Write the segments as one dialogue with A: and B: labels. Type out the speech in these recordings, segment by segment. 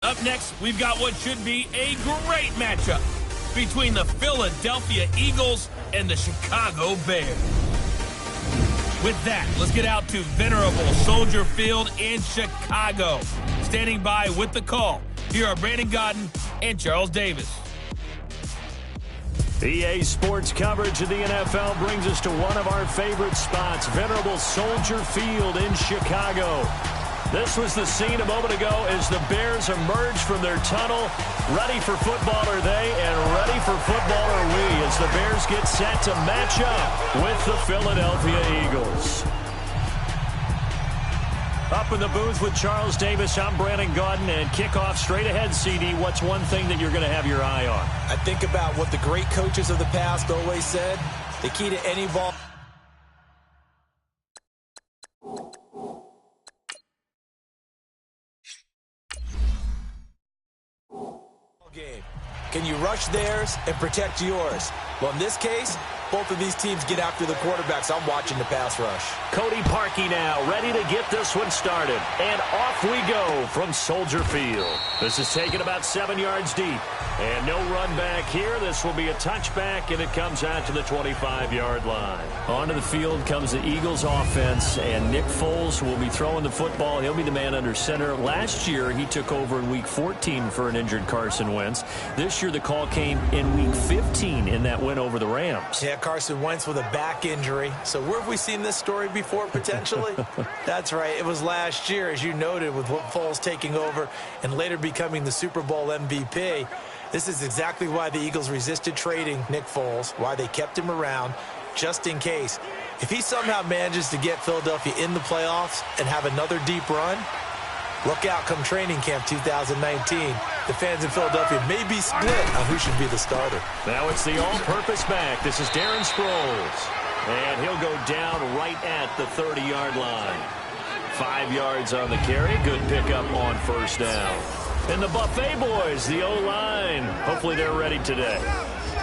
A: Up next, we've got what should be a great matchup between the Philadelphia Eagles and the Chicago Bears. With that, let's get out to venerable Soldier Field in Chicago. Standing by with the call, here are Brandon Godden and Charles Davis.
B: EA Sports coverage of the NFL brings us to one of our favorite spots, venerable Soldier Field in Chicago. This was the scene a moment ago as the Bears emerged from their tunnel. Ready for football are they, and ready for football are we as the Bears get set to match up with the Philadelphia Eagles. Up in the booth with Charles Davis, I'm Brandon Godden, and kickoff straight ahead, CD. What's one thing that you're going to have your eye on?
C: I think about what the great coaches of the past always said. The key to any ball game. Can you rush theirs and protect yours? Well, in this case, both of these teams get after the quarterbacks. I'm watching the pass rush.
B: Cody Parkey now, ready to get this one started. And off we go from Soldier Field. This is taken about 7 yards deep. And no run back here. This will be a touchback, and it comes out to the 25-yard line. Onto the field comes the Eagles offense, and Nick Foles will be throwing the football. He'll be the man under center. Last year, he took over in Week 14 for an injured Carson Wentz. This year, the call came in Week 15 in that win over the Rams.
C: Yeah, Carson Wentz with a back injury. So where have we seen this story before, potentially? That's right. It was last year, as you noted, with Foles taking over and later becoming the Super Bowl MVP. This is exactly why the Eagles resisted trading Nick Foles, why they kept him around, just in case. If he somehow manages to get Philadelphia in the playoffs and have another deep run, look out come training camp 2019. The fans in Philadelphia may be split on who should be the starter.
B: Now it's the all-purpose back. This is Darren Sproles. And he'll go down right at the 30-yard line. 5 yards on the carry. Good pickup on first down. And the Buffet boys, the O-line. Hopefully they're ready today.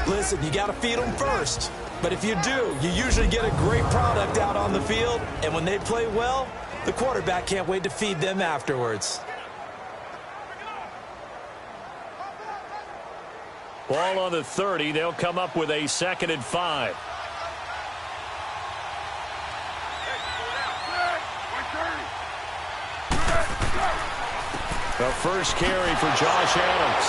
C: Listen, you got to feed them first. But if you do, you usually get a great product out on the field. And when they play well, the quarterback can't wait to feed them afterwards.
B: Ball on the 30. They'll come up with a 2nd and 5. The first carry for Josh Adams.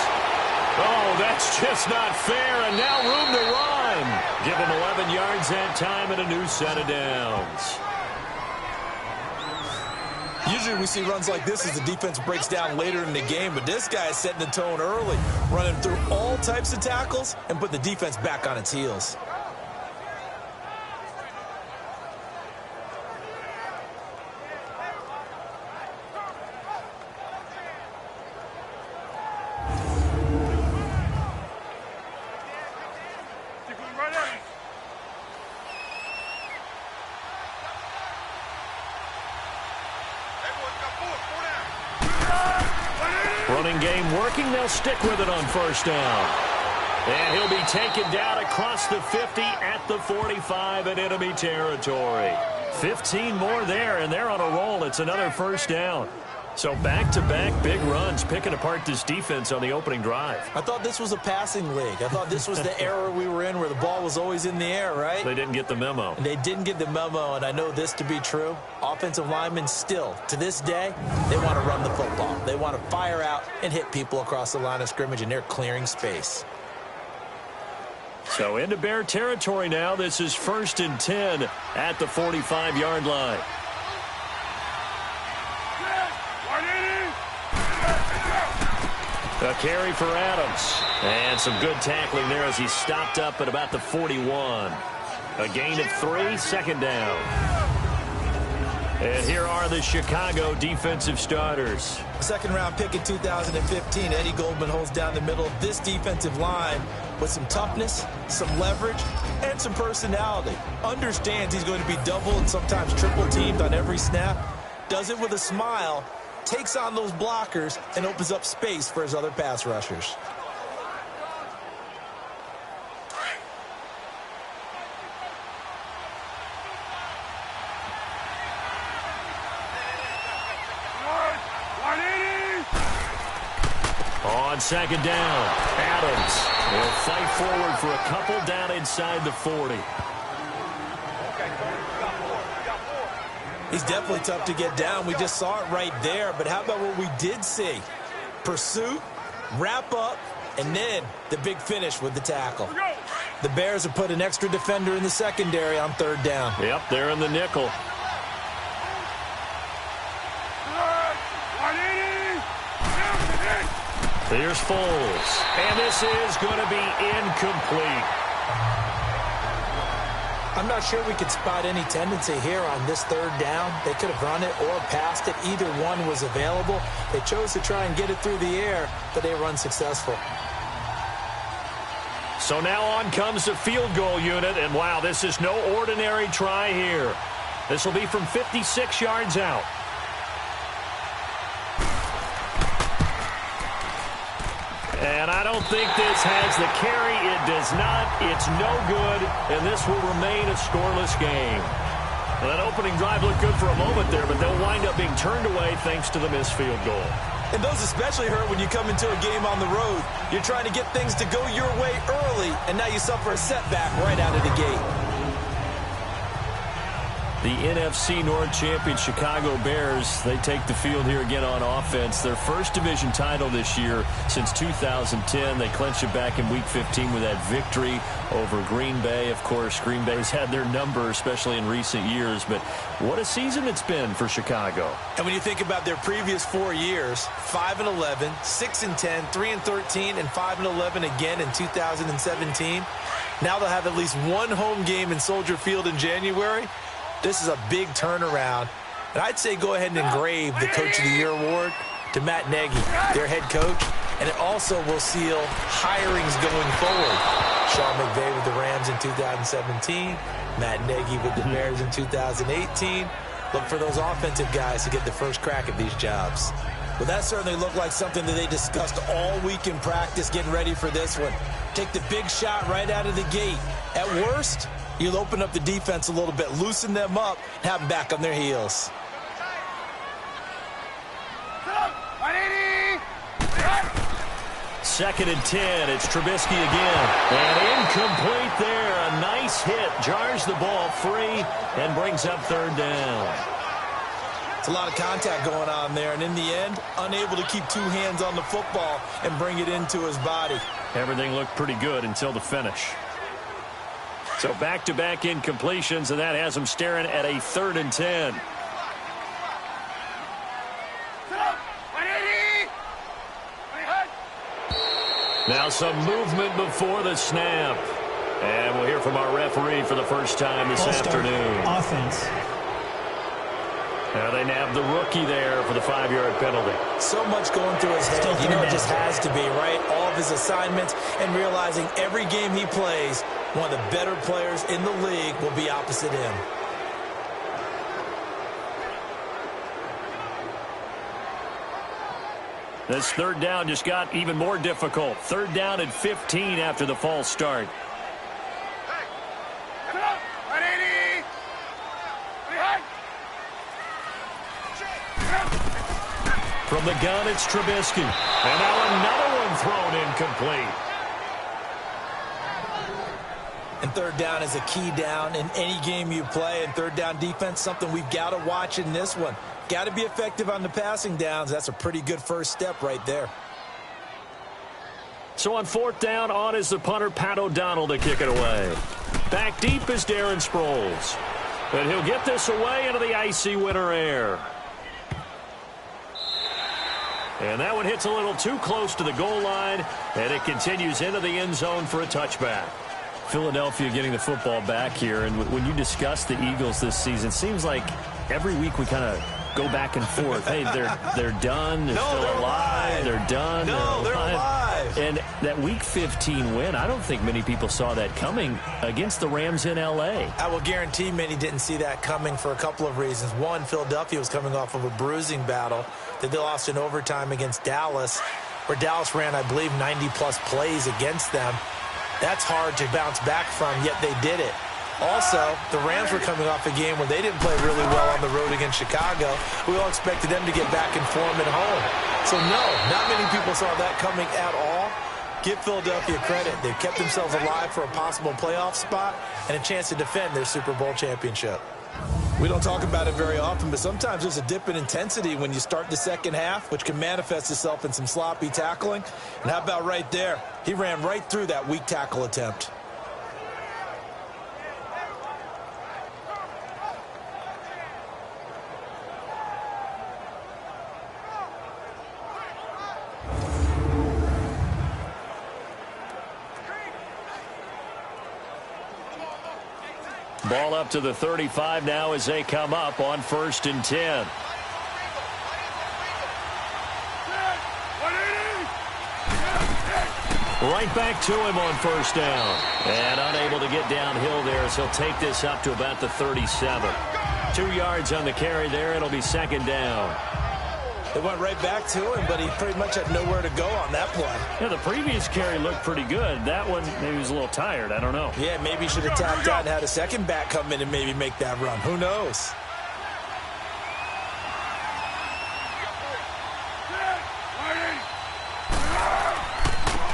B: Oh, that's just not fair, and now room to run. Give him 11 yards that time and a new set of downs.
C: Usually we see runs like this as the defense breaks down later in the game, but this guy is setting the tone early, running through all types of tackles and put the defense back on its heels.
B: Running game working. They'll stick with it on first down. And he'll be taken down across the 50 at the 45 in enemy territory. 15 more there, and they're on a roll. It's another first down. So back-to-back big runs, picking apart this defense on the opening drive.
C: I thought this was a passing league. I thought this was the era we were in where the ball was always in the air, right?
B: They didn't get the memo.
C: And they didn't get the memo, and I know this to be true. Offensive linemen still, to this day, they want to run the football. They want to fire out and hit people across the line of scrimmage, and they're clearing space.
B: So into Bear territory now. This is 1st and 10 at the 45-yard line. A carry for Adams. And some good tackling there as he stopped up at about the 41. A gain of 3, 2nd down. And here are the Chicago defensive starters.
C: Second-round pick in 2015, Eddie Goldman holds down the middle of this defensive line with some toughness, some leverage, and some personality. Understands he's going to be double and sometimes triple teamed on every snap. Does it with a smile, takes on those blockers, and opens up space for his other pass rushers.
B: On second down, Adams will fight forward for a couple down inside the 40.
C: He's definitely tough to get down. We just saw it right there. But how about what we did see? Pursuit, wrap up, and then the big finish with the tackle. The Bears have put an extra defender in the secondary on third down.
B: Yep, they're in the nickel. Here's Foles. And this is going to be incomplete.
C: I'm not sure we could spot any tendency here on this third down. They could have run it or passed it. Either one was available. They chose to try and get it through the air, but they were unsuccessful.
B: So now on comes the field goal unit, and wow, this is no ordinary try here. This will be from 56 yards out. And I don't think this has the carry. It does not. It's no good, and this will remain a scoreless game. Well, that opening drive looked good for a moment there, but they'll wind up being turned away thanks to the missed field goal.
C: And those especially hurt when you come into a game on the road. You're trying to get things to go your way early, and now you suffer a setback right out of the gate.
B: The NFC North champion Chicago Bears, they take the field here again on offense. Their first division title this year since 2010. They clinched it back in Week 15 with that victory over Green Bay. Of course, Green Bay's had their number, especially in recent years. But what a season it's been for Chicago.
C: And when you think about their previous 4 years, 5-11, 6-10, 3-13, and 5-11 again in 2017. Now they'll have at least one home game in Soldier Field in January. This is a big turnaround. And I'd say go ahead and engrave the Coach of the Year award to Matt Nagy, their head coach. And it also will seal hirings going forward. Sean McVay with the Rams in 2017. Matt Nagy with the Bears in 2018. Look for those offensive guys to get the first crack at these jobs. Well, that certainly looked like something that they discussed all week in practice getting ready for this one. Take the big shot right out of the gate. At worst, you'll open up the defense a little bit, loosen them up, and have them back on their heels.
B: Second and 10. It's Trubisky again. And incomplete there. A nice hit. Jars the ball free and brings up third down.
C: It's a lot of contact going on there. And in the end, unable to keep two hands on the football and bring it into his body.
B: Everything looked pretty good until the finish. So back-to-back incompletions, and that has him staring at a third and 10. Now some movement before the snap. And we'll hear from our referee for the first time this afternoon.
D: Offense.
B: Now they nab the rookie there for the 5-yard penalty.
C: So much going through his head. You know, it just has to be, right? All of his assignments and realizing every game he plays, one of the better players in the league will be opposite him.
B: This third down just got even more difficult. Third down at 15 after the false start. From the gun, it's Trubisky. And now another one thrown incomplete.
C: And third down is a key down in any game you play. And third down defense, something we've got to watch in this one. Got to be effective on the passing downs. That's a pretty good first step right there.
B: So on fourth down, on is the punter, Pat O'Donnell, to kick it away. Back deep is Darren Sproles. And he'll get this away into the icy winter air. And that one hits a little too close to the goal line, and it continues into the end zone for a touchback. Philadelphia getting the football back here, and when you discuss the Eagles this season, it seems like every week we kind of go back and forth. Hey, they're done. They're still alive. They're done.
C: No, they're alive.
B: And that Week 15 win, I don't think many people saw that coming against the Rams in L.A.
C: I will guarantee many didn't see that coming for a couple of reasons. One, Philadelphia was coming off of a bruising battle that they lost in overtime against Dallas, where Dallas ran, I believe, 90-plus plays against them. That's hard to bounce back from, yet they did it. Also, the Rams were coming off a game where they didn't play really well on the road against Chicago. We all expected them to get back in form at home. So, no, not many people saw that coming at all. Give Philadelphia credit. They've kept themselves alive for a possible playoff spot and a chance to defend their Super Bowl championship. We don't talk about it very often, but sometimes there's a dip in intensity when you start the second half, which can manifest itself in some sloppy tackling. And how about right there? He ran right through that weak tackle attempt.
B: Ball up to the 35 now as they come up on 1st and 10. Right back to him on 1st down. And unable to get downhill there as he'll take this up to about the 37. 2 yards on the carry there. It'll be 2nd down.
C: It went right back to him, but he pretty much had nowhere to go on that play.
B: Yeah, the previous carry looked pretty good. That one, maybe he was a little tired. I don't know.
C: Yeah, maybe he should have tapped out and had a second back come in and maybe make that run. Who knows?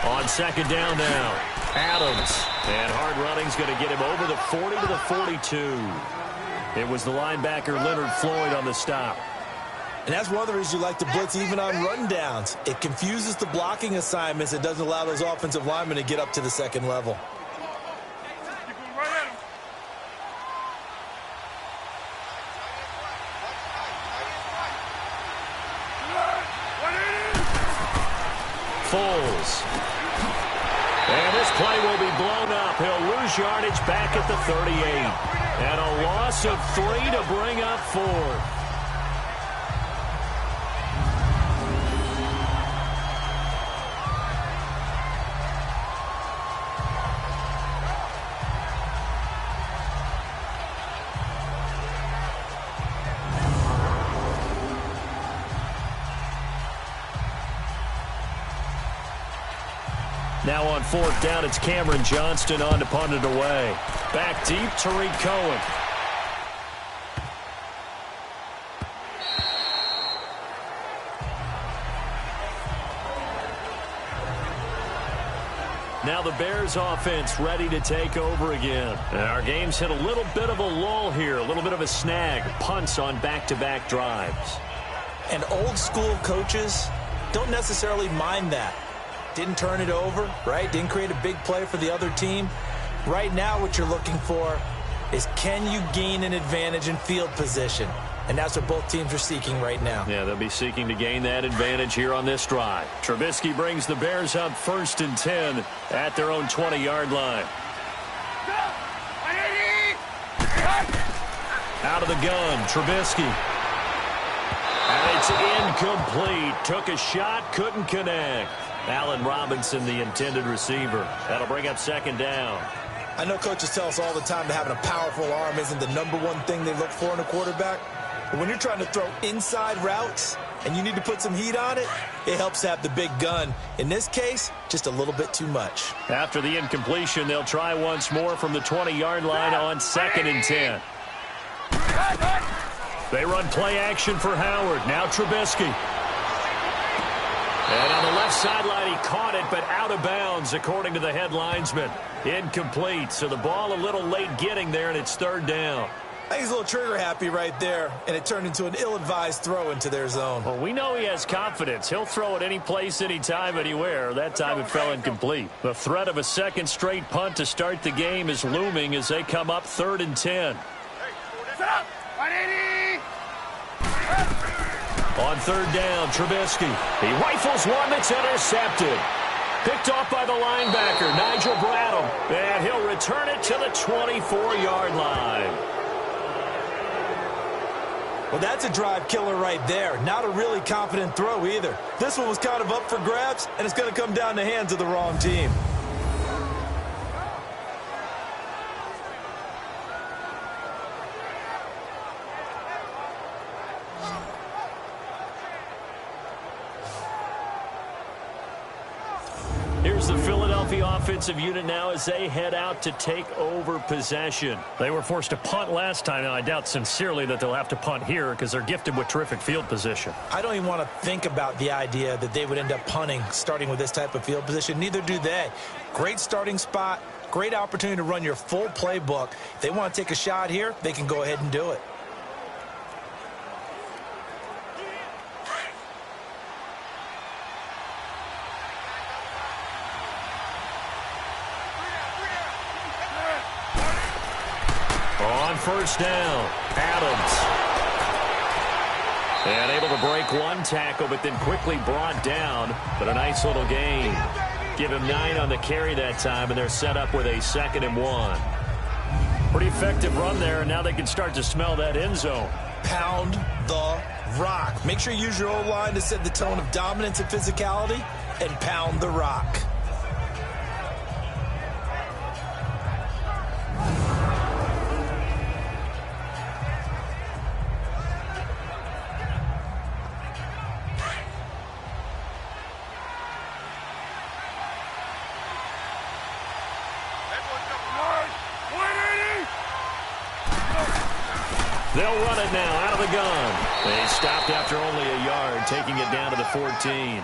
B: On 2nd down now, Adams. And hard running's going to get him over the 40 to the 42. It was the linebacker Leonard Floyd on the stop.
C: And that's one of the reasons you like to blitz even on rundowns. It confuses the blocking assignments. It doesn't allow those offensive linemen to get up to the second level.
B: Foles. And this play will be blown up. He'll lose yardage back at the 38. And a loss of 3 to bring up 4. Now on 4th down, it's Cameron Johnston on to punt it away. Back deep, Tariq Cohen. Now the Bears offense ready to take over again. And our game's hit a little bit of a lull here, a little bit of a snag. Punts on back-to-back drives.
C: And old school coaches don't necessarily mind that. Didn't turn it over, right? Didn't create a big play for the other team. Right now what you're looking for is, can you gain an advantage in field position? And that's what both teams are seeking right now.
B: Yeah, they'll be seeking to gain that advantage here on this drive. Trubisky brings the Bears up 1st and 10 at their own 20-yard line. Out of the gun, Trubisky. And it's incomplete. Took a shot, couldn't connect. Allen Robinson, the intended receiver. That'll bring up 2nd down.
C: I know coaches tell us all the time that having a powerful arm isn't the #1 thing they look for in a quarterback. But when you're trying to throw inside routes and you need to put some heat on it, it helps to have the big gun. In this case, just a little bit too much.
B: After the incompletion, they'll try once more from the 20-yard line on 2nd and 10. They run play action for Howard. Now Trubisky. And on the left sideline, he caught it, but out of bounds, according to the head linesman. Incomplete, so the ball a little late getting there, and it's 3rd down.
C: I think he's a little trigger happy right there, and it turned into an ill-advised throw into their zone.
B: Well, we know he has confidence. He'll throw it any place, anytime, anywhere. That time it fell incomplete. The threat of a second straight punt to start the game is looming as they come up 3rd and 10. On 3rd down, Trubisky. He rifles one that's intercepted. Picked off by the linebacker, Nigel Bradham. And he'll return it to the 24-yard line.
C: Well, that's a drive killer right there. Not a really confident throw either. This one was kind of up for grabs, and it's going to come down the hands of the wrong team.
B: Here's the Philadelphia offensive unit now as they head out to take over possession.
D: They were forced to punt last time. Now, I doubt sincerely that they'll have to punt here because they're gifted with terrific field position.
C: I don't even want to think about the idea that they would end up punting starting with this type of field position. Neither do they. Great starting spot, great opportunity to run your full playbook. If they want to take a shot here, they can go ahead and do it.
B: On first down, Adams. And able to break one tackle, but then quickly brought down. But a nice little gain. Give him 9 on the carry that time, and they're set up with a 2nd and 1.
D: Pretty effective run there, and now they can start to smell that end zone.
C: Pound the rock. Make sure you use your O-line to set the tone of dominance and physicality, and pound the rock.
B: They'll run it now out of the gun. They stopped after only a yard, taking it down to the 14.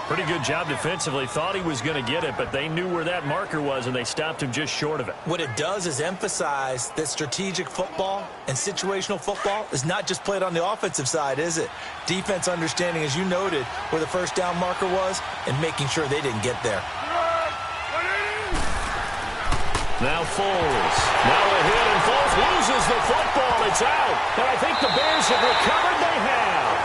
D: Pretty good job defensively. Thought he was going to get it, but they knew where that marker was, and they stopped him just short of it.
C: What it does is emphasize that strategic football and situational football is not just played on the offensive side, is it? Defense understanding, as you noted, where the first down marker was and making sure they didn't get there.
B: Now Foles. Now a hit, and Foles loses the football. It's out. And I think the Bears have recovered. They have.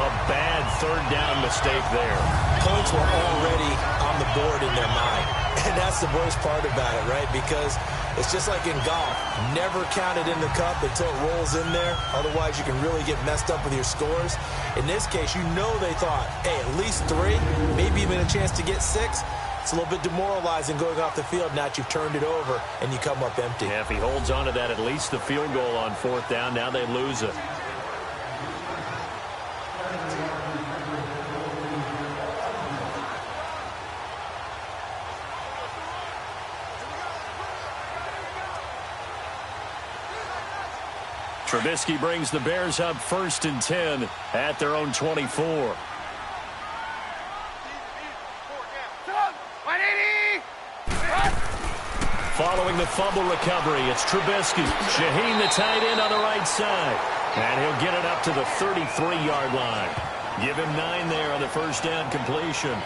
B: A bad third down mistake there.
C: Points were already on the board in their mind. And that's the worst part about it, right? Because it's just like in golf. Never count it in the cup until it rolls in there. Otherwise, you can really get messed up with your scores. In this case, you know they thought, hey, at least 3, maybe even a chance to get 6. It's a little bit demoralizing going off the field now that you've turned it over and you come up empty.
B: Yeah, if he holds on to that, at least the field goal on 4th down, now they lose it. Trubisky brings the Bears up 1st and 10 at their own 24. Following the fumble recovery, it's Trubisky. Shaheen, the tight end, on the right side. And he'll get it up to the 33-yard line. Give him 9 there on the first down completion.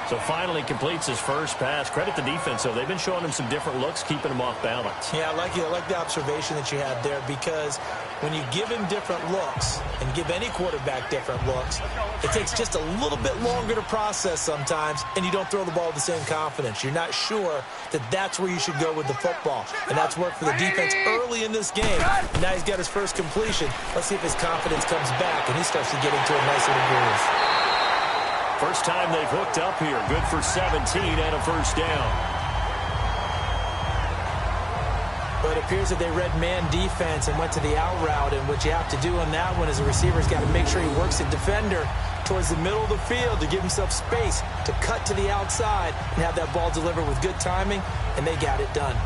B: So finally completes his first pass. Credit the defense, though. They've been showing him some different looks, keeping him off balance.
C: Yeah, I like the observation that you had there, because when you give him different looks and give any quarterback different looks, it takes just a little bit longer to process sometimes, and you don't throw the ball with the same confidence. You're not sure that that's where you should go with the football, and that's worked for the defense early in this game. Now he's got his first completion. Let's see if his confidence comes back, and he starts to get into a nice little groove.
B: First time they've hooked up here. Good for 17 and a first down.
C: But it appears that they read man defense and went to the out route, and what you have to do on that one is a receiver's got to make sure he works the defender towards the middle of the field to give himself space to cut to the outside and have that ball delivered with good timing, and they got it done.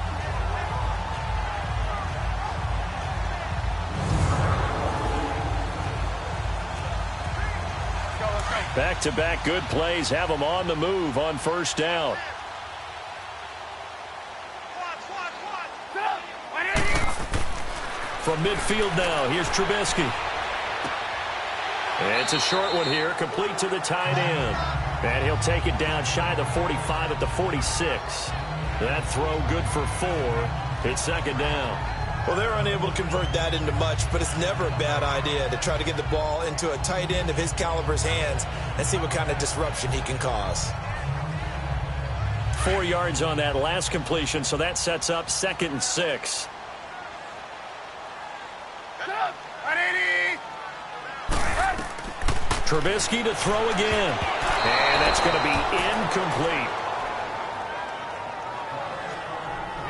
B: Back-to-back good plays have them on the move on first down. From midfield now, here's Trubisky. It's a short one here, complete to the tight end. And he'll take it down shy of the 45 at the 46. That throw good for 4. It's second down.
C: Well, they're unable to convert that into much, but it's never a bad idea to try to get the ball into a tight end of his caliber's hands and see what kind of disruption he can cause.
B: 4 yards on that last completion, so that sets up 2nd and 6. Trubisky to throw again. And that's going to be incomplete.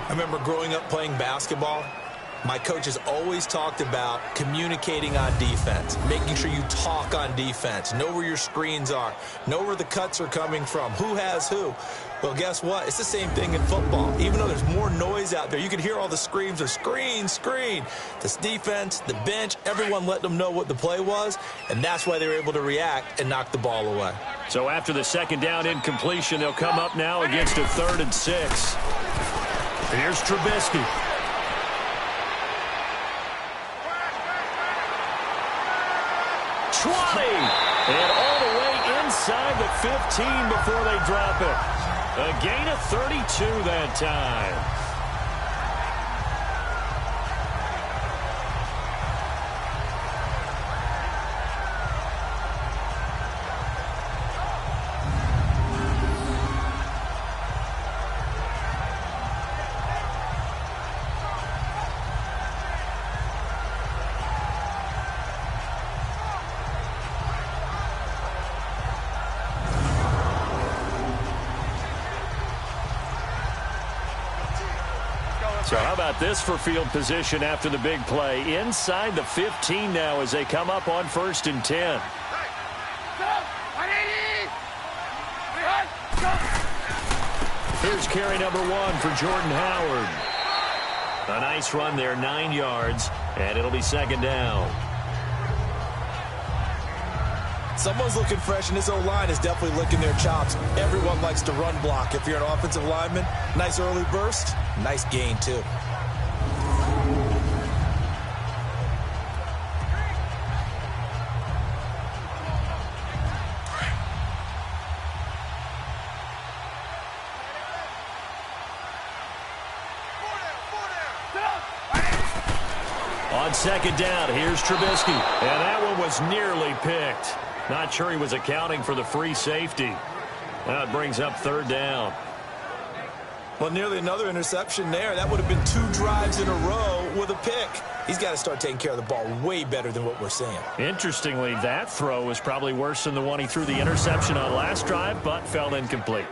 C: I remember growing up playing basketball, My coach has always talked about communicating on defense, making sure you talk on defense, know where your screens are, know where the cuts are coming from, who has who. Well, guess what? It's the same thing in football. Even though there's more noise out there, you can hear all the screams of screen, screen. This defense, the bench, everyone let them know what the play was, and that's why they were able to react and knock the ball away.
B: So after the second down incompletion, they'll come up now against a 3rd and 6. Here's Trubisky. And all the way inside the 15 before they drop it. A gain of 32 that time. So how about this for field position after the big play? Inside the 15 now as they come up on 1st and 10. Here's carry number 1 for Jordan Howard. A nice run there, 9 yards, and it'll be 2nd down.
C: Someone's looking fresh, and this O-line is definitely licking their chops. Everyone likes to run block. If you're an offensive lineman, nice early burst, nice gain, too.
B: On 2nd down, here's Trubisky. And that one was nearly picked. Not sure he was accounting for the free safety. Now it brings up 3rd down.
C: Well, nearly another interception there. That would have been 2 drives in a row with a pick. He's got to start taking care of the ball way better than what we're seeing.
B: Interestingly, that throw was probably worse than the one he threw the interception on last drive, but fell incomplete.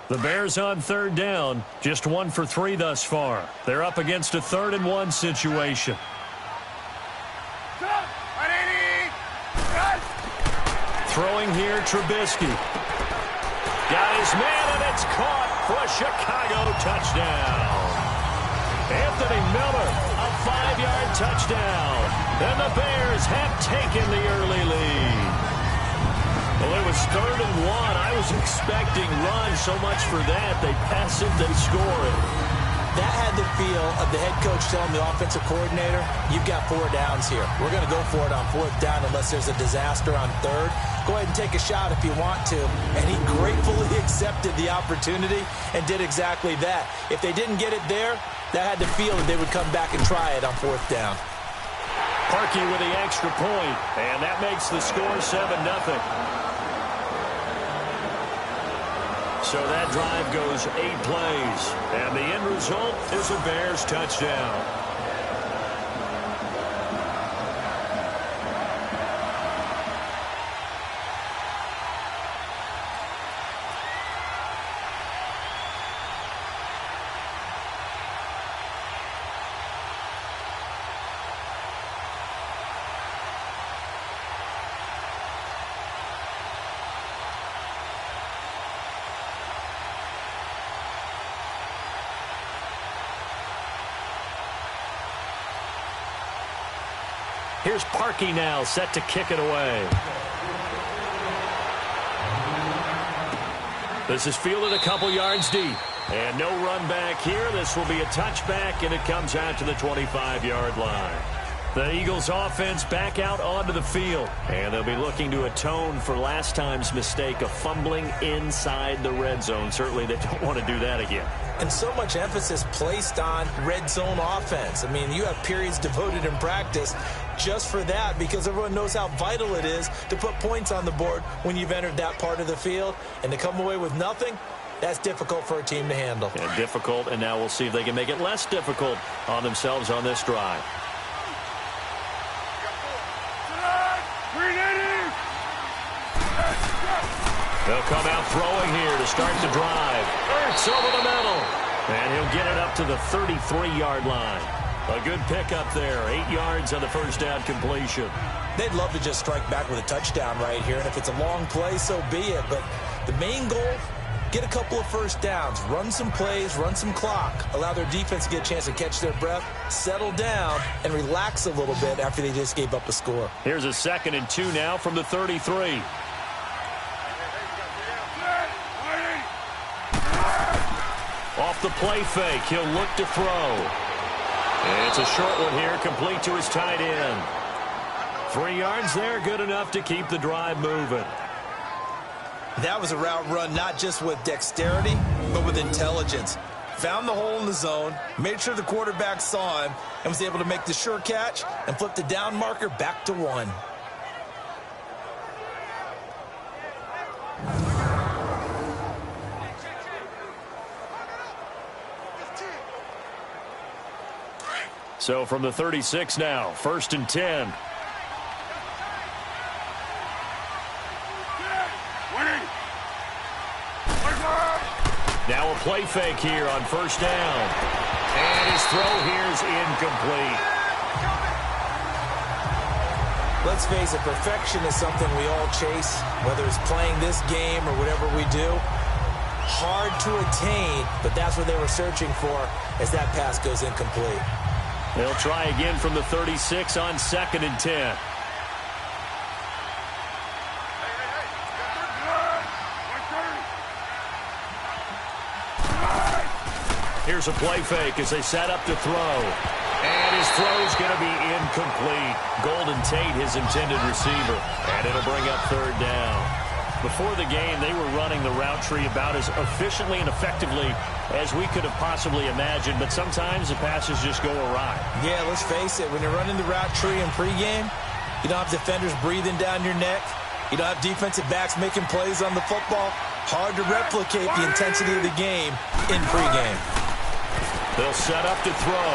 B: The Bears on 3rd down, just 1 for 3 thus far. They're up against a 3rd and 1 situation. Throwing here, Trubisky. Got his man, and it's caught for a Chicago touchdown. Anthony Miller, a 5-yard touchdown. And the Bears have taken the early lead. Well, it was 3rd and 1. I was expecting run so much for that. They pass it, they score it.
C: That had the feel of the head coach telling the offensive coordinator, you've got 4 downs here. We're going to go for it on 4th down unless there's a disaster on 3rd. Go ahead and take a shot if you want to. And he gratefully accepted the opportunity and did exactly that. If they didn't get it there, that had the feel that they would come back and try it on 4th down.
B: Parkey with the extra point, and that makes the score 7-0. So that drive goes 8 plays, and the end result is a Bears touchdown. Here's Parkey now, set to kick it away. This is fielded a couple yards deep. And no run back here. This will be a touchback, and it comes out to the 25-yard line. The Eagles offense back out onto the field. And they'll be looking to atone for last time's mistake of fumbling inside the red zone. Certainly they don't want to do that again.
C: And so much emphasis placed on red zone offense. I mean, you have periods devoted in practice just for that because everyone knows how vital it is to put points on the board when you've entered that part of the field. And to come away with nothing, that's difficult for a team to handle.
B: Yeah, difficult, and now we'll see if they can make it less difficult on themselves on this drive. They'll come out throwing here to start the drive. Ertz over the middle. And he'll get it up to the 33-yard line. A good pickup there. 8 yards on the first down completion.
C: They'd love to just strike back with a touchdown right here, and if it's a long play, so be it. But the main goal, get a couple of first downs, run some plays, run some clock, allow their defense to get a chance to catch their breath, settle down, and relax a little bit after they just gave up a score.
B: Here's a 2nd and 2 now from the 33. Off the play fake, he'll look to throw. It's a short one here, complete to his tight end. 3 yards there, good enough to keep the drive moving.
C: That was a route run not just with dexterity, but with intelligence. Found the hole in the zone, made sure the quarterback saw him, and was able to make the sure catch and flip the down marker back to 1.
B: So from the 36 now, 1st and 10. Now a play fake here on 1st down. And his throw here is incomplete.
C: Let's face it, perfection is something we all chase, whether it's playing this game or whatever we do. Hard to attain, but that's what they were searching for as that pass goes incomplete.
B: They'll try again from the 36 on 2nd and 10. Here's a play fake as they set up to throw. And his throw is going to be incomplete. Golden Tate, his intended receiver. And it'll bring up 3rd down. Before the game, they were running the route tree about as efficiently and effectively as we could have possibly imagined. But sometimes the passes just go awry.
C: Yeah, let's face it. When you're running the route tree in pregame, you don't have defenders breathing down your neck. You don't have defensive backs making plays on the football. Hard to replicate the intensity of the game in pregame.
B: They'll set up to throw.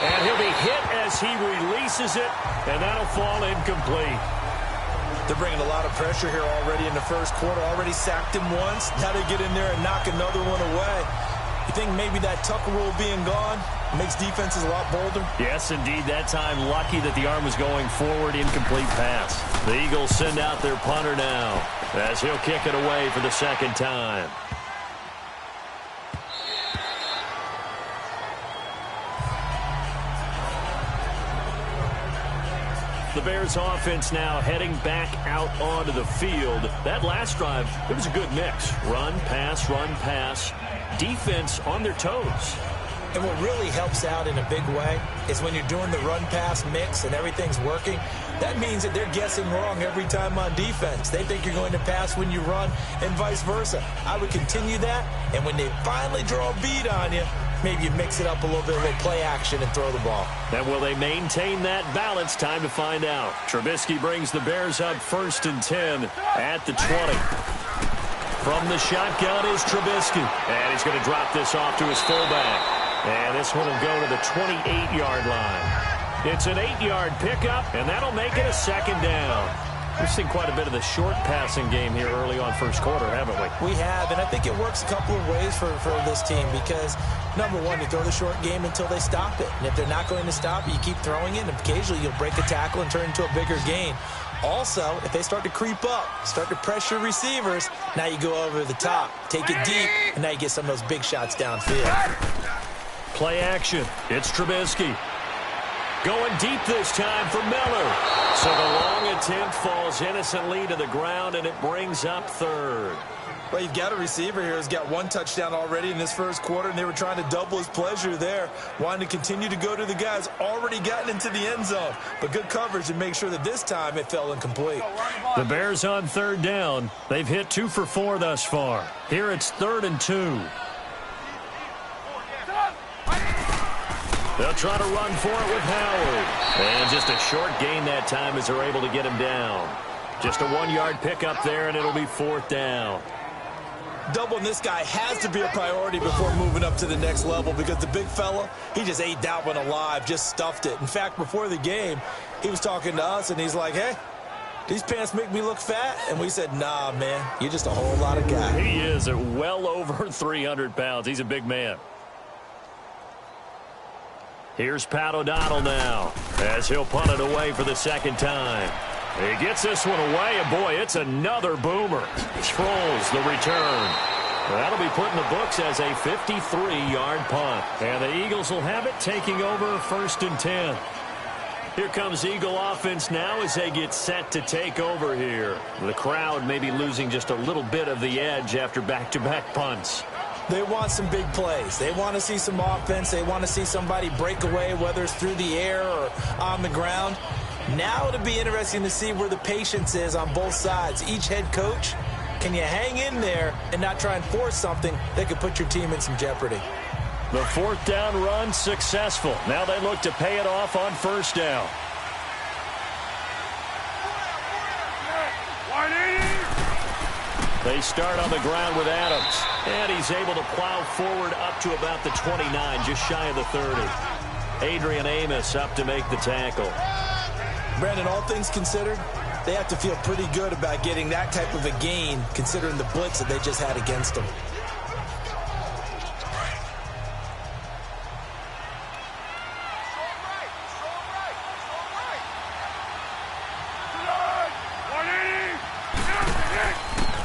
B: And he'll be hit as he releases it, and that'll fall incomplete.
C: They're bringing a lot of pressure here already in the first quarter. Already sacked him once. Now they get in there and knock another one away. You think maybe that Tucker rule being gone makes defenses a lot bolder?
B: Yes, indeed. That time, lucky that the arm was going forward. Incomplete pass. The Eagles send out their punter now as he'll kick it away for the 2nd time. The Bears offense now heading back out onto the field. That last drive, it was a good mix. Run, pass, defense on their toes.
C: And what really helps out in a big way is when you're doing the run-pass mix and everything's working, that means that they're guessing wrong every time on defense. They think you're going to pass when you run and vice versa. I would continue that, and when they finally draw a beat on you, maybe you mix it up a little bit, a little play action, and throw the ball.
B: And will they maintain that balance? Time to find out. Trubisky brings the Bears up 1st and 10 at the 20. From the shotgun is Trubisky. And he's going to drop this off to his fullback. And this one will go to the 28-yard line. It's an 8-yard pickup, and that'll make it a 2nd down. We've seen quite a bit of the short passing game here early on first quarter, haven't we?
C: We have, and I think it works a couple of ways for this team because, number one, you throw the short game until they stop it. And if they're not going to stop it, you keep throwing it, and occasionally you'll break a tackle and turn into a bigger gain. Also, if they start to creep up, start to pressure receivers, now you go over the top, take it deep, and now you get some of those big shots downfield.
B: Play action. It's Trubisky. Going deep this time for Miller. So the long attempt falls innocently to the ground, and it brings up 3rd.
C: Well, you've got a receiver here who's got 1 touchdown already in this first quarter, and they were trying to double his pleasure there, wanting to continue to go to the guys already gotten into the end zone. But good coverage and make sure that this time it fell incomplete.
B: The Bears on 3rd down. They've hit 2 for 4 thus far. Here it's 3rd and 2. They'll try to run for it with Howard. And just a short gain that time as they're able to get him down. Just a 1-yard pickup there, and it'll be 4th down.
C: Doubling this guy has to be a priority before moving up to the next level because the big fella, he just ate that one alive, just stuffed it. In fact, before the game, he was talking to us, and he's like, hey, these pants make me look fat. And we said, nah, man, you're just a whole lot of guy.
D: He is at well over 300 pounds. He's a big man. Here's Pat O'Donnell now as he'll punt it away for the second time. He gets this one away, and boy, it's another boomer. Sproles the return. That'll be put in the books as a 53-yard punt. And the Eagles will have it, taking over 1st and 10. Here comes Eagle offense now as they get set to take over here. The crowd may be losing just a little bit of the edge after back-to-back punts.
C: They want some big plays. They want to see some offense. They want to see somebody break away, whether it's through the air or on the ground. Now it'll be interesting to see where the patience is on both sides. Each head coach, can you hang in there and not try and force something that could put your team in some jeopardy?
D: The 4th down run successful. Now they look to pay it off on 1st down. They start on the ground with Adams. And he's able to plow forward up to about the 29, just shy of the 30. Adrian Amos up to make the tackle.
C: Brandon, all things considered, they have to feel pretty good about getting that type of a gain, considering the blitz that they just had against them.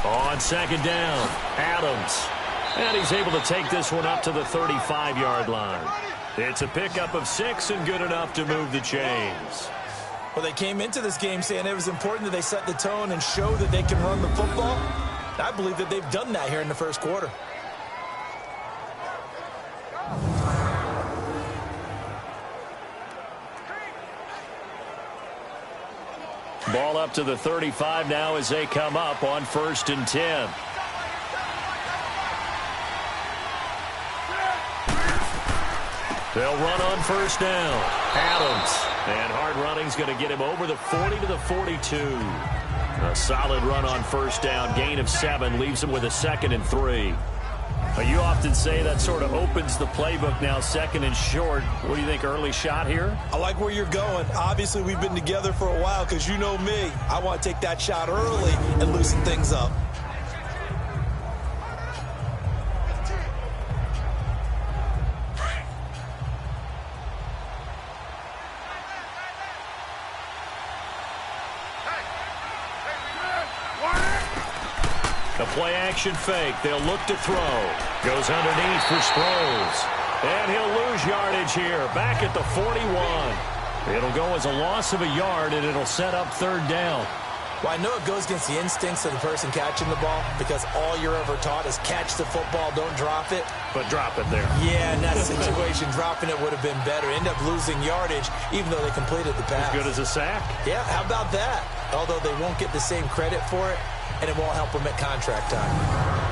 D: On 2nd down, Adams. And he's able to take this one up to the 35-yard line. It's a pickup of 6 and good enough to move the chains.
C: Well, they came into this game saying it was important that they set the tone and show that they can run the football. I believe that they've done that here in the 1st quarter.
D: Ball up to the 35 now as they come up on 1st and 10. They'll run on 1st down. Adams. And hard running's going to get him over the 40 to the 42. A solid run on 1st down. Gain of 7 leaves him with a 2nd and 3. You often say that sort of opens the playbook now, 2nd and short. What do you think, early shot here?
C: I like where you're going. Obviously, we've been together for a while because you know me. I want to take that shot early and loosen things up.
D: The play-action fake. They'll look to throw. Goes underneath for Sproles. And he'll lose yardage here. Back at the 41. It'll go as a loss of a yard, and it'll set up 3rd down.
C: Well, I know it goes against the instincts of the person catching the ball because all you're ever taught is catch the football, don't drop it.
D: But drop it there.
C: Yeah, in that situation, dropping it would have been better. End up losing yardage, even though they completed the pass.
D: As good as a sack?
C: Yeah, how about that? Although they won't get the same credit for it, and it won't help them at contract time.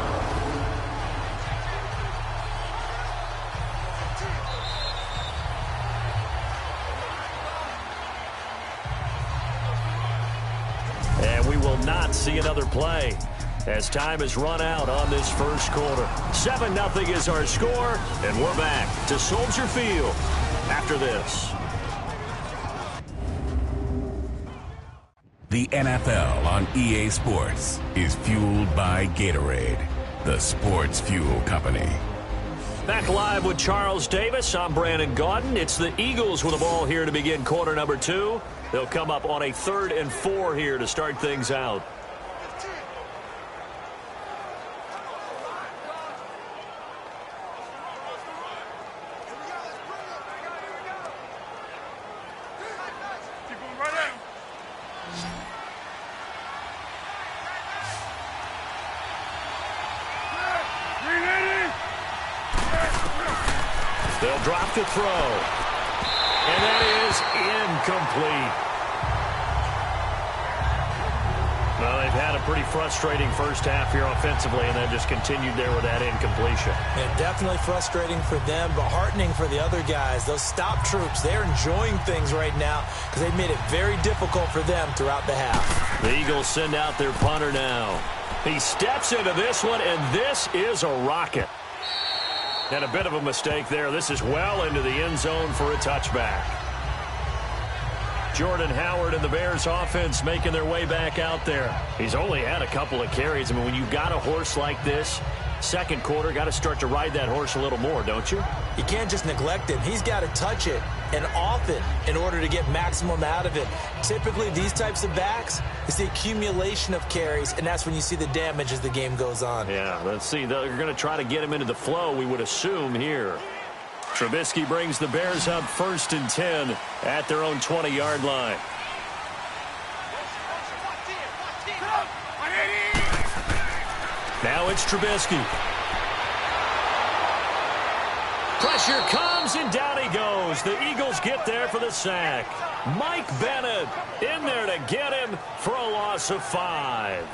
D: And we will not see another play as time has run out on this 1st quarter. 7-0 is our score, and we're back to Soldier Field after this.
E: The NFL on EA Sports is fueled by Gatorade, the sports fuel company.
D: Back live with Charles Davis. I'm Brandon Gaudin. It's the Eagles with the ball here to begin quarter number 2. They'll come up on a 3rd and 4 here to start things out. They'll drop to throw. And that is incomplete. Well, they've had a pretty frustrating first half here offensively, and then just continued there with that incompletion.
C: Yeah, definitely frustrating for them, but heartening for the other guys. Those stop troops, they're enjoying things right now because they've made it very difficult for them throughout the half.
D: The Eagles send out their punter now. He steps into this one, and this is a rocket. And a bit of a mistake there. This is well into the end zone for a touchback.
B: Jordan Howard and the Bears offense making their way back out there. He's only had a couple of carries. I mean, when you've got a horse like this, second quarter, got to start to ride that horse a little more, don't you?
C: You can't just neglect him. He's got to touch it, and often, in order to get maximum out of it. Typically, these types of backs, it's the accumulation of carries, and that's when you see the damage as the game goes on.
B: Yeah, let's see. They're going to try to get him into the flow, we would assume, here. Trubisky brings the Bears up 1st and 10 at their own 20-yard line. Now it's Trubisky. Pressure comes, and down he goes. The Eagles get there for the sack. Mike Bennett in there to get him for a loss of 5.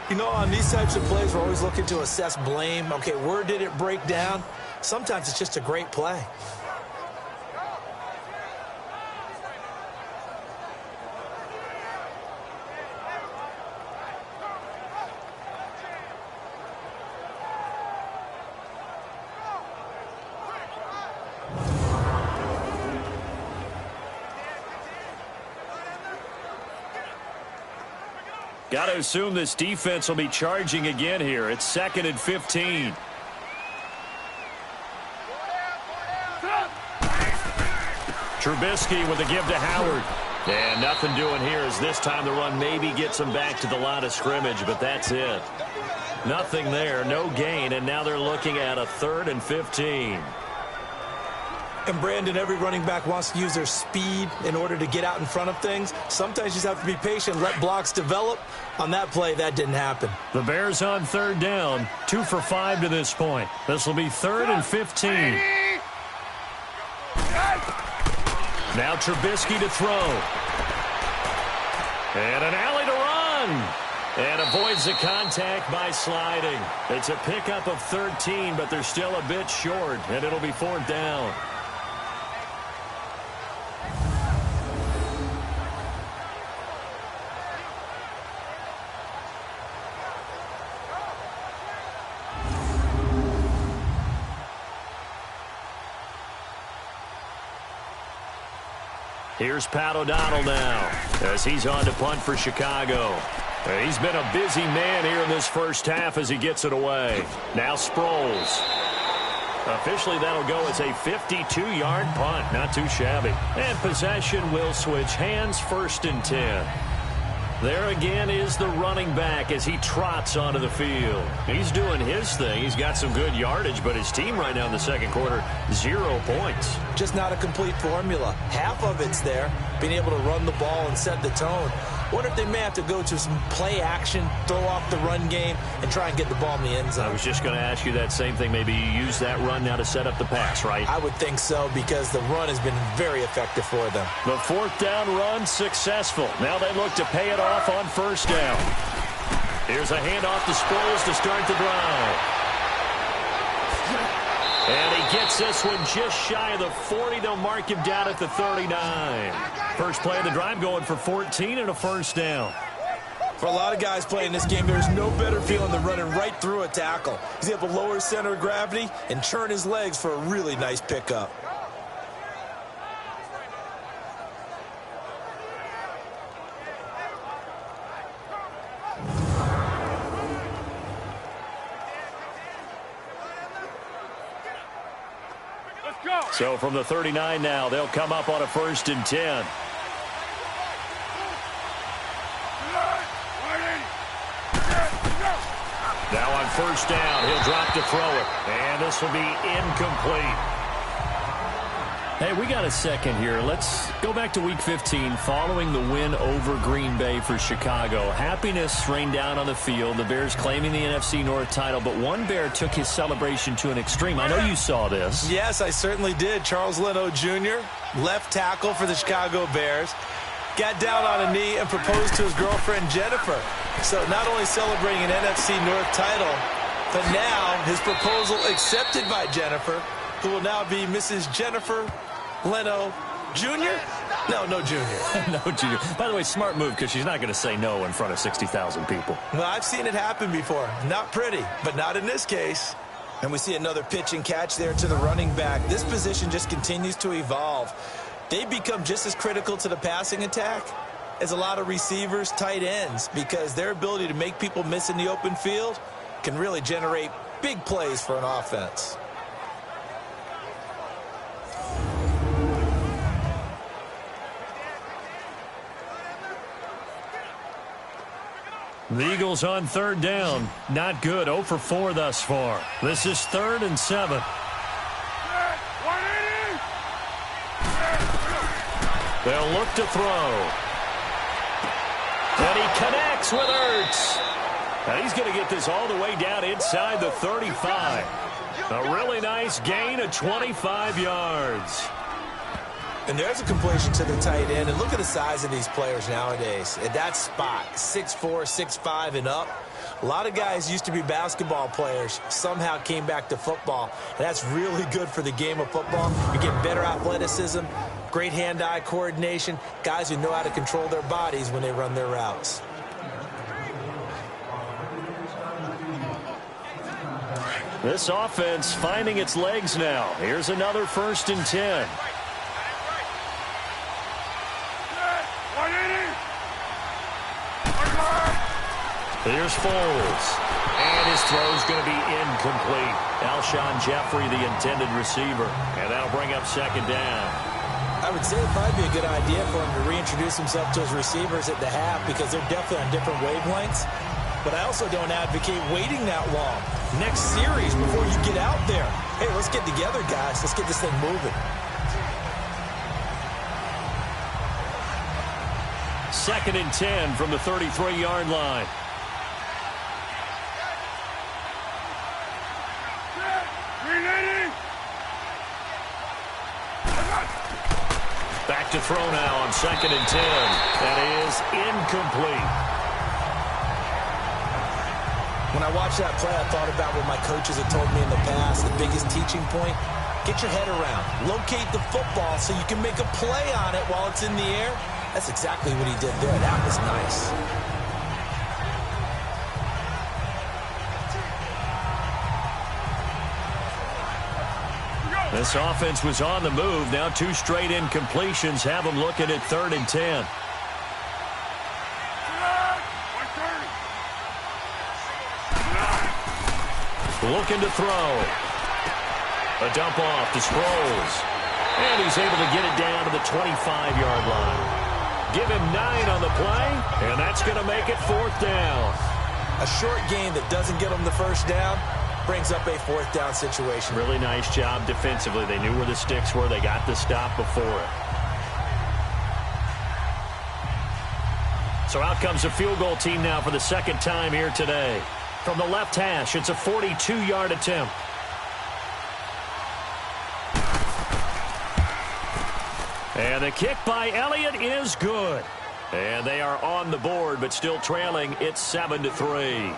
C: You know, on these types of plays, we're always looking to assess blame. Okay, where did it break down? Sometimes it's just a great play.
B: Got to assume this defense will be charging again here. It's 2nd and 15. Trubisky with a give to Howard. And nothing doing here as this time the run maybe gets him back to the line of scrimmage, but that's it. Nothing there, no gain, and now they're looking at a 3rd and 15.
C: And Brandon, every running back wants to use their speed in order to get out in front of things. Sometimes you just have to be patient, let blocks develop. On that play, that didn't happen.
B: The Bears on 3rd down, 2 for 5 to this point. This will be 3rd and 15. Now Trubisky to throw. And an alley to run. And avoids the contact by sliding. It's a pickup of 13, but they're still a bit short, and it'll be 4th down. Here's Pat O'Donnell now as he's on to punt for Chicago. He's been a busy man here in this first half as he gets it away. Now Sproles. Officially, that'll go as a 52-yard punt. Not too shabby. And possession will switch hands, 1st and 10. There again is the running back as he trots onto the field. He's doing his thing. He's got some good yardage, but his team right now in the second quarter, 0 points.
C: Just not a complete formula. Half of it's there, being able to run the ball and set the tone. Wonder if they may have to go to some play action, throw off the run game, and try and get the ball in the end zone.
B: I was just going to ask you that same thing. Maybe you use that run now to set up the pass, right?
C: I would think so, because the run has been very effective for them.
B: The 4th down run successful. Now they look to pay it off on 1st down. Here's a handoff to Sproles to start the drive. And he gets this one just shy of the 40. They'll mark him down at the 39. First play of the drive going for 14 and a 1st down.
C: For a lot of guys playing this game, there's no better feeling than running right through a tackle. He's able to lower his center of gravity and turn his legs for a really nice pickup.
B: So from the 39 now, they'll come up on a 1st and 10. Now on 1st down, he'll drop to throw it. And this will be incomplete. Hey, we got a second here. Let's go back to Week 15 following the win over Green Bay for Chicago. Happiness rained down on the field. The Bears claiming the NFC North title, but one Bear took his celebration to an extreme. I know you saw this.
C: Yes, I certainly did. Charles Leno Jr., left tackle for the Chicago Bears, got down on a knee and proposed to his girlfriend Jennifer. So not only celebrating an NFC North title, but now his proposal accepted by Jennifer, who will now be Mrs. Jennifer Leno Jr.? No Jr.
B: No Jr. By the way, smart move, because she's not going to say no in front of 60,000 people.
C: Well, I've seen it happen before. Not pretty, but not in this case. And we see another pitch and catch there to the running back. This position just continues to evolve. They become just as critical to the passing attack as a lot of receivers, tight ends, because their ability to make people miss in the open field can really generate big plays for an offense.
B: The Eagles on third down. Not good. 0 for 4 thus far. This is 3rd and 7. They'll look to throw. And he connects with Ertz. And he's going to get this all the way down inside the 35. A really nice gain of 25 yards.
C: And there's a completion to the tight end. And look at the size of these players nowadays. At that spot, 6'4", 6'5", and up. A lot of guys used to be basketball players, somehow came back to football. And that's really good for the game of football. You get better athleticism, great hand-eye coordination, guys who know how to control their bodies when they run their routes.
B: This offense finding its legs now. Here's another 1st and 10. Here's Foles. And his throw's going to be incomplete. Alshon Jeffrey, the intended receiver. And that'll bring up 2nd down.
C: I would say it'd probably be a good idea for him to reintroduce himself to his receivers at the half because they're definitely on different wavelengths. But I also don't advocate waiting that long. Next series before you get out there. Hey, let's get together, guys. Let's get this thing moving.
B: 2nd and 10 from the 33-yard line. Back to throw now on 2nd and 10. That is incomplete.
C: When I watched that play, I thought about what my coaches had told me in the past. The biggest teaching point, get your head around. Locate the football so you can make a play on it while it's in the air. That's exactly what he did there. That was nice.
B: This offense was on the move. Now 2 straight incompletions have them looking at 3rd and 10. Looking to throw. A dump off to Sproles. And he's able to get it down to the 25-yard line. Give him 9 on the play, and that's going to make it 4th down.
C: A short gain that doesn't get him the 1st down brings up a 4th down situation.
B: Really nice job defensively. They knew where the sticks were. They got the stop before it. So out comes the field goal team now for the 2nd time here today. From the left hash, it's a 42-yard attempt. And the kick by Elliott is good. And they are on the board, but still trailing. It's 7-3.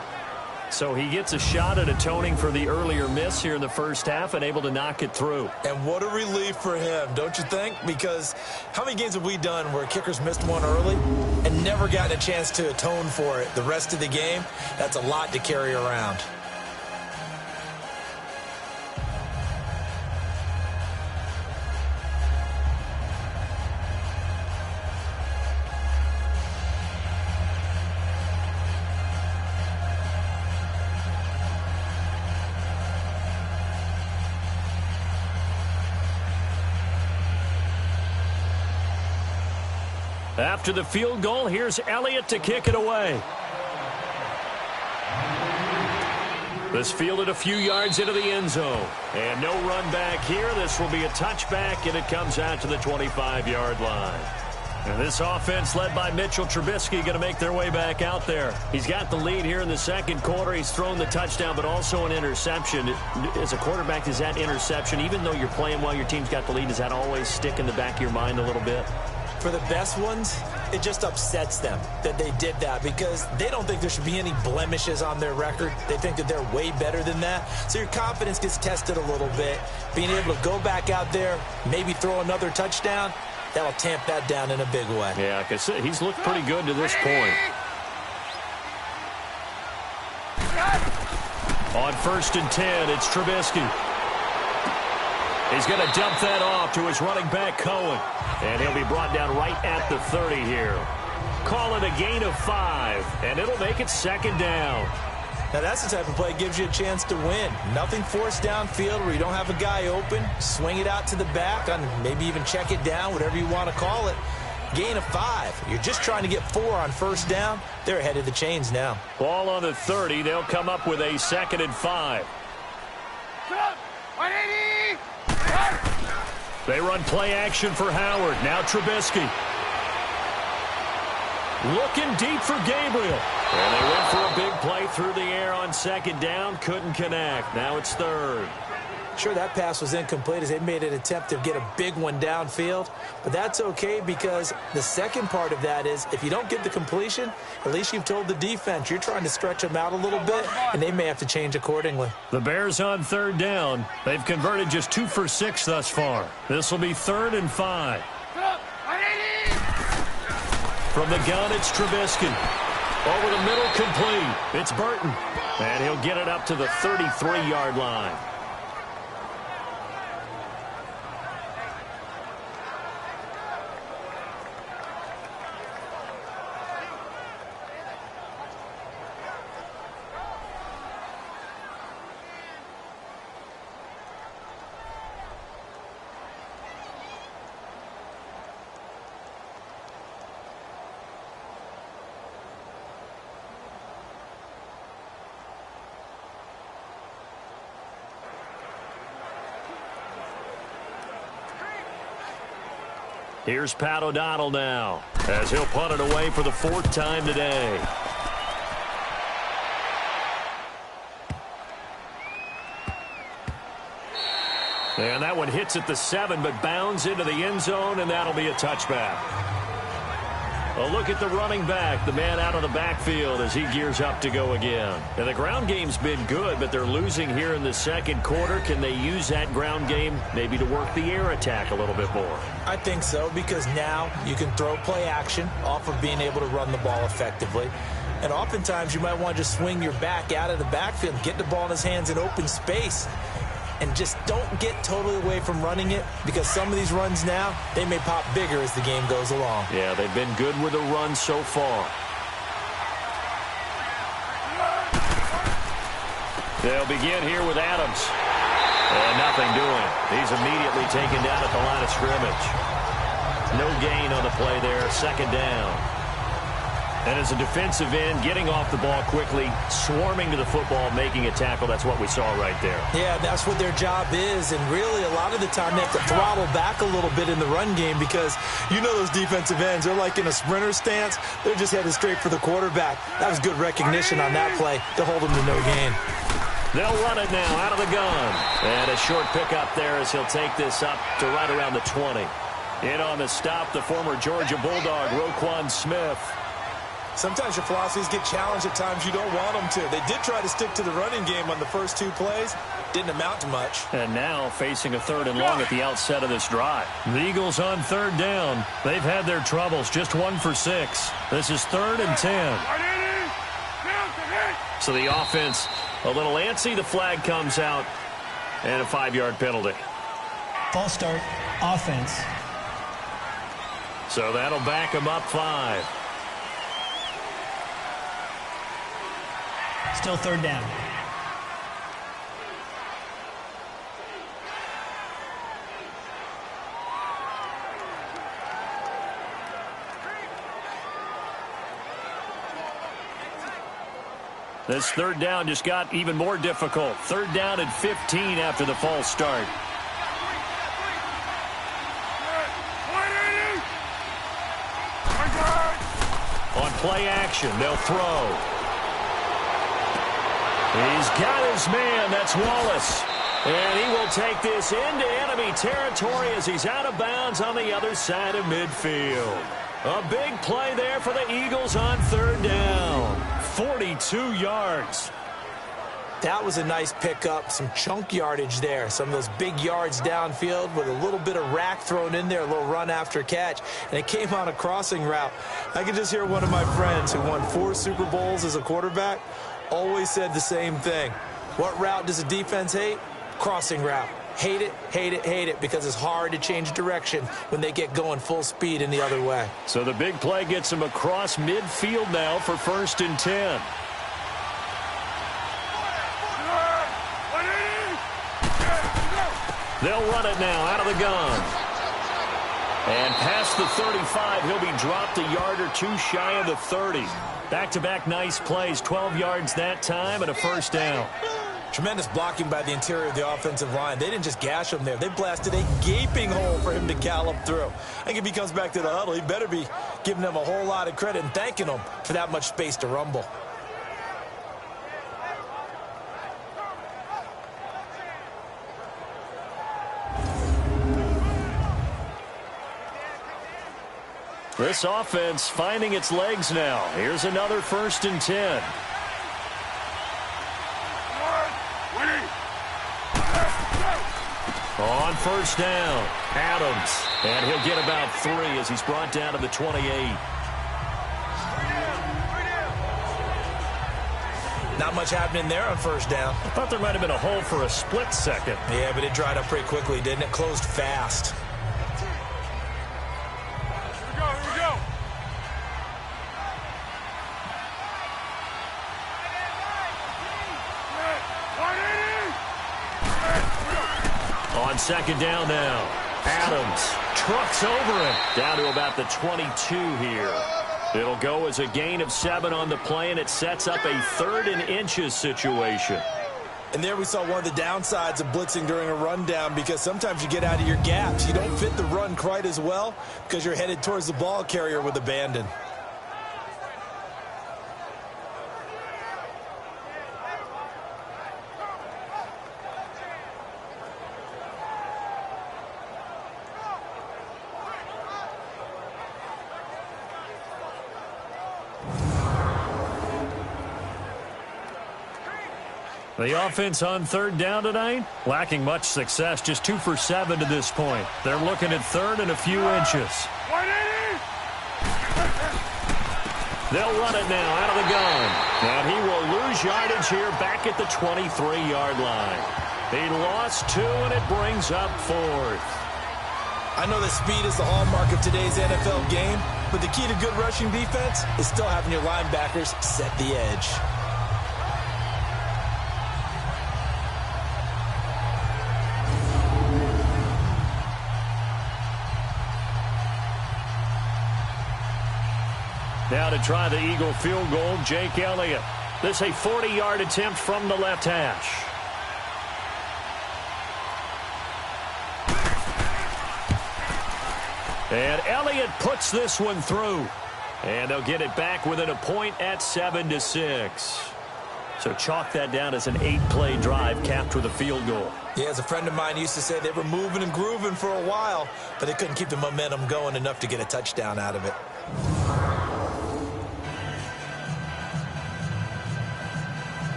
B: So he gets a shot at atoning for the earlier miss here in the 1st half and able to knock it through.
C: And what a relief for him, don't you think? Because how many games have we done where kickers missed one early and never gotten a chance to atone for it the rest of the game? That's a lot to carry around.
B: After the field goal, here's Elliott to kick it away. This fielded a few yards into the end zone. And no run back here. This will be a touchback, and it comes out to the 25-yard line. And this offense led by Mitchell Trubisky going to make their way back out there. He's got the lead here in the 2nd quarter. He's thrown the touchdown, but also an interception. As a quarterback, does that interception, even though you're playing well, your team's got the lead, does that always stick in the back of your mind a little bit?
C: For the best ones, it just upsets them that they did that because they don't think there should be any blemishes on their record. They think that they're way better than that. So your confidence gets tested a little bit. Being able to go back out there, maybe throw another touchdown, that'll tamp that down in a big way.
B: Yeah, like I said, he's looked pretty good to this point. On 1st and 10, it's Trubisky. He's going to dump that off to his running back, Cohen. And he'll be brought down right at the 30 here. Call it a gain of 5, and it'll make it second down.
C: Now, that's the type of play that gives you a chance to win. Nothing forced downfield where you don't have a guy open. Swing it out to the back, on maybe even check it down, whatever you want to call it. Gain of 5. You're just trying to get 4 on first down. They're ahead of the chains now.
B: Ball on the 30. They'll come up with a 2nd and 5. They run play action for Howard. Now Trubisky. Looking deep for Gabriel. And they went for a big play through the air on 2nd down. Couldn't connect. Now it's 3rd.
C: Sure, that pass was incomplete as they made an attempt to get a big one downfield. But that's okay because the second part of that is if you don't get the completion, at least you've told the defense you're trying to stretch them out a little bit, and they may have to change accordingly.
B: The Bears on 3rd down. They've converted just 2 for 6 thus far. This will be 3rd and 5. From the gun, it's Trubisky. Over the middle, complete. It's Burton. And he'll get it up to the 33-yard line. Here's Pat O'Donnell now, as he'll punt it away for the 4th time today. And that one hits at the 7, but bounds into the end zone, and that'll be a touchback. A look at the running back, the man out of the backfield as he gears up to go again. And the ground game's been good, but they're losing here in the 2nd quarter. Can they use that ground game maybe to work the air attack a little bit more?
C: I think so, because now you can throw play action off of being able to run the ball effectively. And oftentimes you might want to just swing your back out of the backfield, get the ball in his hands in open space, and just don't get totally away from running it, because some of these runs now, they may pop bigger as the game goes along.
B: Yeah, they've been good with the run so far. They'll begin here with Adams. And nothing doing. He's immediately taken down at the line of scrimmage. No gain on the play there, 2nd down. And as a defensive end, getting off the ball quickly, swarming to the football, making a tackle, that's what we saw right there.
C: Yeah, that's what their job is, and really a lot of the time they have to throttle back a little bit in the run game because you know those defensive ends, they're like in a sprinter stance. They're just headed straight for the quarterback. That was good recognition on that play to hold them to no gain.
B: They'll run it now out of the gun. And a short pickup there as he'll take this up to right around the 20. In on the stop, the former Georgia Bulldog, Roquan Smith.
C: Sometimes your philosophies get challenged at times you don't want them to. They did try to stick to the running game on the first 2 plays. Didn't amount to much.
B: And now facing a 3rd and long at the outset of this drive. The Eagles on 3rd down. They've had their troubles, just 1 for 6. This is 3rd and 10. So the offense a little antsy. The flag comes out and a 5-yard penalty.
F: False start, offense.
B: So that'll back them up 5.
F: Still 3rd down.
B: This 3rd down just got even more difficult. 3rd down and 15 after the false start. On play action, they'll throw. He's got his man. That's Wallace. And he will take this into enemy territory as he's out of bounds on the other side of midfield. A big play there for the Eagles on 3rd down. 42 yards.
C: That was a nice pickup, some chunk yardage there. Some of those big yards downfield with a little bit of rack thrown in there, a little run after catch, and it came on a crossing route. I could just hear one of my friends who won 4 Super Bowls as a quarterback always said the same thing. What route does a defense hate? Crossing route. Hate it, hate it, hate it, because it's hard to change direction when they get going full speed in the other way.
B: So the big play gets him across midfield now for 1st and 10. They'll run it now out of the gun. And past the 35, he'll be dropped a yard or two shy of the 30. Back-to-back nice plays, 12 yards that time and a 1st down.
C: Tremendous blocking by the interior of the offensive line. They didn't just gash him there. They blasted a gaping hole for him to gallop through. I think if he comes back to the huddle, he better be giving them a whole lot of credit and thanking them for that much space to rumble.
B: This offense finding its legs now. Here's another 1st and 10. On 1st down, Adams. And he'll get about 3 as he's brought down to the 28.
C: Not much happening there on 1st down.
B: I thought there might have been a hole for a split second.
C: Yeah, but it dried up pretty quickly, didn't it? Closed fast.
B: On 2nd down now, Adams trucks over him. Down to about the 22 here. It'll go as a gain of 7 on the play, and it sets up a 3rd and inches situation.
C: And there we saw one of the downsides of blitzing during a rundown, because sometimes you get out of your gaps. You don't fit the run quite as well because you're headed towards the ball carrier with abandon.
B: The offense on 3rd down tonight, lacking much success, just 2 for 7 to this point. They're looking at 3rd and a few inches. They'll run it now out of the gun. And he will lose yardage here back at the 23-yard line. He lost 2, and it brings up 4th.
C: I know that speed is the hallmark of today's NFL game, but the key to good rushing defense is still having your linebackers set the edge.
B: Now to try the Eagle field goal, Jake Elliott. This a 40-yard attempt from the left hash. And Elliott puts this one through. And they'll get it back within a point at 7-6. So chalk that down as an 8-play drive capped with a field goal.
C: Yeah, as a friend of mine used to say, they were moving and grooving for a while, but they couldn't keep the momentum going enough to get a touchdown out of it.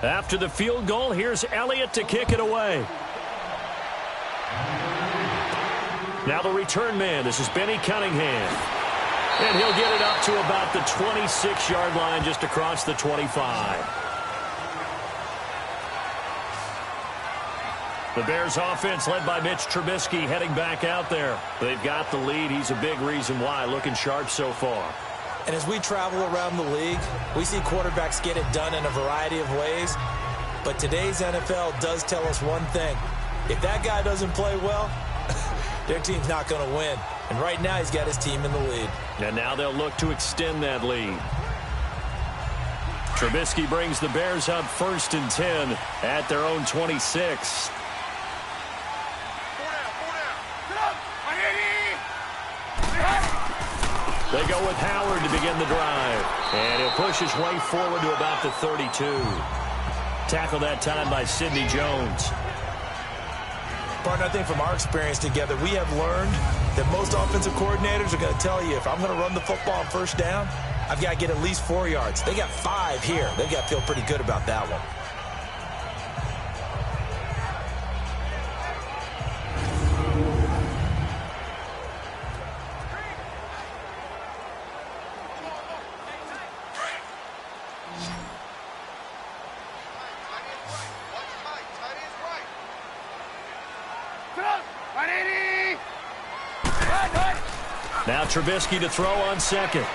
B: After the field goal, here's Elliott to kick it away. Now the return man. This is Benny Cunningham. And he'll get it up to about the 26-yard line, just across the 25. The Bears offense led by Mitch Trubisky heading back out there. They've got the lead. He's a big reason why, looking sharp so far.
C: And as we travel around the league, we see quarterbacks get it done in a variety of ways. But today's NFL does tell us one thing. If that guy doesn't play well, their team's not going to win. And right now he's got his team in the lead. And
B: now they'll look to extend that lead. Trubisky brings the Bears up 1st and 10 at their own 26. They go with Howard to begin the drive. And he'll push his way forward to about the 32. Tackled that time by Sidney Jones.
C: Partner, I think from our experience together, we have learned that most offensive coordinators are going to tell you, if I'm going to run the football on first down, I've got to get at least 4 yards. They got 5 here. They've got to feel pretty good about that one.
B: Now Trubisky to throw on second.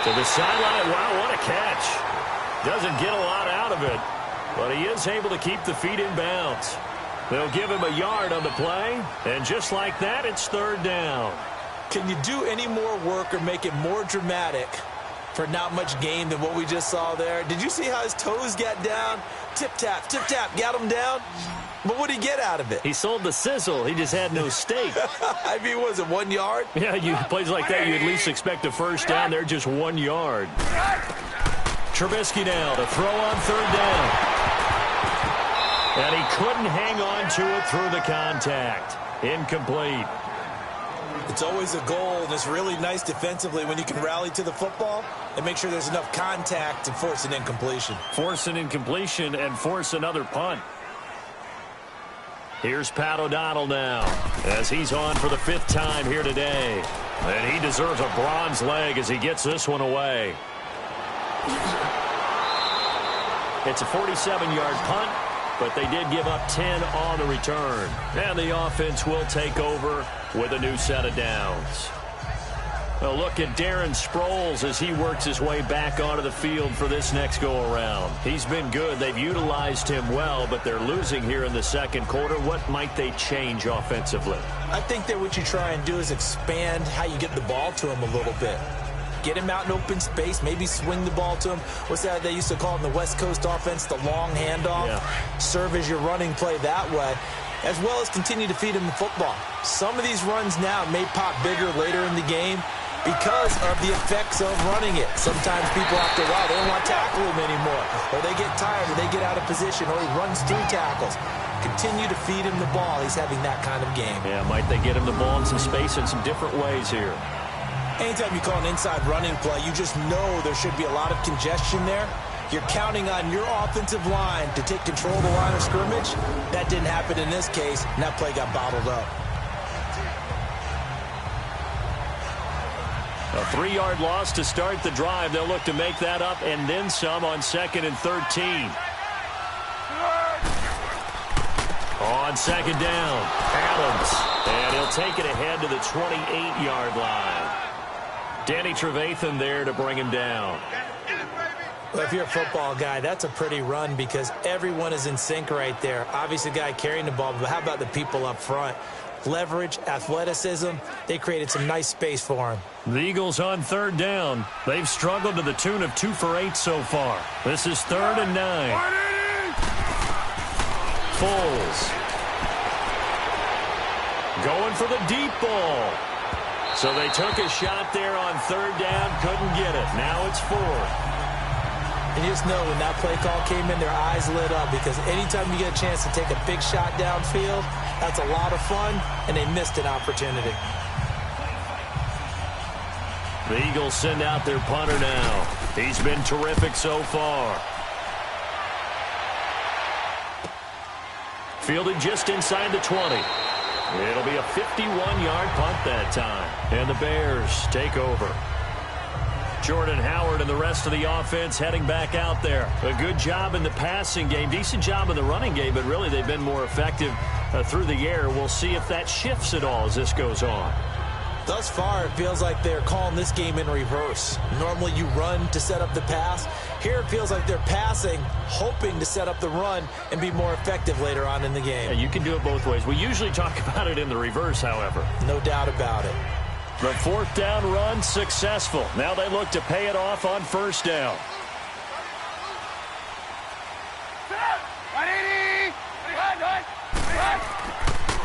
B: To the sideline. Wow, what a catch. Doesn't get a lot out of it, but he is able to keep the feet in bounds. They'll give him a yard on the play, and just like that, it's third down.
C: Can you do any more work or make it more dramatic for not much gain than what we just saw there? Did you see how his toes got down? Tip-tap, got him down. But what did he get out of it?
B: He sold the sizzle. He just had no steak.
C: I mean, was it 1 yard?
B: Yeah, plays like that, you at least expect a first down. They're just 1 yard. Trubisky now to throw on third down. And he couldn't hang on to it through the contact. Incomplete.
C: It's always a goal, and it's really nice defensively when you can rally to the football and make sure there's enough contact to force an incompletion.
B: Force an incompletion and force another punt. Here's Pat O'Donnell now as he's on for the 5th time here today. And he deserves a bronze leg as he gets this one away. It's a 47-yard punt, but they did give up 10 on the return. And the offense will take over with a new set of downs. A look at Darren Sproles as he works his way back onto the field for this next go-around. He's been good. They've utilized him well, but they're losing here in the second quarter. What might they change offensively?
C: I think that what you try and do is expand how you get the ball to him a little bit. Get him out in open space, maybe swing the ball to him. What's that they used to call in the West Coast offense, the long handoff? Yeah. Serve as your running play that way, as well as continue to feed him the football. Some of these runs now may pop bigger later in the game because of the effects of running it. Sometimes people after a while, they don't want to tackle him anymore, or they get tired, or they get out of position, or he runs through tackles. Continue to feed him the ball. He's having that kind of game.
B: Yeah, might they get him the ball in some space in some different ways here.
C: Anytime you call an inside running play, you just know there should be a lot of congestion there. You're counting on your offensive line to take control of the line of scrimmage. That didn't happen in this case, and that play got bottled up.
B: A 3-yard loss to start the drive. They'll look to make that up and then some on 2nd and 13. On 2nd down, Adams. And he'll take it ahead to the 28-yard line. Danny Trevathan there to bring him down.
C: Well, if you're a football guy, that's a pretty run because everyone is in sync right there. Obviously, the guy carrying the ball, but how about the people up front? Leverage, athleticism, they created some nice space for him.
B: The Eagles on 3rd down. They've struggled to the tune of 2 for 8 so far. This is 3rd and 9. Foles. Going for the deep ball. So they took a shot there on 3rd down, couldn't get it. Now it's 4th.
C: And you just know when that play call came in, their eyes lit up because anytime you get a chance to take a big shot downfield, that's a lot of fun, and they missed an opportunity.
B: The Eagles send out their punter now. He's been terrific so far. Fielded just inside the 20. It'll be a 51-yard punt that time. And the Bears take over. Jordan Howard and the rest of the offense heading back out there. A good job in the passing game, decent job in the running game, but really they've been more effective through the air. We'll see if that shifts at all as this goes on.
C: Thus far, it feels like they're calling this game in reverse. Normally you run to set up the pass. Here it feels like they're passing, hoping to set up the run and be more effective later on in the game.
B: Yeah, you can do it both ways. We usually talk about it in the reverse, however.
C: No doubt about it.
B: The 4th down run successful. Now they look to pay it off on 1st down.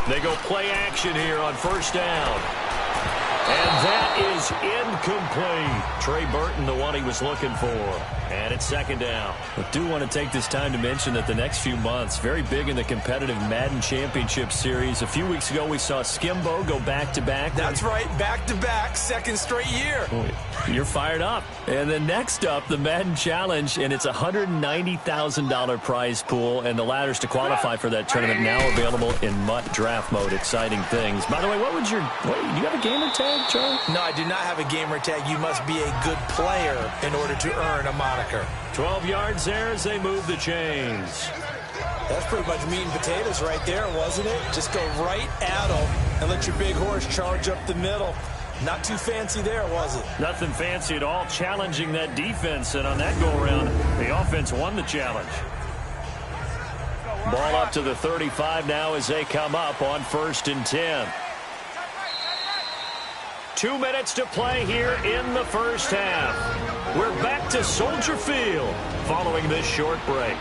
B: They go play action here on 1st down. And that is is incomplete. Trey Burton, the one he was looking for. And it's second down.
D: I do want to take this time to mention that the next few months, very big in the competitive Madden Championship Series. A few weeks ago, we saw Skimbo go back-to-back.
C: That's right, back-to-back, second straight year.
D: Boy, you're fired up. And then next up, the Madden Challenge, and it's a $190,000 prize pool, and the ladders to qualify for that tournament now available in MUT draft mode. Exciting things. By the way, do you have a gamer tag, Charlie?
C: No, I do not have a gamer tag. You must be a good player in order to earn a moniker.
B: 12 yards there as they move the chains.
C: That's pretty much meat and potatoes right there, wasn't it? Just go right at them and let your big horse charge up the middle. Not too fancy there, was it?
B: Nothing fancy at all, challenging that defense. And on that go-around, the offense won the challenge. Ball up to the 35 now as they come up on 1st and 10. 2 minutes to play here in the first half. We're back to Soldier Field following this short break.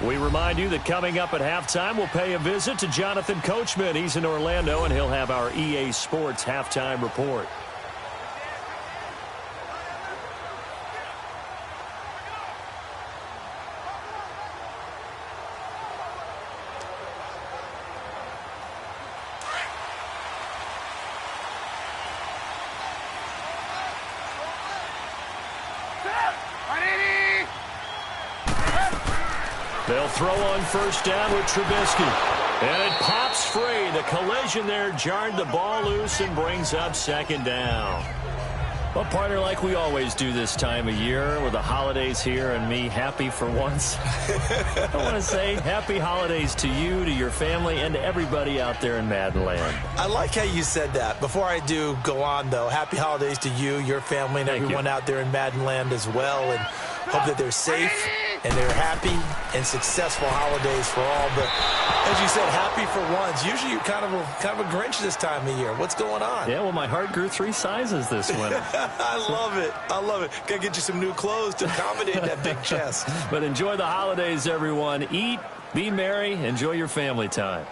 B: We remind you that coming up at halftime, we'll pay a visit to Jonathan Coachman. He's in Orlando, and he'll have our EA Sports halftime report. They'll throw on 1st down with Trubisky. And it pops free. The collision there jarred the ball loose and brings up 2nd down.
D: Well, partner, like we always do this time of year with the holidays here and me happy for once. I want to say happy holidays to you, to your family, and to everybody out there in Madden land.
C: I like how you said that. Before I do go on, though, happy holidays to you, your family, and everyone out there in Madden land as well. And hope that they're safe and they're happy and successful holidays for all. But as you said, happy for once. Usually you're kind of a Grinch this time of year. What's going on?
D: Yeah, well, my heart grew 3 sizes this winter.
C: I love it. I love it. Got to get you some new clothes to accommodate that big chest.
D: But enjoy the holidays, everyone. Eat, be merry, enjoy your family time.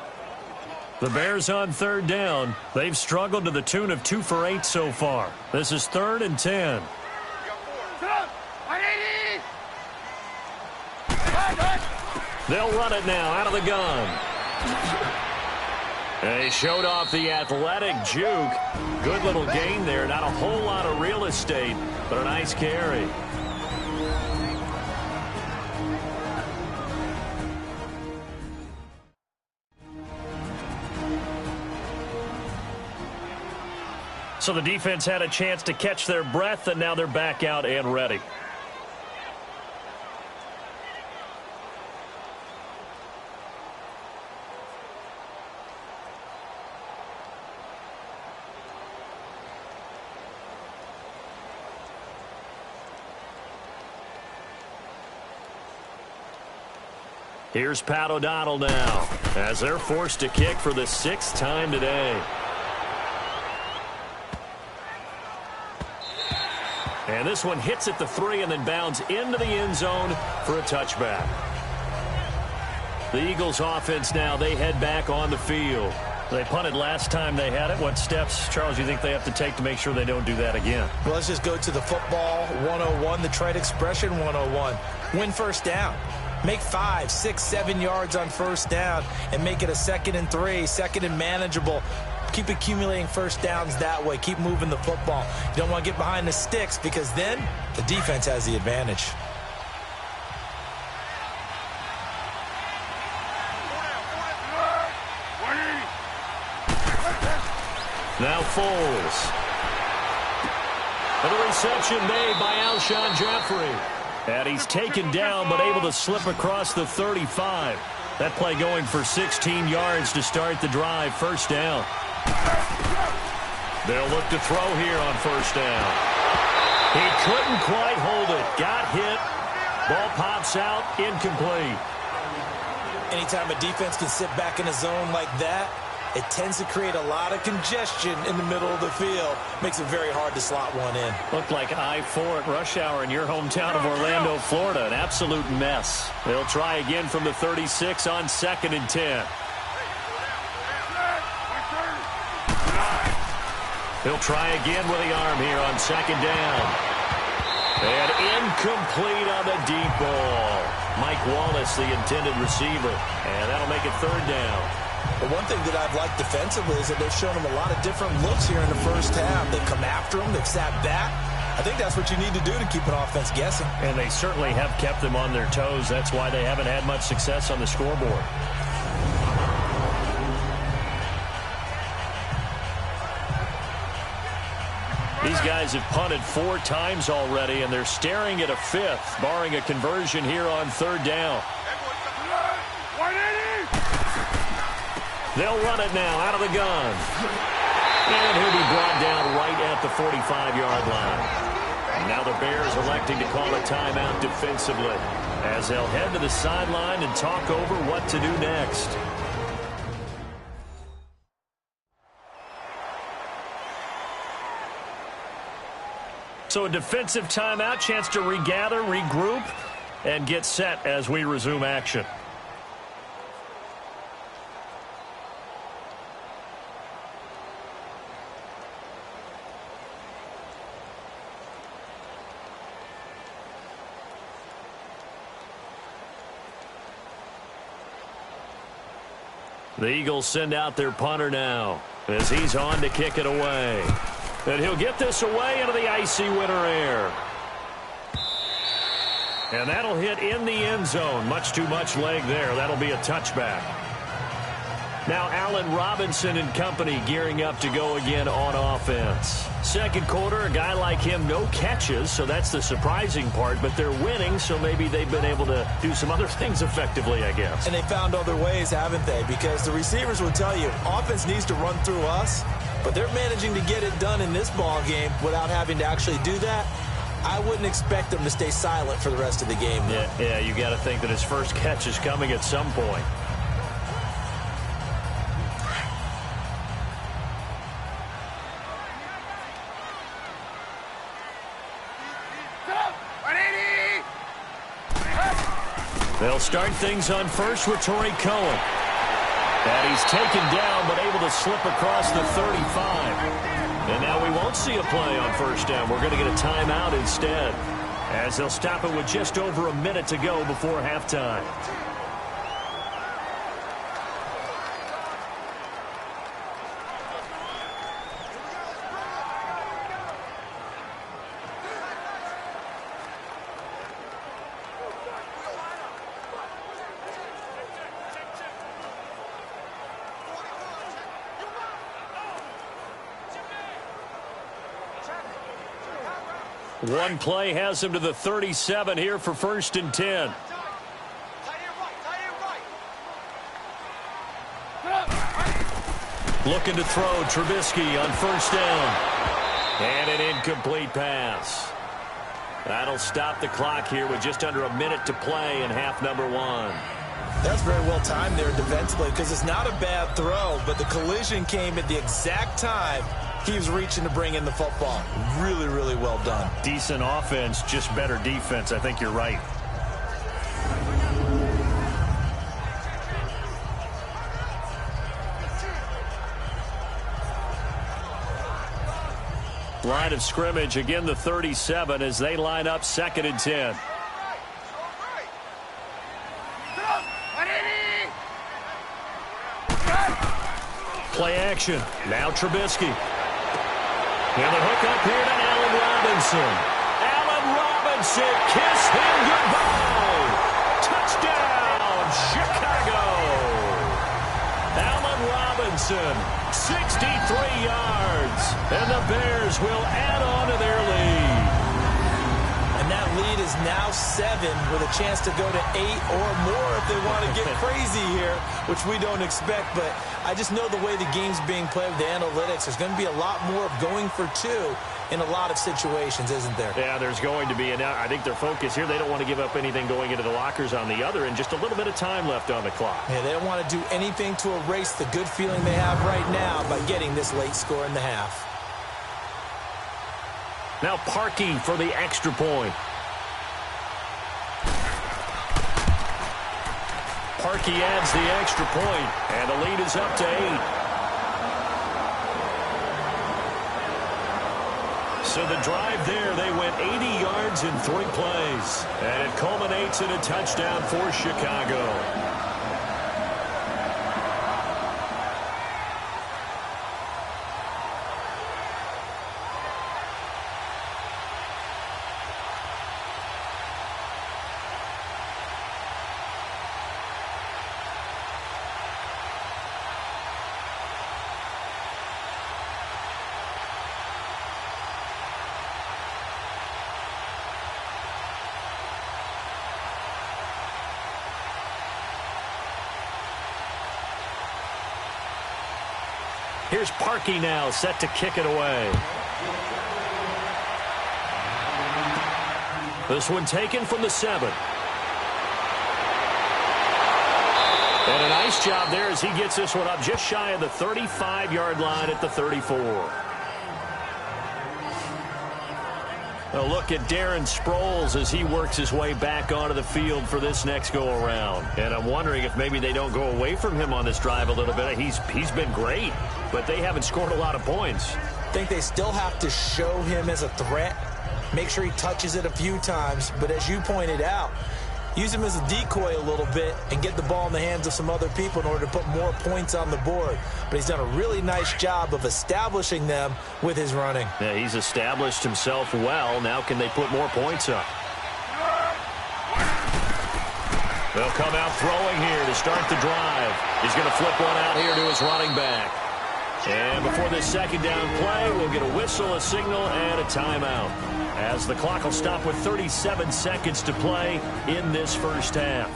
B: The Bears on 3rd down. They've struggled to the tune of 2 for 8 so far. This is 3rd and 10. They'll run it now out of the gun. And he showed off the athletic juke. Good little gain there. Not a whole lot of real estate, but a nice carry. So the defense had a chance to catch their breath, and now they're back out and ready. Here's Pat O'Donnell now as they're forced to kick for the 6th time today. And this one hits at the 3 and then bounds into the end zone for a touchback. The Eagles offense now, they head back on the field. They punted last time they had it. What steps, Charles, you think they have to take to make sure they don't do that again?
C: Well, let's just go to the football 101, the trite expression 101. Win 1st down. Make 5, 6, 7 yards on 1st down and make it a 2nd and 3, 2nd and manageable. Keep accumulating 1st downs that way. Keep moving the football. You don't want to get behind the sticks because then the defense has the advantage.
B: Now Foles. And a reception made by Alshon Jeffrey. And he's taken down but able to slip across the 35. That play going for 16 yards to start the drive. 1st down. They'll look to throw here on 1st down. He couldn't quite hold it. Got hit. Ball pops out. Incomplete.
C: Anytime a defense can sit back in a zone like that it tends to create a lot of congestion in the middle of the field. Makes it very hard to slot one in.
B: Looked like I-4 at rush hour in your hometown of Orlando, Florida. An absolute mess. They'll try again from the 36 on 2nd and 10. He'll try again with the arm here on 2nd down. And incomplete on the deep ball. Mike Wallace, the intended receiver. And that'll make it 3rd down.
C: But one thing that I've liked defensively is that they've shown him a lot of different looks here in the first half. They've come after him. They've sat back. I think that's what you need to do to keep an offense guessing.
B: And they certainly have kept them on their toes. That's why they haven't had much success on the scoreboard. These guys have punted 4 times already, and they're staring at a 5th, barring a conversion here on 3rd down. They'll run it now out of the gun. And he'll be brought down right at the 45-yard line. Now the Bears electing to call a timeout defensively as they'll head to the sideline and talk over what to do next. So a defensive timeout, chance to regather, regroup, and get set as we resume action. The Eagles send out their punter now as he's on to kick it away. And he'll get this away into the icy winter air. And that'll hit in the end zone. Much too much leg there. That'll be a touchback. Now Allen Robinson and company gearing up to go again on offense. Second quarter, a guy like him, no catches, so that's the surprising part. But they're winning, so maybe they've been able to do some other things effectively, I guess.
C: And they found other ways, haven't they? Because the receivers will tell you, offense needs to run through us, but they're managing to get it done in this ball game without having to actually do that. I wouldn't expect them to stay silent for the rest of the game.
B: Yeah, you got to think that his first catch is coming at some point. They'll start things on first with Torrey Cohen. And he's taken down, but able to slip across the 35. And now we won't see a play on first down. We're going to get a timeout instead, as they'll stop it with just over a minute to go before halftime. One play has him to the 37 here for 1st and 10. Looking to throw Trubisky on first down. And an incomplete pass. That'll stop the clock here with just under a minute to play in half number 1.
C: That's very well timed there defensively, because it's not a bad throw, but the collision came at the exact time he was reaching to bring in the football. Really, really well done.
B: Decent offense, just better defense. I think you're right. Line of scrimmage, again the 37 as they line up 2nd and 10. Play action. Now Trubisky. And the hook up here to Allen Robinson. Allen Robinson, kiss him goodbye. Touchdown, Chicago. Allen Robinson, 63 yards. And the Bears will add on to their lead.
C: And that lead is now 7 with a chance to go to 8 or more if they want to get crazy here, which we don't expect. But I just know the way the game's being played with the analytics, there's going to be a lot more of going for 2 in a lot of situations, isn't there?
B: Yeah, there's going to be. And I think their focus here, they don't want to give up anything going into the lockers on the other, and just a little bit of time left on the clock.
C: Yeah, they don't want to do anything to erase the good feeling they have right now by getting this late score in the half.
B: Now Parkey for the extra point. Parkey adds the extra point, and the lead is up to 8. So the drive there, they went 80 yards in 3 plays. And it culminates in a touchdown for Chicago. Here's Parkey now, set to kick it away. This one taken from the 7. And a nice job there as he gets this one up just shy of the 35-yard line at the 34. A look at Darren Sproles as he works his way back onto the field for this next go-around. And I'm wondering if maybe they don't go away from him on this drive a little bit. He's been great, but they haven't scored a lot of points.
C: I think they still have to show him as a threat, make sure he touches it a few times. But as you pointed out, use him as a decoy a little bit and get the ball in the hands of some other people in order to put more points on the board. But he's done a really nice job of establishing them with his running.
B: Yeah, he's established himself well. Now can they put more points up? They'll come out throwing here to start the drive. He's going to flip one out here to his running back. And before this second down play, we'll get a whistle, a signal, and a timeout, as the clock will stop with 37 seconds to play in this first half.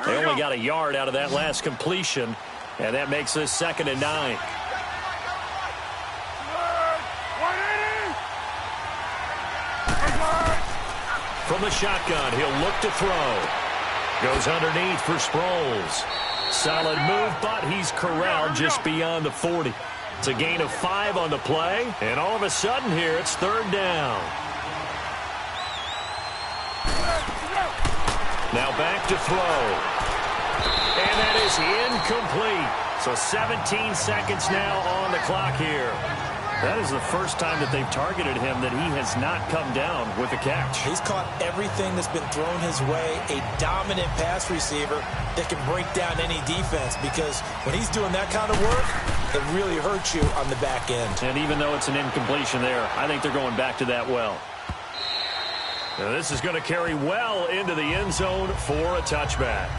B: They only got a yard out of that last completion, and that makes this 2nd and 9. From the shotgun, he'll look to throw. Goes underneath for Sproles. Solid move, but he's corralled just beyond the 40. It's a gain of 5 on the play, and all of a sudden here, it's 3rd down. Now back to throw. And that is incomplete. So 17 seconds now on the clock here. That is the first time that they've targeted him that he has not come down with a catch.
C: He's caught everything that's been thrown his way. A dominant pass receiver that can break down any defense, because when he's doing that kind of work, it really hurts you on the back end.
B: And even though it's an incompletion there, I think they're going back to that well. Now this is going to carry well into the end zone for a touchback.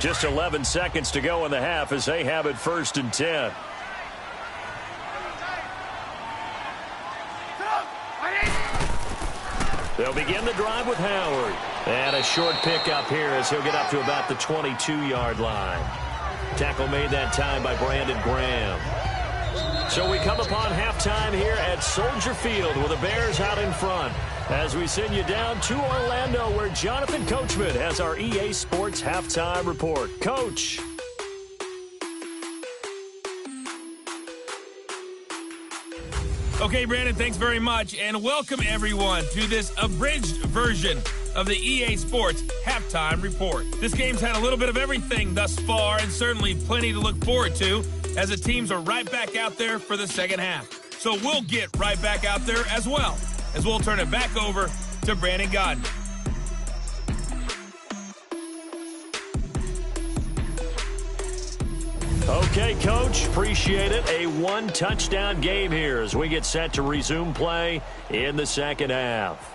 B: Just 11 seconds to go in the half as they have it 1st and 10. They'll begin the drive with Howard. And a short pickup here as he'll get up to about the 22-yard line. Tackle made that time by Brandon Graham. So we come upon halftime here at Soldier Field with the Bears out in front, as we send you down to Orlando, where Jonathan Coachman has our EA Sports Halftime Report. Coach.
A: Okay, Brandon, thanks very much, and welcome everyone to this abridged version of the EA Sports Halftime Report. This game's had a little bit of everything thus far, and certainly plenty to look forward to, as the teams are right back out there for the second half. So we'll get right back out there as well, as we'll turn it back over to Brandon Gaudin.
B: Okay, Coach, appreciate it. A one-touchdown game here as we get set to resume play in the second half.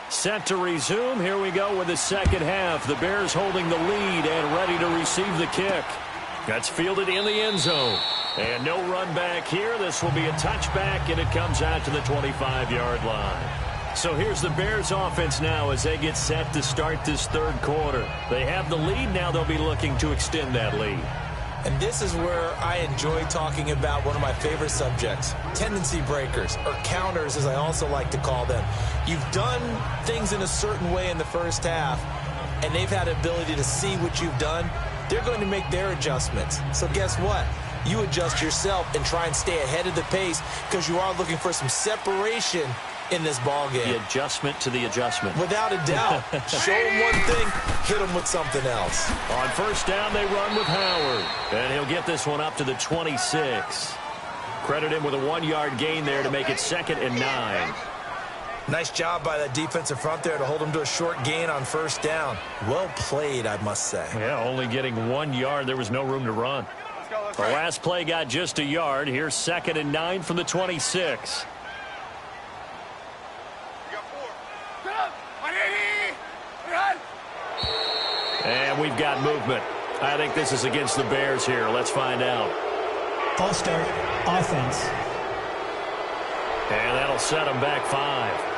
B: Set to resume. Here we go with the second half. The Bears holding the lead and ready to receive the kick. That's fielded in the end zone. And no run back here. This will be a touchback, and it comes out to the 25-yard line. So here's the Bears offense now as they get set to start this third quarter. They have the lead. Now they'll be looking to extend that lead.
C: And this is where I enjoy talking about one of my favorite subjects, tendency breakers, or counters as I also like to call them. You've done things in a certain way in the first half, and they've had the ability to see what you've done. They're going to make their adjustments. So guess what? You adjust yourself and try and stay ahead of the pace because you are looking for some separation in this ball game.
B: The adjustment to the adjustment.
C: Without a doubt. Show them one thing, hit them with something else.
B: On first down, they run with Howard. And he'll get this one up to the 26. Credit him with a 1-yard gain there to make it 2nd and 9.
C: Nice job by that defensive front there to hold him to a short gain on first down. Well played, I must say.
B: Yeah, only getting 1 yard. There was no room to run. The last play got just a yard. Here's 2nd and 9 from the 26. And we've got movement. I think this is against the Bears here. Let's find out.
F: False start, offense.
B: And that'll set them back 5.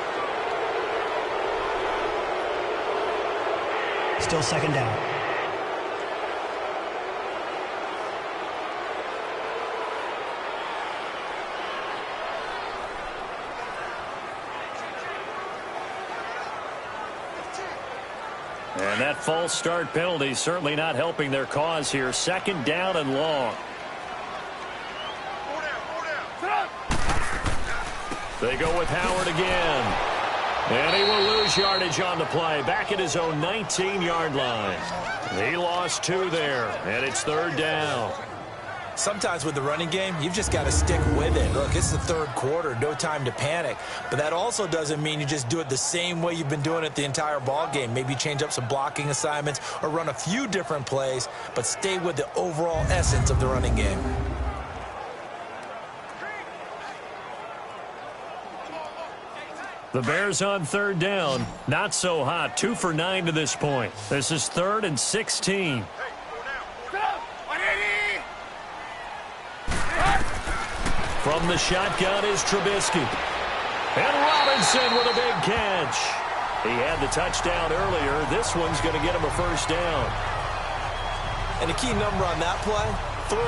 F: Still second down.
B: And that false start penalty certainly not helping their cause here. 2nd down and long. They go with Howard again. And he will lose yardage on the play. Back at his own 19-yard line. He lost 2 there. And it's 3rd down.
C: Sometimes with the running game, you've just got to stick with it. Look, it's the third quarter, no time to panic. But that also doesn't mean you just do it the same way you've been doing it the entire ball game. Maybe change up some blocking assignments or run a few different plays, but stay with the overall essence of the running game.
B: The Bears on 3rd down. Not so hot. 2 for 9 to this point. This is 3rd and 16. From the shotgun is Trubisky. And Robinson with a big catch. He had the touchdown earlier. This one's going to get him a first down.
C: And the key number on that play, 3.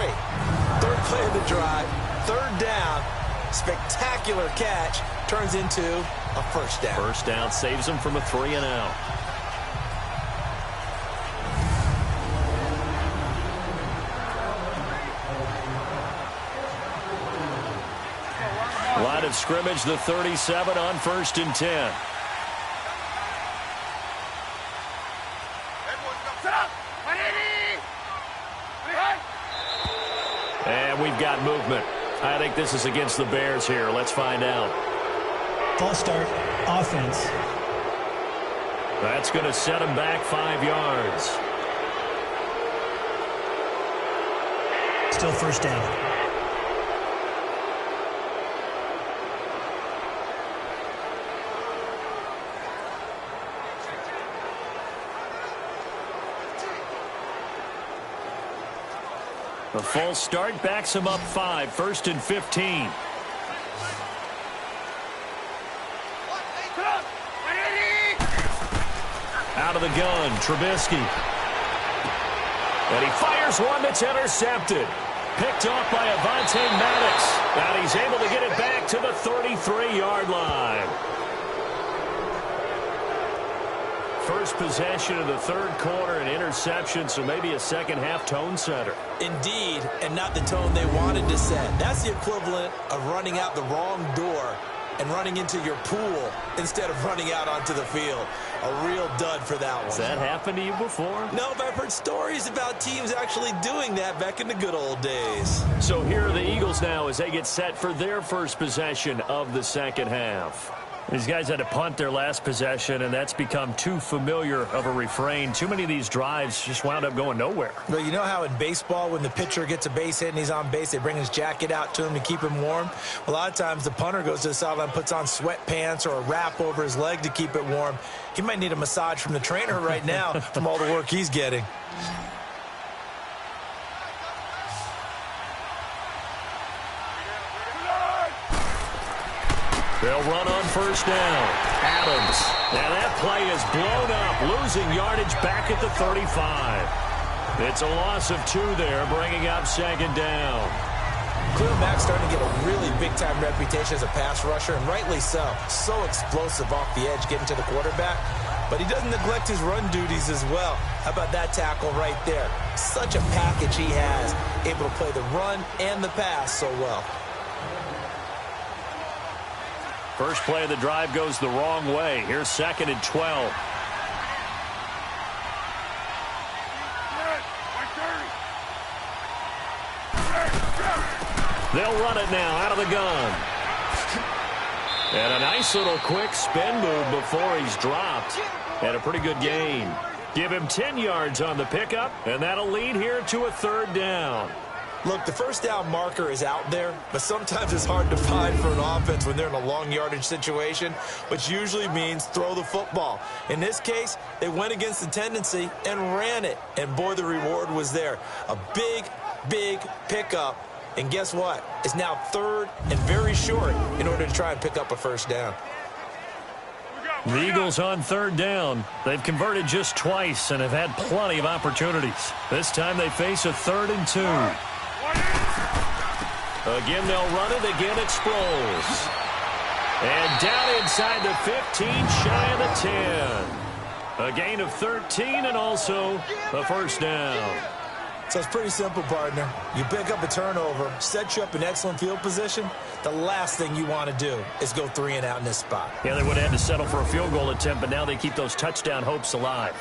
C: 3rd play of the drive, 3rd down, spectacular catch, turns into a first down.
B: First down saves him from a 3 and out. Line of scrimmage, the 37 on 1st and 10. And we've got movement. I think this is against the Bears here. Let's find out.
F: False start, offense.
B: That's going to set him back 5 yards.
F: Still first down.
B: The false start backs him up 5, 1st and 15. Out of the gun, Trubisky. And he fires one that's intercepted. Picked off by Avonte Maddox. And he's able to get it back to the 33-yard line. First possession of the third quarter, an interception, so maybe a second-half tone setter.
C: Indeed, and not the tone they wanted to set. That's the equivalent of running out the wrong door and running into your pool instead of running out onto the field. A real dud for that one.
B: Has that happened to you before?
C: No, but I've heard stories about teams actually doing that back in the good old days.
B: So here are the Eagles now as they get set for their first possession of the second half. These guys had to punt their last possession, and that's become too familiar of a refrain. Too many of these drives just wound up going nowhere.
C: Well, you know how in baseball, when the pitcher gets a base hit and he's on base, they bring his jacket out to him to keep him warm? A lot of times the punter goes to the sideline, puts on sweatpants or a wrap over his leg to keep it warm. He might need a massage from the trainer right now from all the work he's getting.
B: They'll run on first down. Adams. And that play is blown up, losing yardage back at the 35. It's a loss of 2 there, bringing up second down.
C: Khalil Mack's starting to get a really big-time reputation as a pass rusher, and rightly so. So explosive off the edge, getting to the quarterback. But he doesn't neglect his run duties as well. How about that tackle right there? Such a package he has, able to play the run and the pass so well.
B: First play of the drive goes the wrong way. Here's 2nd and 12. They'll run it now out of the gun. And a nice little quick spin move before he's dropped. And a pretty good gain. Give him 10 yards on the pickup, and that'll lead here to a third down.
C: Look, the first down marker is out there, but sometimes it's hard to find for an offense when they're in a long yardage situation, which usually means throw the football. In this case, they went against the tendency and ran it, and boy, the reward was there. A big, big pickup, and guess what? It's now 3rd and very short in order to try and pick up a first down.
B: The Eagles on 3rd down. They've converted just twice and have had plenty of opportunities. This time they face a 3rd and 2. Again, they'll run it. Again, it Sproles. And down inside the 15, shy of the 10. A gain of 13 and also a first down.
C: So it's pretty simple, partner. You pick up a turnover, set you up in excellent field position. The last thing you want to do is go 3 and out in this spot.
B: Yeah, they would have had to settle for a field goal attempt, but now they keep those touchdown hopes alive.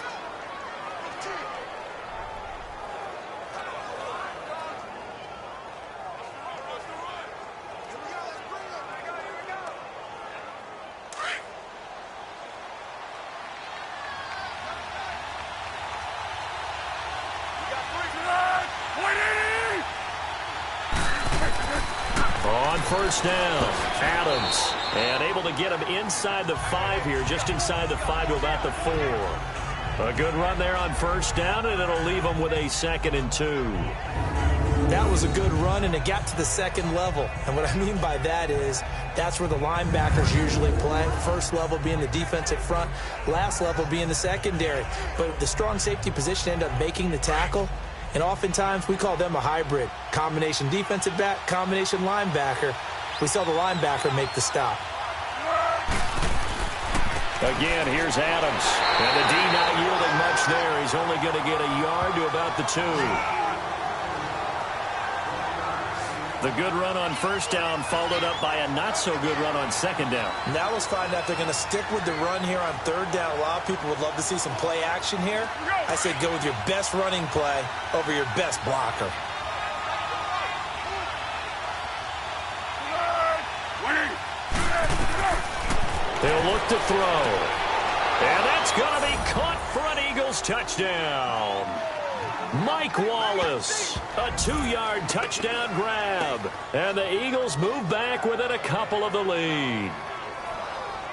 B: First down, Adams, and able to get him inside the 5 here, just inside the 5 to about the 4. A good run there on first down, and it'll leave him with a 2nd and 2.
C: That was a good run, and it got to the 2nd level. And what I mean by that is that's where the linebackers usually play. First level being the defensive front, last level being the secondary. But the strong safety position ended up making the tackle. And oftentimes, we call them a hybrid. Combination defensive back, combination linebacker. We saw the linebacker make the stop.
B: Again, here's Adams. And the D not yielding much there. He's only going to get a yard to about the 2. The good run on first down followed up by a not-so-good run on second down.
C: Now let's find out if they're going to stick with the run here on 3rd down. A lot of people would love to see some play action here. I say go with your best running play over your best blocker.
B: He'll look to throw. And that's going to be caught for an Eagles touchdown. Mike Wallace, a 2-yard touchdown grab. And the Eagles move back within a couple of the lead.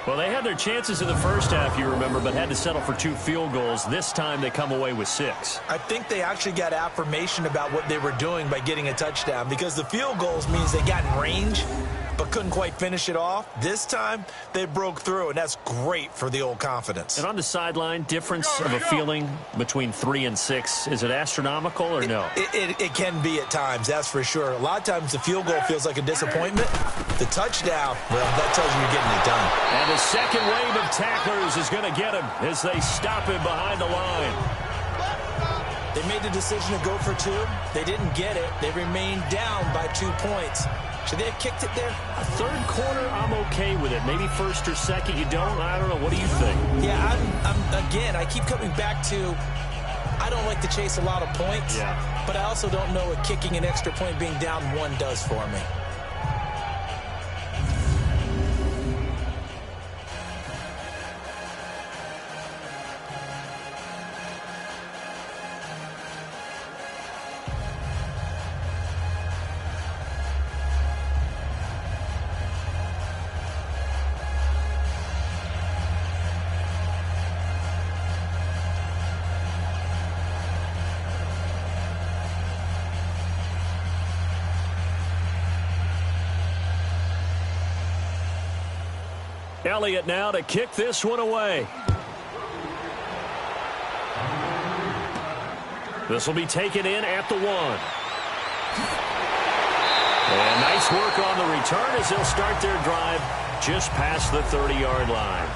B: Well, they had their chances in the first half, you remember, but had to settle for 2 field goals. This time they come away with 6.
C: I think they actually got affirmation about what they were doing by getting a touchdown, because the field goals means they got in range. but couldn't quite finish it off. This time, they broke through, and that's great for the old confidence.
B: And on the sideline, difference of a feeling between 3 and 6, is it astronomical or no?
C: It can be at times, that's for sure. A lot of times the field goal feels like a disappointment. The touchdown, well, that tells you you're getting it done.
B: And the second wave of tacklers is going to get him as they stop him behind the line.
C: They made the decision to go for 2. They didn't get it. They remained down by 2 points. Should they have kicked it there?
B: A third quarter, I'm okay with it. Maybe first or second, you don't. I don't know. What do you think?
C: Yeah, again, I keep coming back to I don't like to chase a lot of points, but I also don't know what kicking an extra point being down 1 does for me.
B: Elliott now to kick this one away. This will be taken in at the 1. And nice work on the return as they'll start their drive just past the 30-yard line.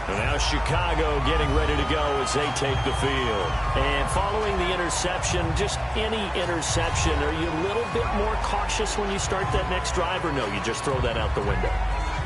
B: And now Chicago getting ready to go as they take the field. And following the interception, just any interception, are you a little bit more cautious when you start that next drive, or no, you just throw that out the window?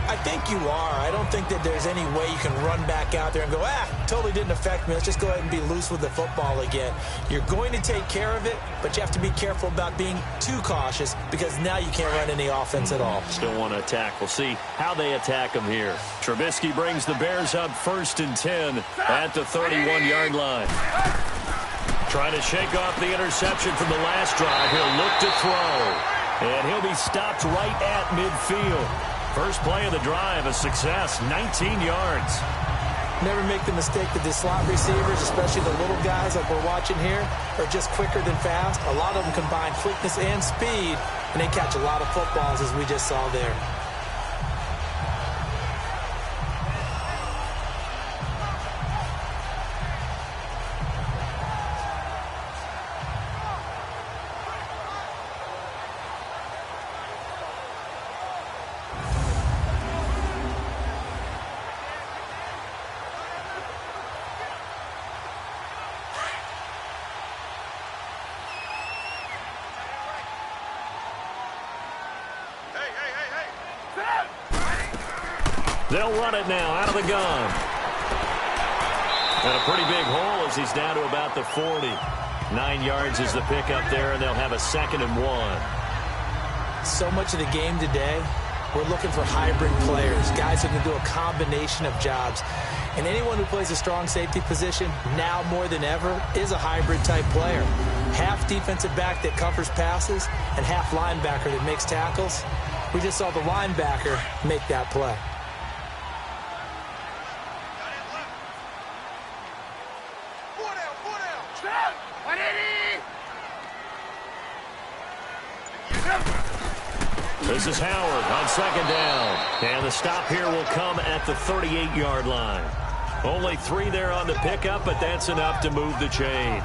C: I think you are. I don't think that there's any way you can run back out there and go, totally didn't affect me. Let's just go ahead and be loose with the football again. You're going to take care of it, but you have to be careful about being too cautious because now you can't run any offense at all.
B: Still want to attack. We'll see how they attack them here. Trubisky brings the Bears up 1st and 10 at the 31-yard line. Trying to shake off the interception from the last drive. He'll look to throw, and he'll be stopped right at midfield. First play of the drive, a success, 19 yards.
C: Never make the mistake that the slot receivers, especially the little guys like we're watching here, are just quicker than fast. A lot of them combine quickness and speed, and they catch a lot of footballs, as we just saw there.
B: They'll run it now out of the gun. And a pretty big hole as he's down to about the 40. 9 yards is the pickup there, and they'll have a 2nd and 1.
C: So much of the game today, we're looking for hybrid players, guys who can do a combination of jobs. And anyone who plays a strong safety position, now more than ever, is a hybrid-type player. Half defensive back that covers passes and half linebacker that makes tackles. We just saw the linebacker make that play.
B: This is Howard on 2nd down. And the stop here will come at the 38-yard line. Only 3 there on the pickup, but that's enough to move the chains.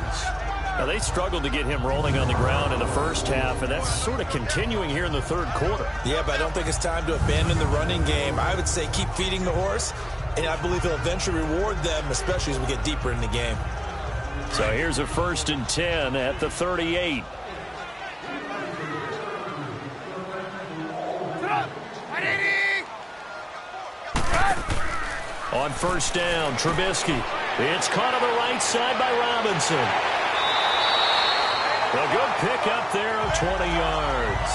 B: Now, they struggled to get him rolling on the ground in the first half, and that's sort of continuing here in the 3rd quarter.
C: Yeah, but I don't think it's time to abandon the running game. I would say keep feeding the horse, and I believe he'll eventually reward them, especially as we get deeper in the game.
B: So here's a 1st and 10 at the 38. On 1st down, Trubisky. It's caught on the right side by Robinson. A good pickup there of 20 yards.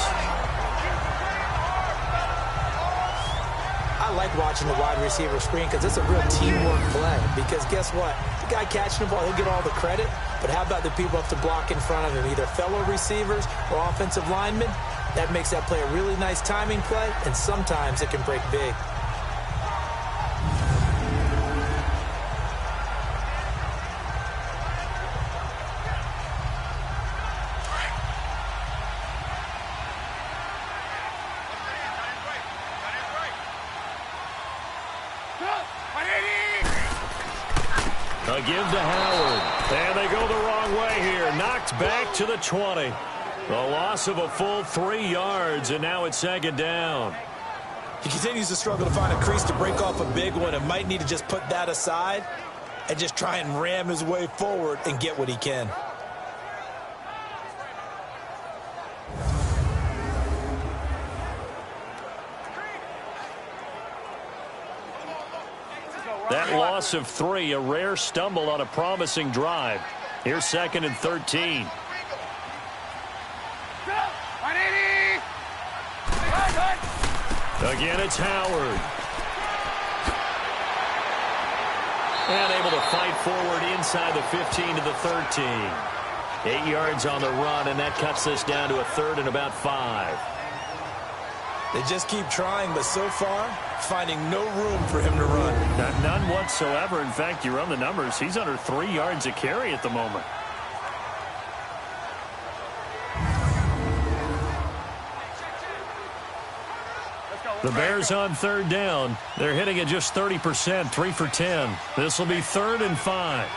C: I like watching the wide receiver screen because it's a real teamwork play. Because guess what? The guy catching the ball, he'll get all the credit. But how about the people have to block in front of him, either fellow receivers or offensive linemen? That makes that play a really nice timing play, and sometimes it can break big.
B: A give to Howard. And they go the wrong way here. Knocked back to the 20. The loss of a full 3 yards, and now it's second down.
C: He continues to struggle to find a crease to break off a big one and might need to just put that aside and just try and ram his way forward and get what he can.
B: That loss of 3, a rare stumble on a promising drive. Here's 2nd and 13. Again, it's Howard. And able to fight forward inside the 15 to the 13. 8 yards on the run, and that cuts us down to a 3rd and about 5.
C: They just keep trying, but so far, finding no room for him to run.
B: None whatsoever. In fact, you run the numbers. He's under 3 yards a carry at the moment. The Bears on 3rd down. They're hitting at just 30%, 3 for 10. This will be 3rd and 5.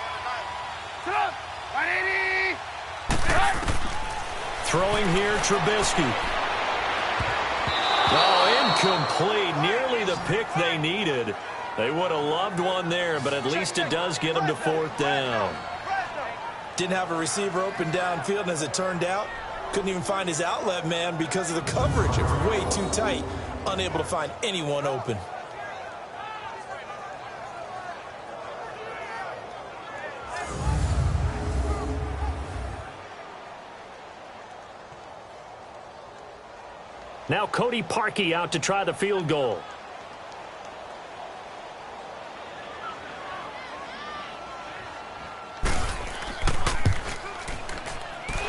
B: Throwing here, Trubisky. Oh, incomplete. Nearly the pick they needed. They would have loved one there, but at least it does get them to 4th down.
C: Didn't have a receiver open downfield, and as it turned out, couldn't even find his outlet man because of the coverage. It was way too tight. Unable to find anyone open.
B: Now Cody Parkey out to try the field goal.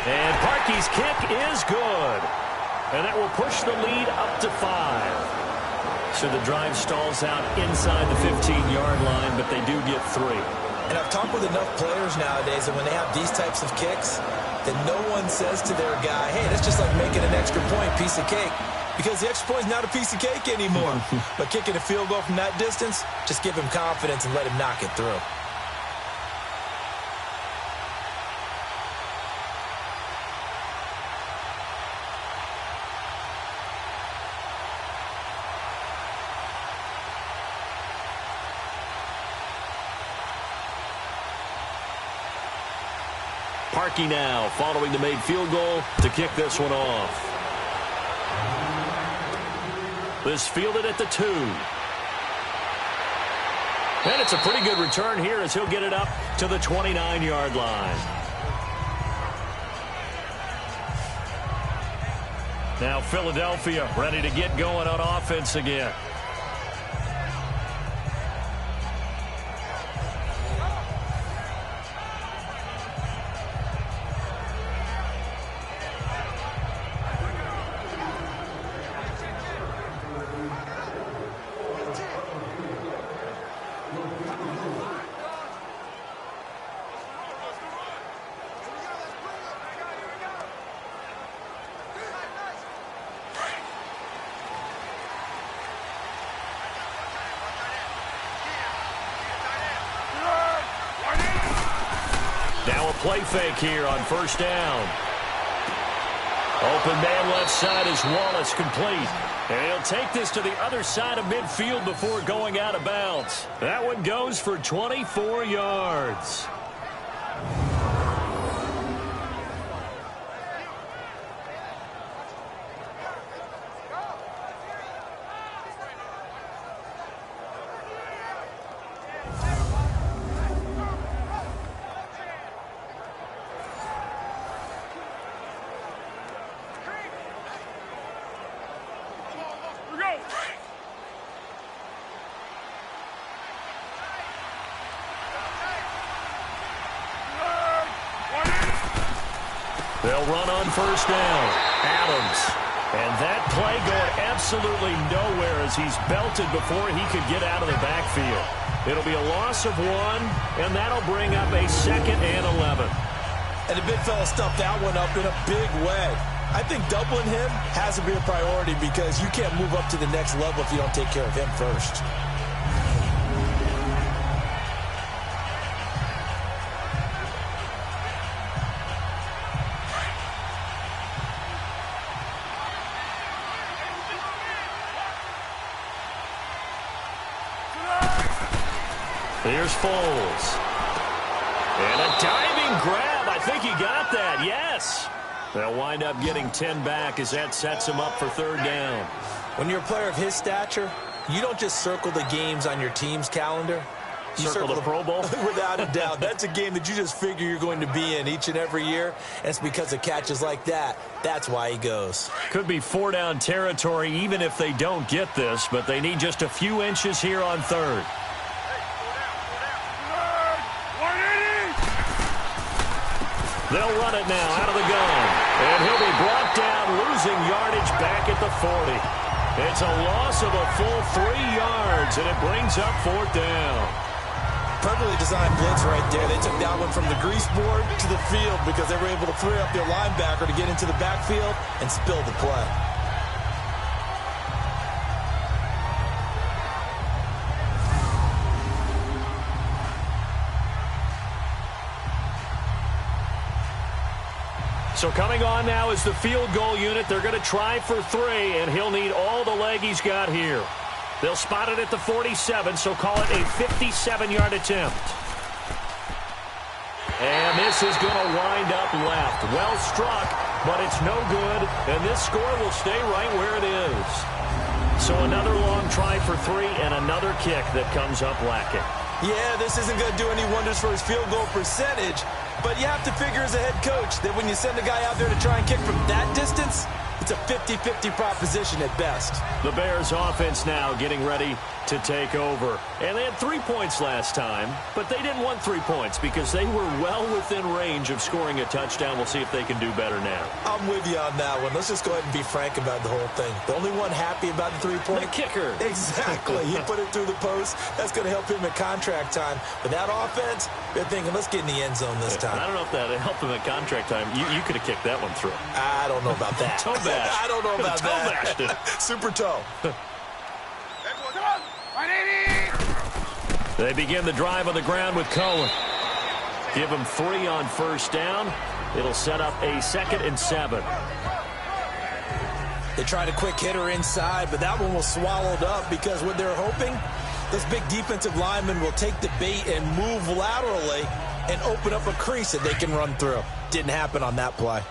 B: And Parkey's kick is good. And that will push the lead up to 5. So the drive stalls out inside the 15-yard line, but they do get 3.
C: And I've talked with enough players nowadays that when they have these types of kicks, that no one says to their guy, hey, that's just like making an extra point, piece of cake. Because the extra point is not a piece of cake anymore. But kicking a field goal from that distance, just give him confidence and let him knock it through.
B: Parkey now following the made field goal to kick this one off. This fielded at the 2. And it's a pretty good return here as he'll get it up to the 29-yard line. Now Philadelphia ready to get going on offense again. Play fake here on 1st down. Open man left side is Wallace, complete. And he'll take this to the other side of midfield before going out of bounds. That one goes for 24 yards. They'll run on 1st down. Adams. And that play going absolutely nowhere as he's belted before he could get out of the backfield. It'll be a loss of 1, and that'll bring up a 2nd and 11.
C: And the big fella stuffed that one up in a big way. I think doubling him has to be a priority because you can't move up to the next level if you don't take care of him first.
B: Here's Foles. And a diving grab. I think he got that. Yes. They'll wind up getting 10 back as that sets him up for third down.
C: When you're a player of his stature, you don't just circle the games on your team's calendar. You
B: circle the Pro Bowl?
C: Without a doubt. That's a game that you just figure you're going to be in each and every year. And it's because of catches like that. That's why he goes.
B: Could be 4-down territory even if they don't get this, but they need just a few inches here on third. They'll run it now out of the gun. And he'll be brought down, losing yardage back at the 40. It's a loss of a full 3 yards, and it brings up fourth down.
C: Perfectly designed blitz right there. They took that one from the grease board to the field because they were able to free up their linebacker to get into the backfield and spill the play.
B: So coming on now is the field goal unit. They're going to try for 3, and he'll need all the leg he's got here. They'll spot it at the 47, so call it a 57-yard attempt. And this is going to wind up left. Well struck, but it's no good, and this score will stay right where it is. So another long try for 3 and another kick that comes up lacking.
C: Yeah, this isn't going to do any wonders for his field goal percentage, but you have to figure as a head coach that when you send a guy out there to try and kick from that distance, it's a 50-50 proposition at best.
B: The Bears offense now getting ready to take over. And they had 3 points last time, but they didn't want 3 points because they were well within range of scoring a touchdown. We'll see if they can do better now.
C: I'm with you on that one. Let's just go ahead and be frank about the whole thing. The only one happy about the 3-point?
B: The kicker.
C: Exactly. He put it through the post. That's going to help him at contract time. But that offense, they're thinking, let's get in the end zone this time.
B: I don't know if that helped him at contract time. You could have kicked that one through.
C: I don't know about that.
B: Toe bash.
C: I don't know about
B: toe
C: that.
B: Bashed it.
C: Super toe.
B: They begin the drive on the ground with Cohen. Give him 3 on first down. It'll set up a 2nd and 7.
C: They tried a quick hitter inside, but that one was swallowed up because what they're hoping, those big defensive linemen will take the bait and move laterally and open up a crease that they can run through. Didn't happen on that play.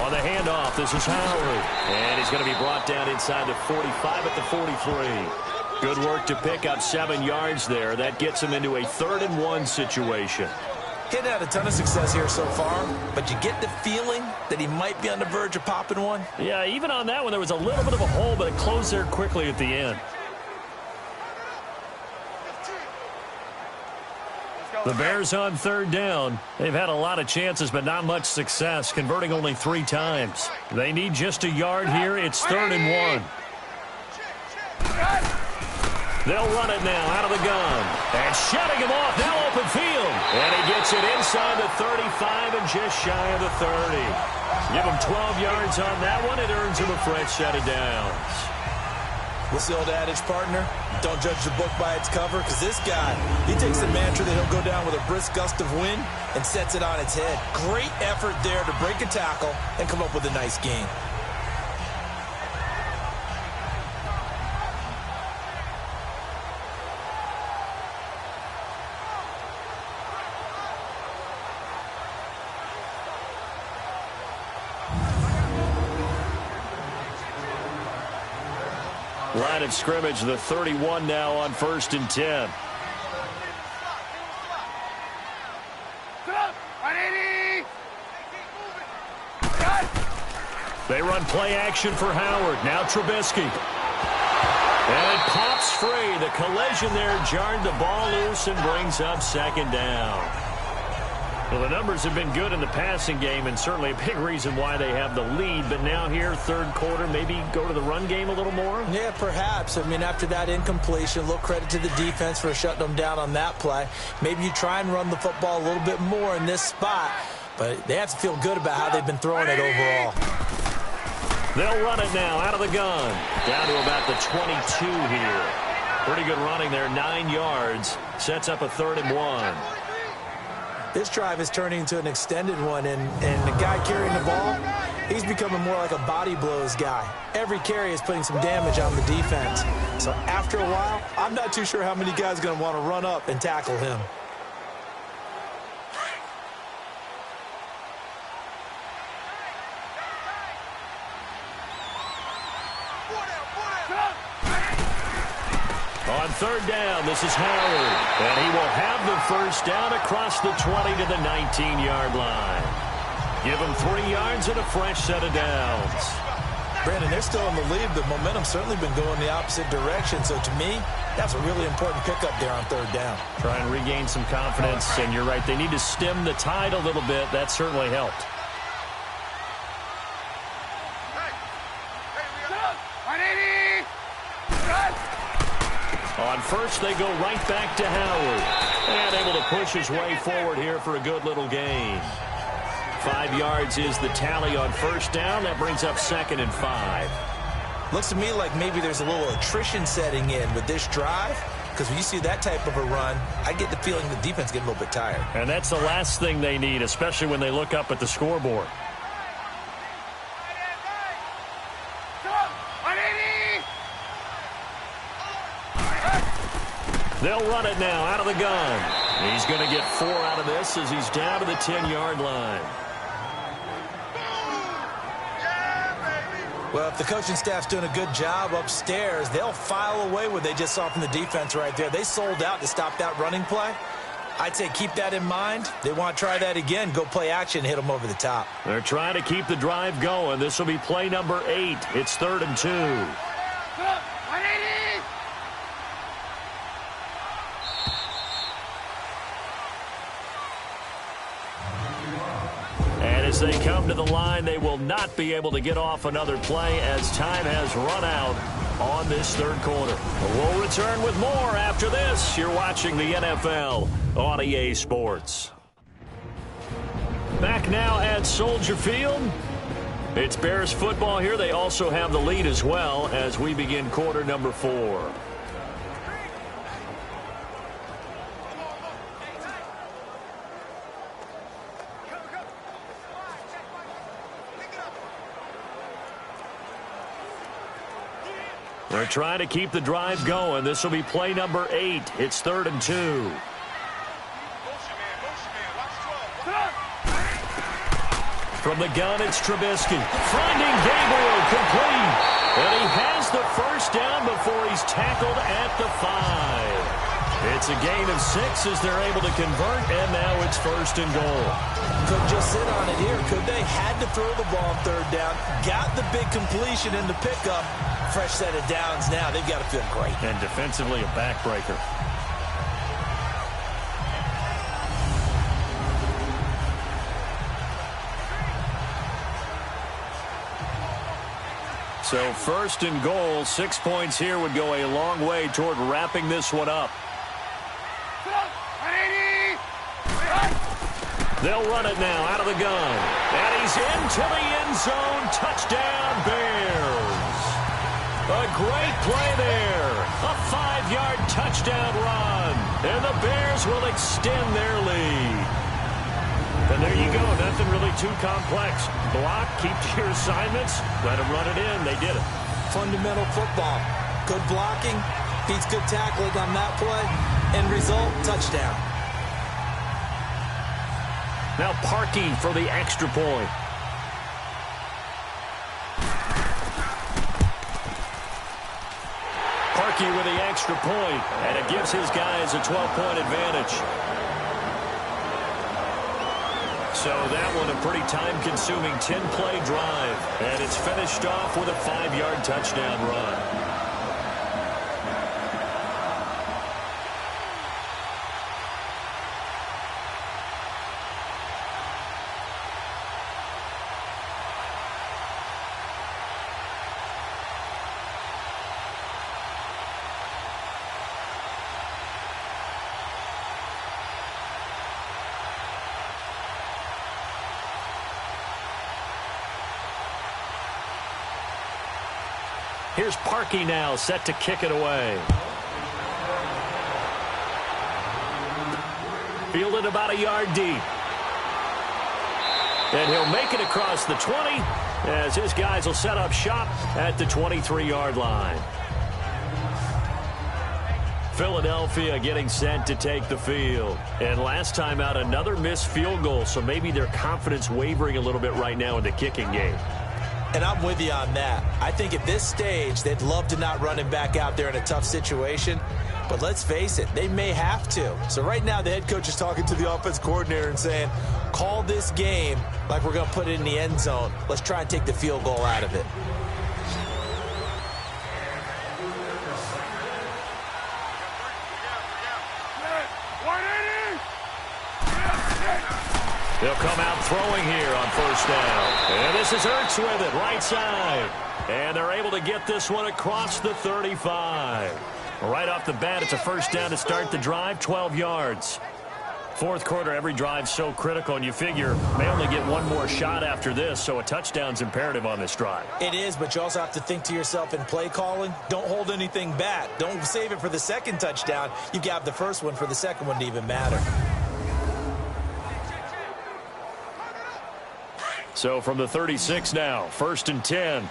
B: On the handoff, this is Howard. And he's going to be brought down inside the 45 at the 43. Good work to pick up 7 yards there. That gets him into a 3rd and 1 situation.
C: He hadn't had a ton of success here so far, but you get the feeling that he might be on the verge of popping one.
B: Yeah, even on that one, there was a little bit of a hole, but it closed there quickly at the end. The Bears on 3rd down. They've had a lot of chances, but not much success, converting only 3 times. They need just a yard here. It's 3rd and 1. They'll run it now out of the gun. And shutting him off, now open field. And he gets it inside the 35 and just shy of the 30. Give him 12 yards on that one. It earns him a fresh set of downs.
C: What's the old adage, partner? Don't judge the book by its cover, because this guy, he takes the mantra that he'll go down with a brisk gust of wind and sets it on its head. Great effort there to break a tackle and come up with a nice gain.
B: Line of scrimmage, the 31 now on 1st and 10. They run play action for Howard. Now Trubisky. And it pops free. The collision there jarred the ball loose and brings up 2nd down. Well, the numbers have been good in the passing game, and certainly a big reason why they have the lead. But now here, 3rd quarter, maybe go to the run game a little more?
C: Yeah, perhaps. I mean, after that incompletion, a little credit to the defense for shutting them down on that play. Maybe you try and run the football a little bit more in this spot, but they have to feel good about how they've been throwing it overall.
B: They'll run it now out of the gun. Down to about the 22 here. Pretty good running there, 9 yards. Sets up a 3rd and 1.
C: This drive is turning into an extended one, and the guy carrying the ball, he's becoming more like a body blows guy. Every carry is putting some damage on the defense. So after a while, I'm not too sure how many guys are going to want to run up and tackle him.
B: On third down, this is Howard. And he will have the first down across the 20 to the 19-yard line. Give him 3 yards and a fresh set of downs.
C: Brandon, they're still in the lead, but momentum's certainly been going the opposite direction. So to me, that's a really important pickup there on third down.
B: Try and regain some confidence, and you're right, they need to stem the tide a little bit. That certainly helped. On first, they go right back to Howard. And able to push his way forward here for a good little gain. 5 yards is the tally on first down. That brings up 2nd and 5.
C: Looks to me like maybe there's a little attrition setting in with this drive, because when you see that type of a run, I get the feeling the defense getting a little bit tired.
B: And that's the last thing they need, especially when they look up at the scoreboard. They'll run it now out of the gun. He's going to get 4 out of this as he's down to the 10-yard line.
C: Well, if the coaching staff's doing a good job upstairs, they'll file away what they just saw from the defense right there. They sold out to stop that running play. I'd say keep that in mind. They want to try that again. Go play action, hit them over the top.
B: They're trying to keep the drive going. This will be play number 8. It's 3rd and 2. As they come to the line, they will not be able to get off another play as time has run out on this third quarter. We'll return with more after this. You're watching the NFL on EA Sports. Back now at Soldier Field. It's Bears football here. They also have the lead as well as we begin quarter number 4. They're trying to keep the drive going. This will be play number 8. It's 3rd and 2. From the gun, it's Trubisky. Finding Gabriel complete. And he has the first down before he's tackled at the 5. It's a gain of 6 as they're able to convert, and now it's 1st and goal.
C: Couldn't just sit on it here, could they? Had to throw the ball on third down. Got the big completion in the pickup. Fresh set of downs now. They've got to feel great.
B: And defensively, a backbreaker. So 1st and goal, 6 points here would go a long way toward wrapping this one up. They'll run it now out of the gun. And he's into the end zone. Touchdown, Bears. A great play there. A 5-yard touchdown run. And the Bears will extend their lead. And there you go. Nothing really too complex. Block, keep to your assignments, let them run it in. They did it.
C: Fundamental football. Good blocking, beats good tackling on that play. End result, touchdown.
B: Now Parkey for the extra point. Parkey with the extra point, and it gives his guys a 12-point advantage. So that one a pretty time-consuming 10-play drive. And it's finished off with a 5-yard touchdown run. Here's Parkey now, set to kick it away. Fielded about a yard deep. And he'll make it across the 20 as his guys will set up shop at the 23-yard line. Philadelphia getting set to take the field. And last time out, another missed field goal, so maybe their confidence wavering a little bit right now in the kicking game.
C: And I'm with you on that. I think at this stage, they'd love to not run him back out there in a tough situation. But let's face it, they may have to. So right now, the head coach is talking to the offense coordinator and saying, call this game like we're going to put it in the end zone. Let's try and take the field goal out of it.
B: They'll come out throwing here on first down. And this is Ertz with it, right side. And they're able to get this one across the 35. Right off the bat, it's a first down to start the drive, 12 yards. Fourth quarter, every drive so critical, and you figure may only get one more shot after this, so a touchdown's imperative on this drive.
C: It is, but you also have to think to yourself in play calling, don't hold anything back. Don't save it for the second touchdown. You got the first one for the second one to even matter.
B: So from the 36 now, 1st and 10.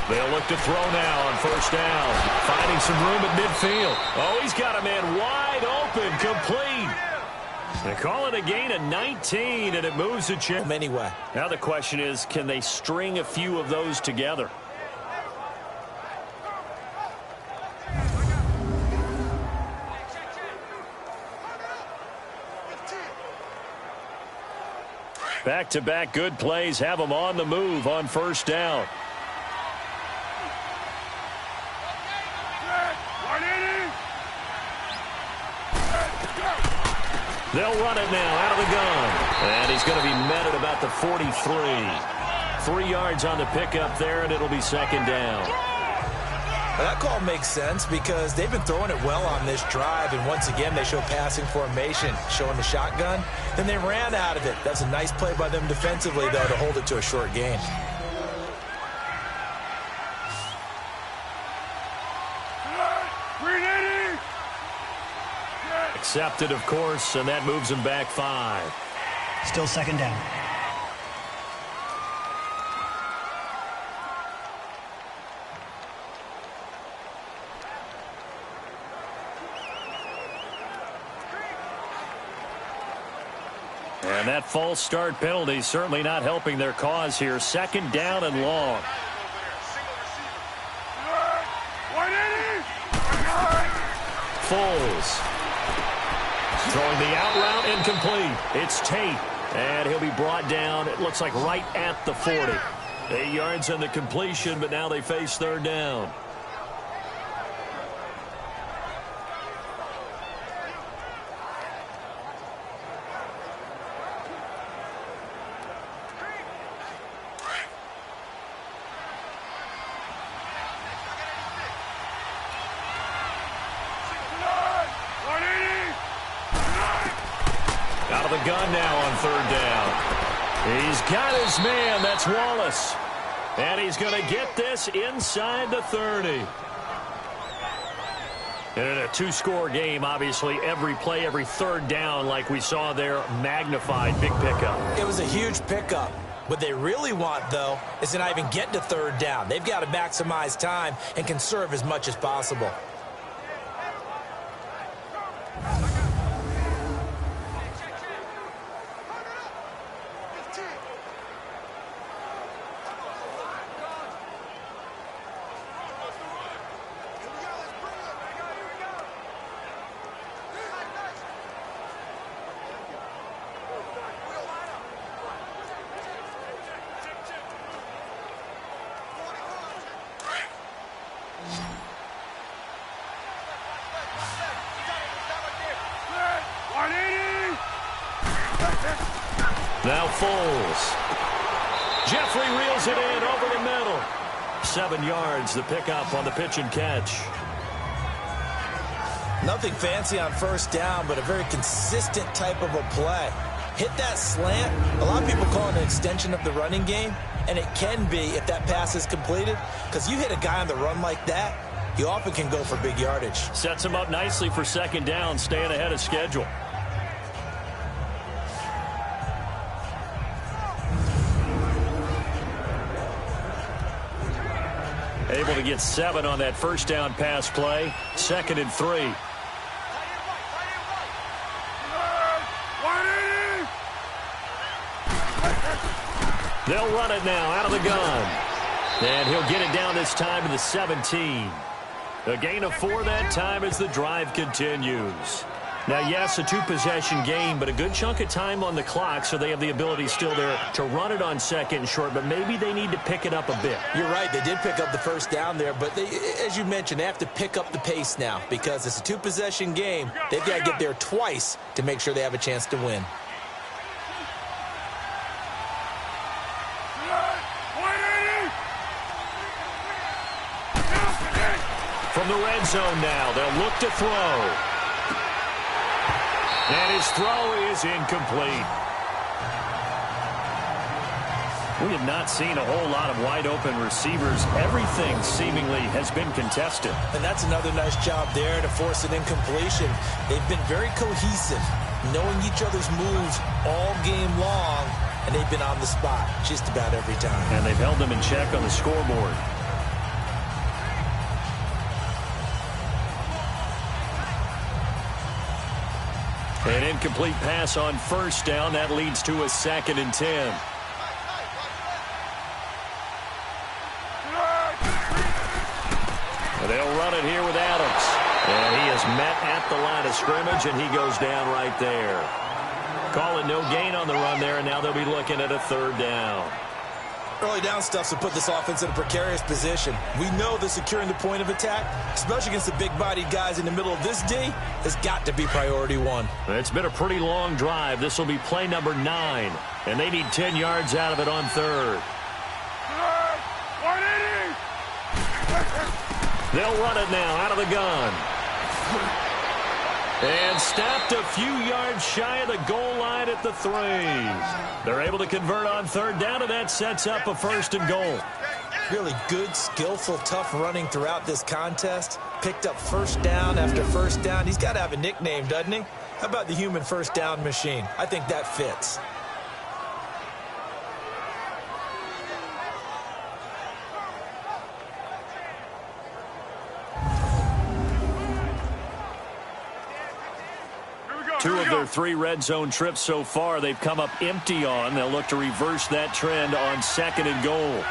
B: They'll look to throw now on first down. Finding some room at midfield. Oh, he's got a man wide open, complete. They call it a gain of 19, and it moves the chain.
C: Anyway.
B: Now the question is, can they string a few of those together? Back-to-back good plays have them on the move on first down. They'll run it now out of the gun. And he's going to be met at about the 43. 3 yards on the pickup there, and it'll be second down.
C: Well, that call makes sense because they've been throwing it well on this drive, and once again they show passing formation, showing the shotgun. Then they ran out of it. That's a nice play by them defensively, though, to hold it to a short gain.
B: Accepted, of course, and that moves him back 5.
F: Still second down.
B: And that false start penalty certainly not helping their cause here. Second down and long. Foles. Throwing the out route incomplete. It's Tate. And he'll be brought down, it looks like right at the 40. 8 yards on the completion, but now they face third down. Out of the gun now on third down. He's got his man. That's Wallace. And he's going to get this inside the 30. And in a two-score game, obviously, every play, every third down, like we saw there, magnified. Big pickup.
C: It was a huge pickup. What they really want, though, is to not even get to third down. They've got to maximize time and conserve as much as possible.
B: Now Foles. Jeffrey reels it in over the middle. 7 yards, the pickup on the pitch and catch.
C: Nothing fancy on first down, but a very consistent type of a play. Hit that slant. A lot of people call it an extension of the running game, and it can be if that pass is completed, because you hit a guy on the run like that, you often can go for big yardage.
B: Sets him up nicely for second down, staying ahead of schedule. Able to get 7 on that first down pass play. 2nd and 3. They'll run it now out of the gun. And he'll get it down this time to the 17. A gain of 4 that time as the drive continues. Now, yes, a 2-possession game, but a good chunk of time on the clock, so they have the ability still there to run it on 2nd and short, but maybe they need to pick it up a bit.
C: You're right. They did pick up the first down there, but they, as you mentioned, they have to pick up the pace now because it's a 2-possession game. They've got to get there twice to make sure they have a chance to win.
B: From the red zone now, they'll look to throw. And his throw is incomplete. We have not seen a whole lot of wide-open receivers. Everything seemingly has been contested.
C: And that's another nice job there to force an incompletion. They've been very cohesive, knowing each other's moves all game long, and they've been on the spot just about every time.
B: And they've held them in check on the scoreboard. An incomplete pass on first down. That leads to a 2nd and 10. And they'll run it here with Adams. And he is met at the line of scrimmage, and he goes down right there. Call it no gain on the run there, and now they'll be looking at a 3rd down.
C: Early down stuff to put this offense in a precarious position. We know that securing the point of attack, especially against the big-bodied guys in the middle of this D, has got to be priority 1.
B: It's been a pretty long drive. This will be play number 9, and they need 10 yards out of it on 3rd. They'll run it now out of the gun. And stopped a few yards shy of the goal line at the 3. They're able to convert on 3rd down, and that sets up a 1st and goal.
C: Really good, skillful, tough running throughout this contest. Picked up first down after first down. He's got to have a nickname, doesn't he? How about the human first down machine? I think that fits.
B: Two of their 3 red zone trips so far, they've come up empty on. They'll look to reverse that trend on 2nd and goal.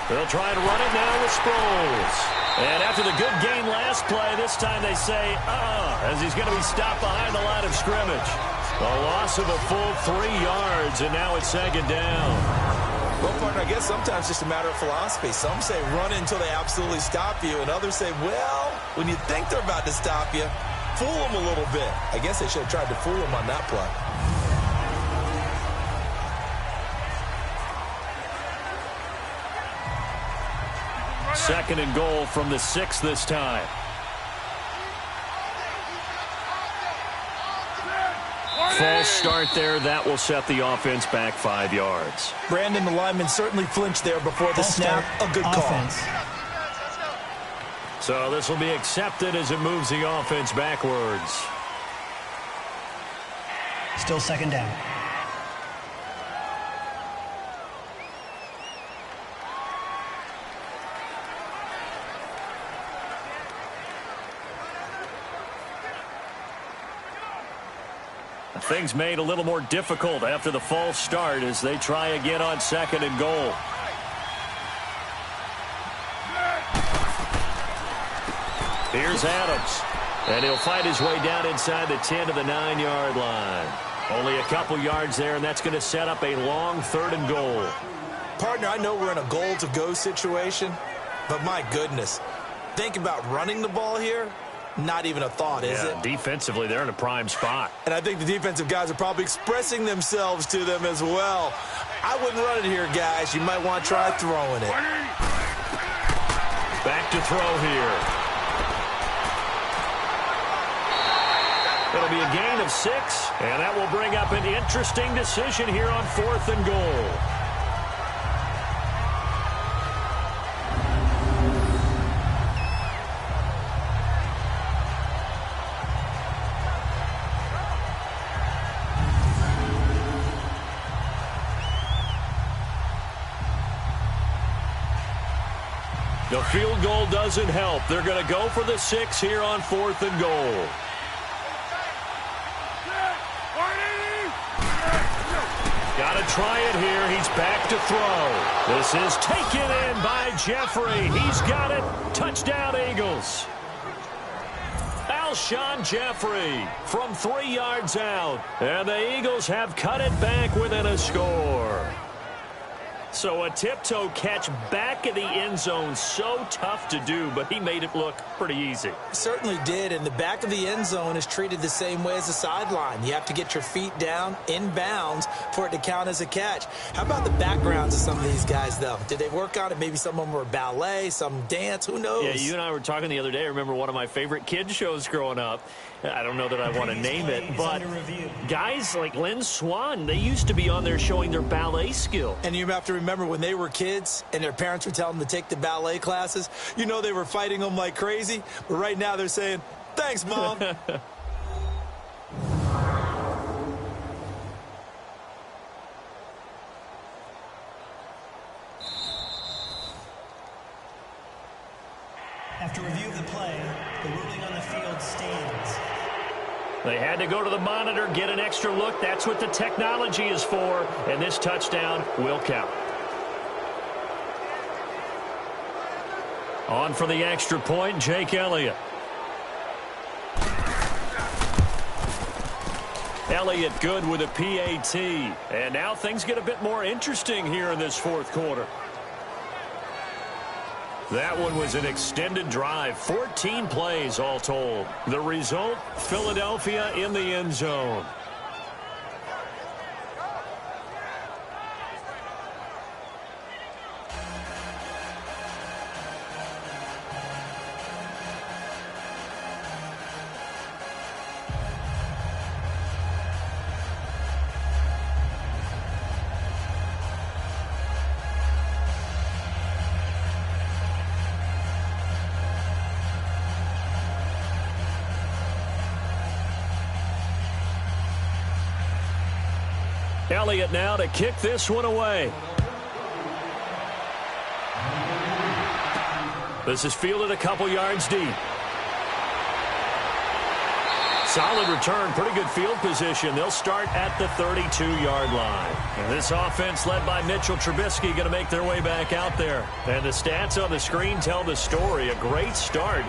B: They'll try to run it now with Sproles. And after the good gain last play, this time they say, as he's going to be stopped behind the line of scrimmage. A loss of a full 3 yards, and now it's 2nd down.
C: Well, partner, I guess sometimes it's just a matter of philosophy. Some say run until they absolutely stop you, and others say, well, when you think they're about to stop you, fool them a little bit. I guess they should have tried to fool them on that play.
B: Second and goal from the 6 this time. False start there. That will set the offense back 5 yards.
C: Brandon, the lineman certainly flinched there before the snap. A good call.
B: So this will be accepted as it moves the offense backwards.
F: Still 2nd down.
B: Things made a little more difficult after the false start as they try again on 2nd and goal. Here's Adams. And he'll fight his way down inside the 10 to the 9-yard line. Only a couple yards there, and that's going to set up a long 3rd and goal.
C: Partner, I know we're in a goal-to-go situation, but my goodness, think about running the ball here. Not even a thought, is it?
B: Defensively, they're in a prime spot.
C: And I think the defensive guys are probably expressing themselves to them as well. I wouldn't run it here, guys. You might want to try throwing it.
B: Back to throw here. It'll be a gain of 6, and that will bring up an interesting decision here on 4th and goal. The field goal doesn't help. They're going to go for the 6 here on 4th and goal. Got to try it here. He's back to throw. This is taken in by Jeffrey. He's got it. Touchdown, Eagles. Alshon Jeffrey from 3 yards out. And the Eagles have cut it back within a score. So a tiptoe catch back in the end zone, so tough to do, but he made it look pretty easy.
C: Certainly did, and the back of the end zone is treated the same way as the sideline. You have to get your feet down in bounds for it to count as a catch. How about the backgrounds of some of these guys, though? Did they work on it? Maybe some of them were ballet, some dance, who knows?
B: Yeah, you and I were talking the other day. I remember one of my favorite kids shows growing up. I don't know that I want to name it, but guys like Lynn Swan, they used to be on there showing their ballet skill.
C: And you have to remember when they were kids and their parents were telling them to take the ballet classes, you know they were fighting them like crazy, but right now they're saying, thanks, Mom.
F: After review of the play, the ruling on the field stands.
B: They had to go to the monitor, get an extra look. That's what the technology is for, and this touchdown will count. On for the extra point, Jake Elliott. Elliott good with a PAT. And now things get a bit more interesting here in this 4th quarter. That one was an extended drive, 14 plays all told. The result, Philadelphia in the end zone. Elliott now to kick this one away. This is fielded a couple yards deep. Solid return, pretty good field position. They'll start at the 32-yard line. And this offense led by Mitchell Trubisky going to make their way back out there. And the stats on the screen tell the story. A great start.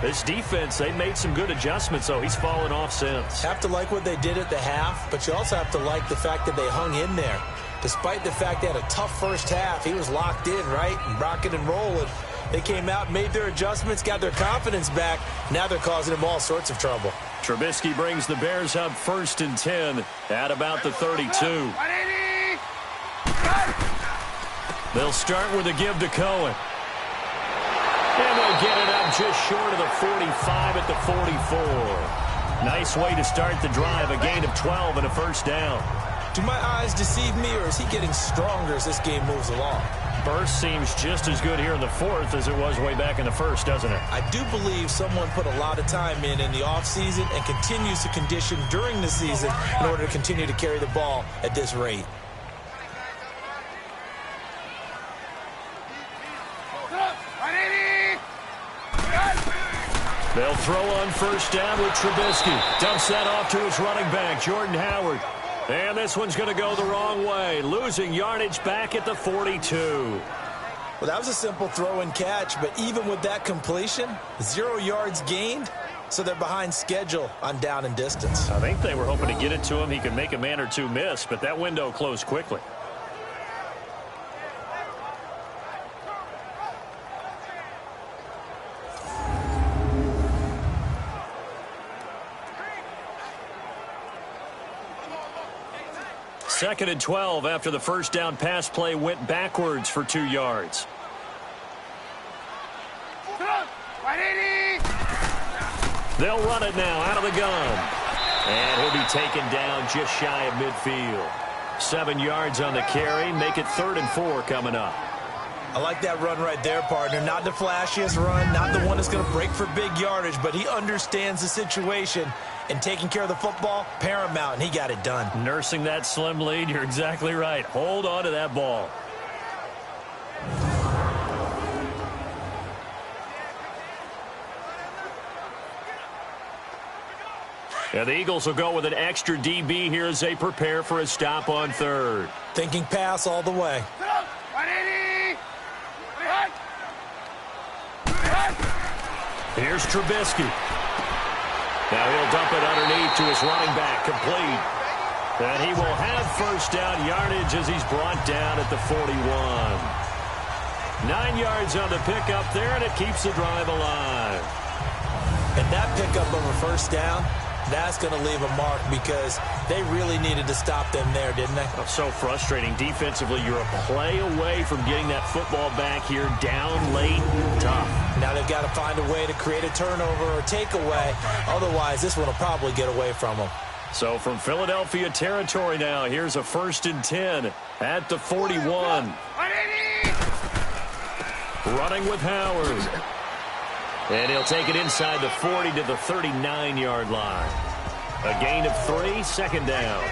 B: This defense, they made some good adjustments, though. He's fallen off since.
C: Have to like what they did at the half, but you also have to like the fact that they hung in there. Despite the fact they had a tough first half, he was locked in, right? And rocking and rolling. They came out, made their adjustments, got their confidence back. Now they're causing him all sorts of trouble.
B: Trubisky brings the Bears up 1st and 10 at about the 32. They'll start with a give to Cohen. And they'll get it up just short of the 45 at the 44. Nice way to start the drive, a gain of 12 and a first down.
C: Do my eyes deceive me, or is he getting stronger as this game moves along?
B: Burst seems just as good here in the 4th as it was way back in the 1st, doesn't it?
C: I do believe someone put a lot of time in the offseason and continues to condition during the season in order to continue to carry the ball at this rate.
B: They'll throw on first down with Trubisky. Dumps that off to his running back, Jordan Howard. And this one's going to go the wrong way, losing yardage back at the 42.
C: Well, that was a simple throw and catch, but even with that completion, 0 yards gained, so they're behind schedule on down and distance.
B: I think they were hoping to get it to him. He could make a man or two miss, but that window closed quickly. Second and 12 after the first down pass play went backwards for 2 yards. They'll run it now out of the gun. And he'll be taken down just shy of midfield. 7 yards on the carry. Make it 3rd and 4 coming up.
C: I like that run right there, partner. Not the flashiest run, not the one that's going to break for big yardage, but he understands the situation, and taking care of the football, paramount, and he got it done.
B: Nursing that slim lead, you're exactly right. Hold on to that ball. And the Eagles will go with an extra DB here as they prepare for a stop on third.
C: Thinking pass all the way.
B: Here's Trubisky. Now he'll dump it underneath to his running back, complete. And he will have first down yardage as he's brought down at the 41. 9 yards on the pickup there, and it keeps the drive alive.
C: And that pickup of a first down, that's going to leave a mark because they really needed to stop them there, didn't they?
B: Oh, so frustrating. Defensively, you're a play away from getting that football back here down late. Tough.
C: Now they've got to find a way to create a turnover or takeaway. Otherwise, this one will probably get away from them.
B: So from Philadelphia territory now, here's a 1st and 10 at the 41. Running with Howard. And he'll take it inside the 40 to the 39-yard line. A gain of 3, second down.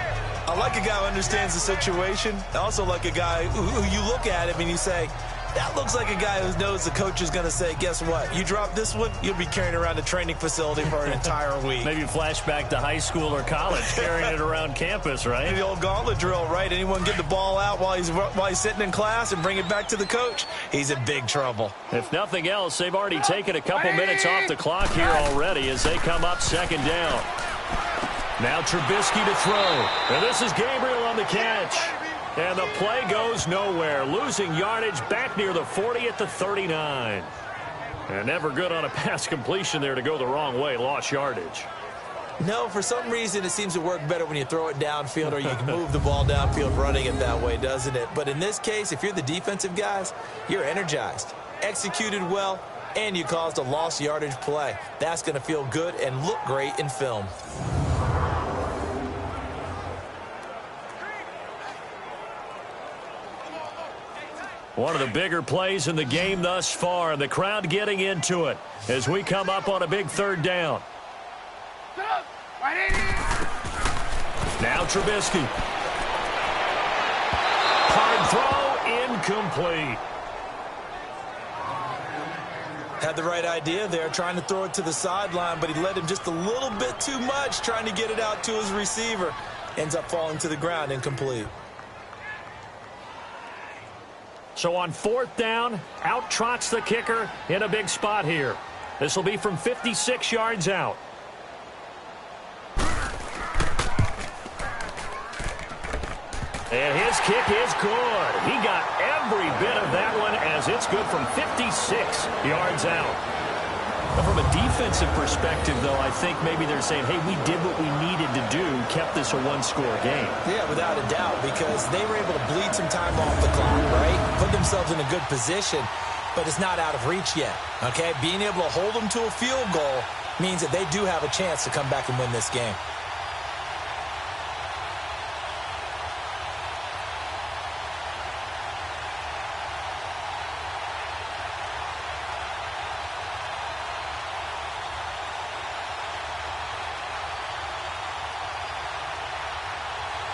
C: I like a guy who understands the situation. I also like a guy who you look at him and you say, that looks like a guy who knows the coach is going to say, guess what? You drop this one, you'll be carrying around a training facility for an entire week.
B: Maybe flashback to high school or college, carrying it around campus, right?
C: The old gauntlet drill, right? Anyone get the ball out while he's sitting in class and bring it back to the coach, he's in big trouble.
B: If nothing else, they've already taken a couple minutes off the clock here already as they come up second down. Now Trubisky to throw. And this is Gabriel on the catch. And the play goes nowhere. Losing yardage back near the 40 at the 39. And never good on a pass completion there to go the wrong way. Lost yardage.
C: No, for some reason it seems to work better when you throw it downfield or you can move the ball downfield running it that way, doesn't it? But in this case, if you're the defensive guys, you're energized, executed well, and you caused a lost yardage play. That's going to feel good and look great in film.
B: One of the bigger plays in the game thus far. The crowd getting into it as we come up on a big third down. Now Trubisky. Hard throw, incomplete.
C: Had the right idea there, trying to throw it to the sideline, but he led him just a little bit too much, trying to get it out to his receiver. Ends up falling to the ground, incomplete.
B: So on 4th down, out trots the kicker in a big spot here. This will be from 56 yards out. And his kick is good. He got every bit of that one as it's good from 56 yards out. But from a defensive perspective, though, I think maybe they're saying, hey, we did what we needed to do, kept this a one-score game.
C: Yeah, without a doubt, because they were able to bleed some time off the clock, right? Put themselves in a good position, but it's not out of reach yet, okay? Being able to hold them to a field goal means that they do have a chance to come back and win this game.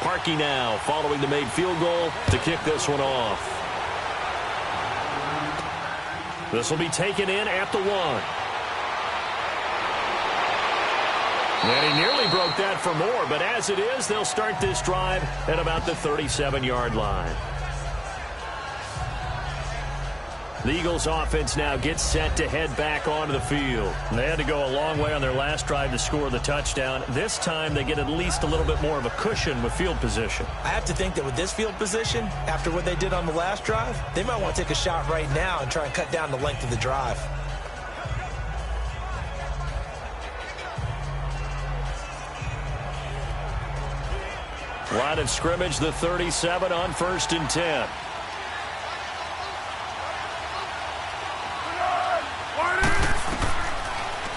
B: Parkey now following the made field goal to kick this one off. This will be taken in at the 1. And he nearly broke that for more, but as it is, they'll start this drive at about the 37-yard line. The Eagles offense now gets set to head back onto the field. They had to go a long way on their last drive to score the touchdown. This time they get at least a little bit more of a cushion with field position.
C: I have to think that with this field position, after what they did on the last drive, they might want to take a shot right now and try and cut down the length of the drive.
B: Line of scrimmage, the 37 on 1st and 10.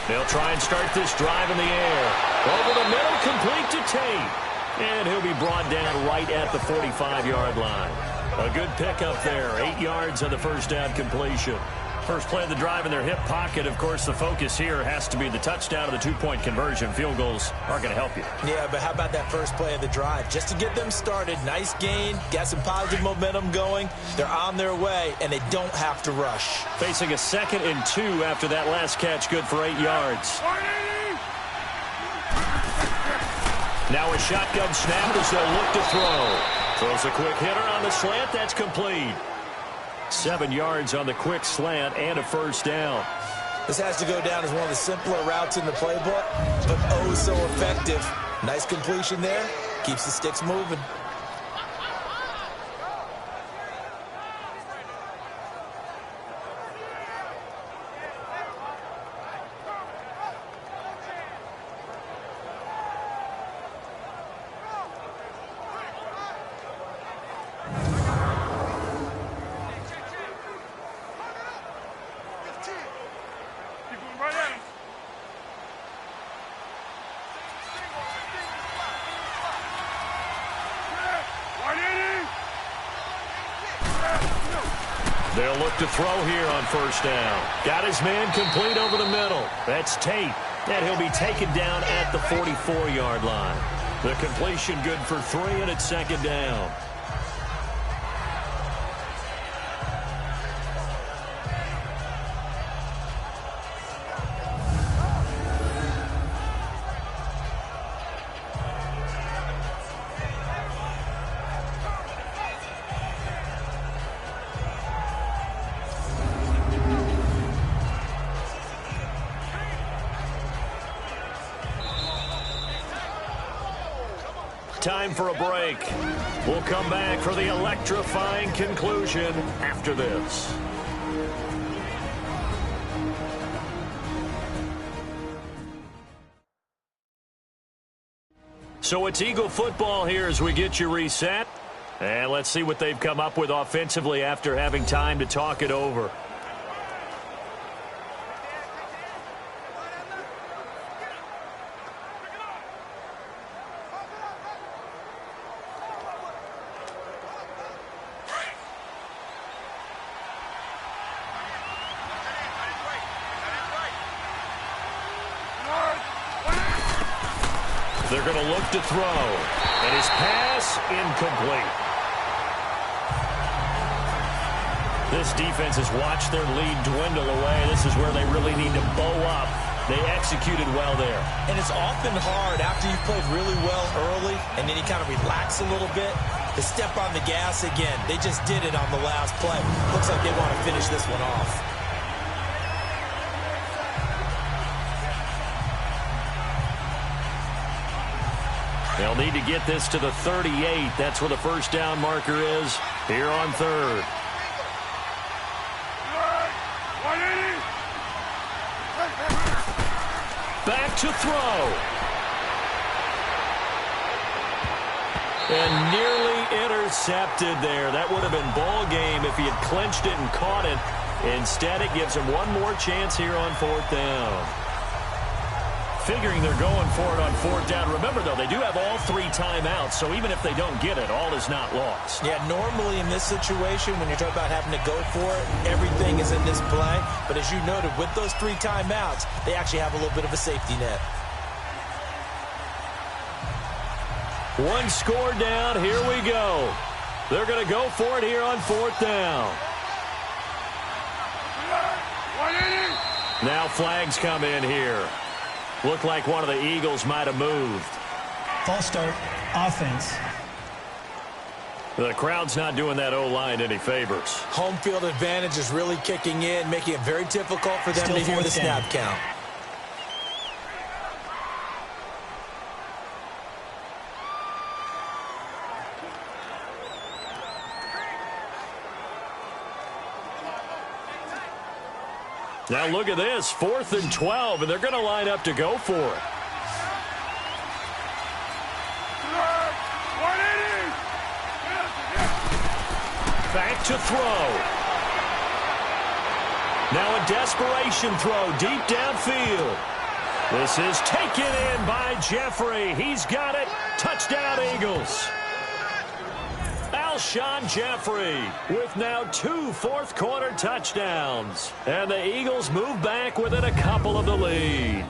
B: They'll try and start this drive in the air. Over the middle, complete to Tate. And he'll be brought down right at the 45-yard line. A good pickup there. 8 yards on the first down completion. First play of the drive in their hip pocket. Of course, the focus here has to be the touchdown of the 2-point conversion. Field goals aren't going to help you.
C: Yeah, but how about that first play of the drive? Just to get them started, nice gain, got some positive momentum going. They're on their way, and they don't have to rush.
B: Facing a 2nd and 2 after that last catch, good for 8 yards. Now a shotgun snap as they'll look to throw. Throws a quick hitter on the slant. That's complete. 7 yards on the quick slant and a first down.
C: This has to go down as one of the simpler routes in the playbook, but oh so effective. Nice completion there. Keeps the sticks moving.
B: They'll look to throw here on first down. Got his man complete over the middle. That's Tate. And he'll be taken down at the 44-yard line. The completion good for 3, and it's second down. Time for a break. We'll come back for the electrifying conclusion after this. So it's Eagle football here as we get you reset. And let's see what they've come up with offensively after having time to talk it over. They're going to look to throw. And his pass incomplete. This defense has watched their lead dwindle away. This is where they really need to bow up. They executed well there.
C: And it's often hard after you've played really well early and then you kind of relax a little bit to step on the gas again. They just did it on the last play. Looks like they want to finish this one off.
B: They'll need to get this to the 38. That's where the first down marker is here on third. Back to throw. And nearly intercepted there. That would have been ball game if he had clinched it and caught it. Instead, it gives him one more chance here on fourth down. Figuring they're going for it on fourth down. Remember, though, they do have all 3 timeouts, so even if they don't get it, all is not lost.
C: Yeah, normally in this situation, when you're talking about having to go for it, everything is in this play. But as you noted, with those 3 timeouts, they actually have a little bit of a safety net.
B: One score down. Here we go. They're going to go for it here on fourth down. Now flags come in here. Looked like one of the Eagles might have moved.
F: False start, offense.
B: The crowd's not doing that O-line any favors.
C: Home field advantage is really kicking in, making it very difficult for them to hear the snap count.
B: Now look at this, 4th and 12, and they're going to line up to go for it. Back to throw. Now a desperation throw deep downfield. This is taken in by Jeffrey. He's got it. Touchdown, Eagles. Alshon Jeffrey with now 2 fourth-quarter touchdowns. And the Eagles move back within a couple of the lead.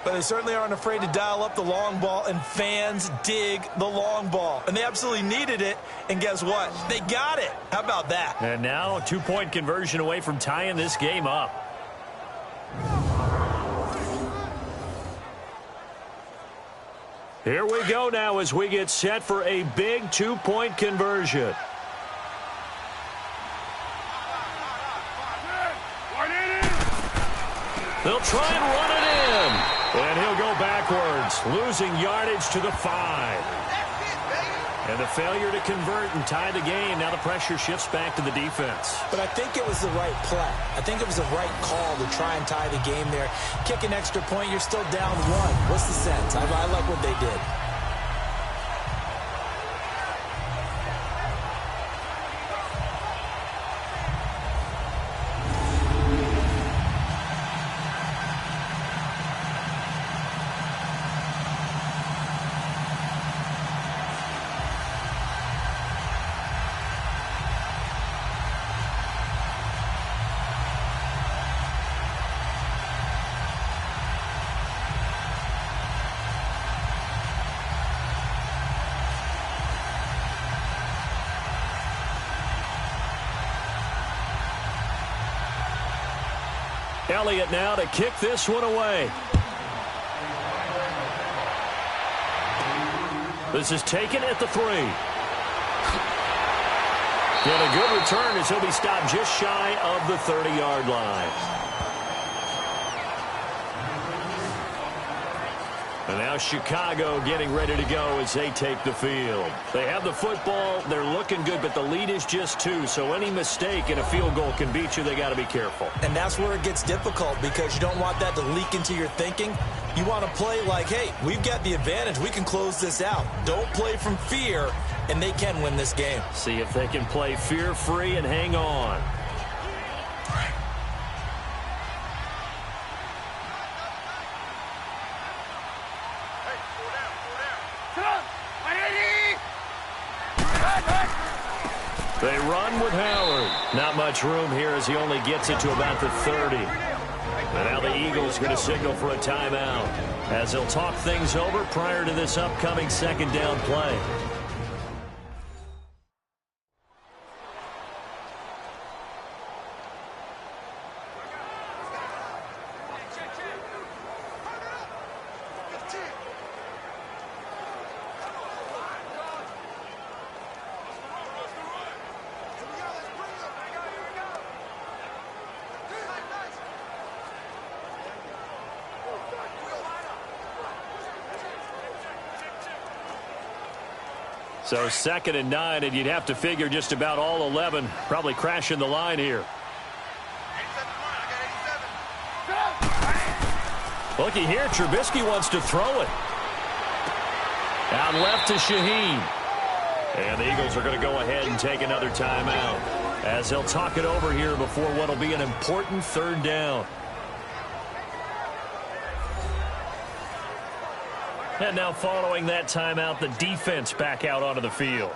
C: But they certainly aren't afraid to dial up the long ball, and fans dig the long ball. And they absolutely needed it, and guess what? They got it. How about that?
B: And now a 2-point conversion away from tying this game up. Here we go now as we get set for a big two-point conversion. They'll try and run it in. And he'll go backwards, losing yardage to the 5. And the failure to convert and tie the game. Now the pressure shifts back to the defense.
C: But I think it was the right play. I think it was the right call to try and tie the game there. Kick an extra point, you're still down 1. What's the sense? I like what they did.
B: Elliott now to kick this one away. This is taken at the 3. And a good return as he'll be stopped just shy of the 30-yard line. And now Chicago getting ready to go as they take the field. They have the football. They're looking good, but the lead is just 2. So any mistake in a field goal can beat you. They got to be careful.
C: And that's where it gets difficult because you don't want that to leak into your thinking. You want to play like, hey, we've got the advantage. We can close this out. Don't play from fear, and they can win this game.
B: See if they can play fear-free and hang on. They run with Howard. Not much room here as he only gets it to about the 30. And now the Eagles going to signal for a timeout as they'll talk things over prior to this upcoming second down play. So 2nd and 9, and you'd have to figure just about all 11 probably crashing the line here. Looky here, Trubisky wants to throw it. Out left to Shaheen. And the Eagles are going to go ahead and take another timeout as they'll talk it over here before what will be an important 3rd down. And now following that timeout, the defense back out onto the field.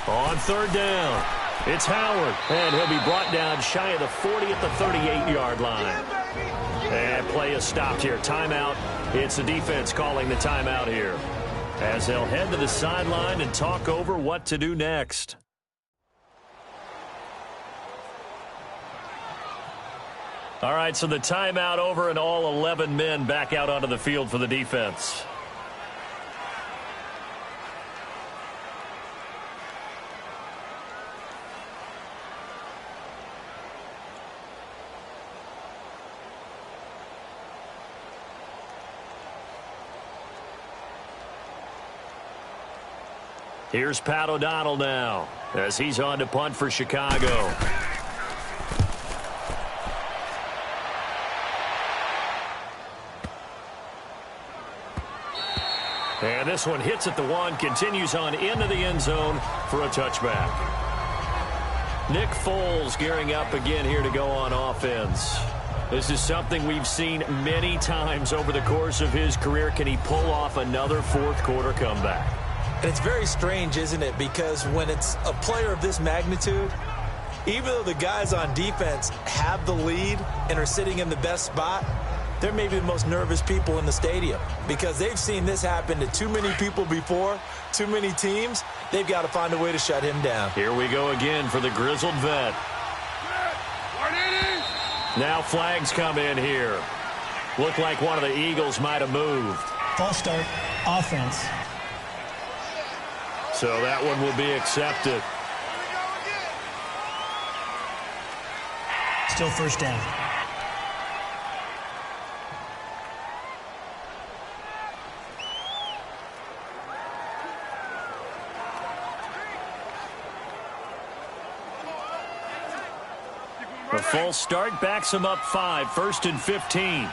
B: On 3rd down, it's Howard, and he'll be brought down shy of the 40 at the 38-yard line. And play is stopped here. Timeout. It's the defense calling the timeout here as they'll head to the sideline and talk over what to do next. All right, so the timeout over and all 11 men back out onto the field for the defense. Here's Pat O'Donnell now as he's on to punt for Chicago. And this one hits at the 1, continues on into the end zone for a touchback. Nick Foles gearing up again here to go on offense. This is something we've seen many times over the course of his career. Can he pull off another fourth-quarter comeback?
C: And it's very strange, isn't it? Because when it's a player of this magnitude, even though the guys on defense have the lead and are sitting in the best spot, they're maybe the most nervous people in the stadium because they've seen this happen to too many people before, too many teams. They've got to find a way to shut him down.
B: Here we go again for the grizzled vet. Now flags come in here. Look like one of the Eagles might have moved.
F: False start, offense.
B: So that one will be accepted.
F: Still first down.
B: The false start backs him up 5, 1st and 15.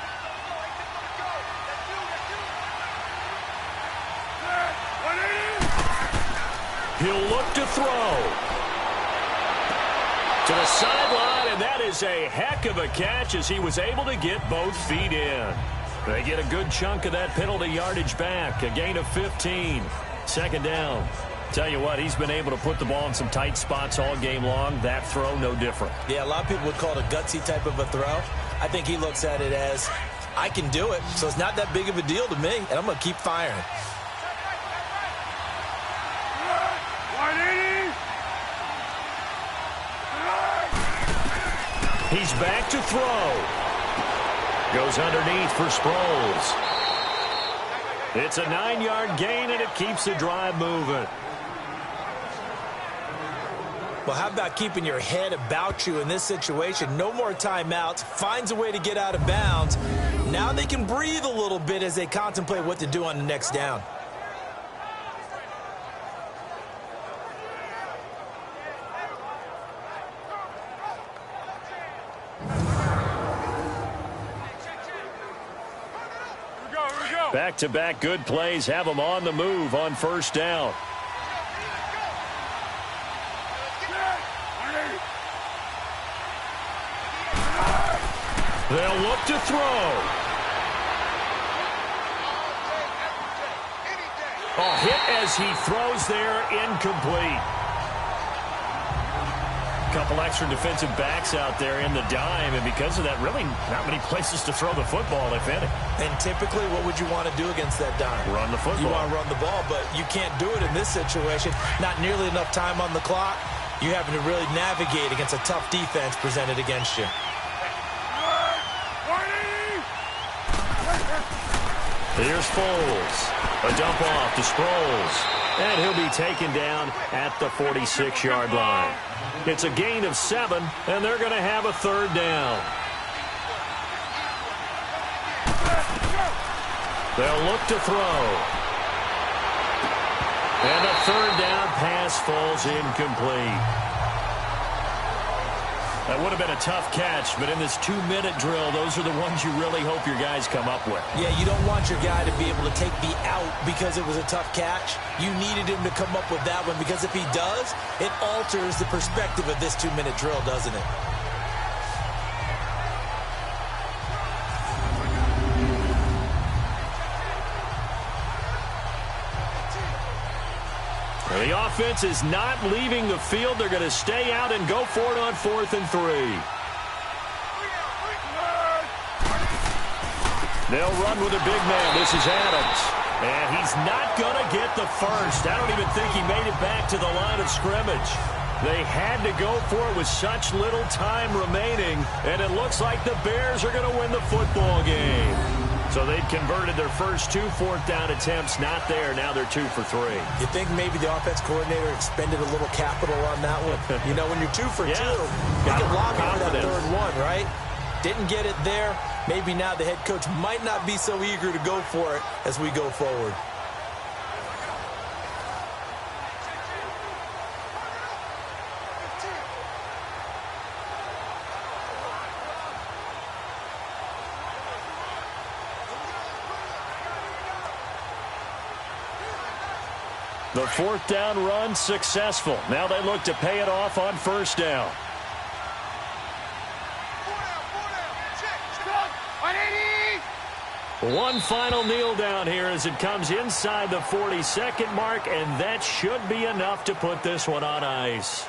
B: He'll look to throw. To the sideline, and that is a heck of a catch as he was able to get both feet in. They get a good chunk of that penalty yardage back, a gain of 15. 2nd down. Tell you what, he's been able to put the ball in some tight spots all game long. That throw, no different.
C: Yeah, a lot of people would call it a gutsy type of a throw. I think he looks at it as, I can do it, so it's not that big of a deal to me, and I'm going to keep firing.
B: He's back to throw. Goes underneath for Sproles. It's a 9-yard gain, and it keeps the drive moving.
C: Well, how about keeping your head about you in this situation? No more timeouts. Finds a way to get out of bounds. Now they can breathe a little bit as they contemplate what to do on the next down.
B: Back-to-back good plays have them on the move on 1st down. They'll look to throw. A hit as he throws there, incomplete. Couple extra defensive backs out there in the dime, and because of that, really not many places to throw the football, if any.
C: And typically, what would you want to do against that dime?
B: Run the football.
C: You want to run the ball, but you can't do it in this situation. Not nearly enough time on the clock. You're having to really navigate against a tough defense presented against you.
B: Here's Foles. A dump off to Sproles. And he'll be taken down at the 46-yard line. It's a gain of 7, and they're going to have a 3rd down. They'll look to throw. And a 3rd down pass falls incomplete. That would have been a tough catch, but in this 2-minute drill, those are the ones you really hope your guys come up with.
C: Yeah, you don't want your guy to be able to take the out because it was a tough catch. You needed him to come up with that one because if he does, it alters the perspective of this 2-minute drill, doesn't it?
B: The offense is not leaving the field. They're going to stay out and go for it on 4th and 3. They'll run with a big man. This is Adams. And he's not going to get the first. I don't even think he made it back to the line of scrimmage. They had to go for it with such little time remaining. And it looks like the Bears are going to win the football game. So they'd converted their first 2 4th-down attempts. Not there. Now they're 2 for 3.
C: You think maybe the offense coordinator expended a little capital on that one? You know, when you're 2 for 2, you can log on that 3rd one, right? Didn't get it there. Maybe now the head coach might not be so eager to go for it as we go forward.
B: The fourth down run successful. Now they look to pay it off on first down. One final kneel down here as it comes inside the 40-second mark, and that should be enough to put this one on ice.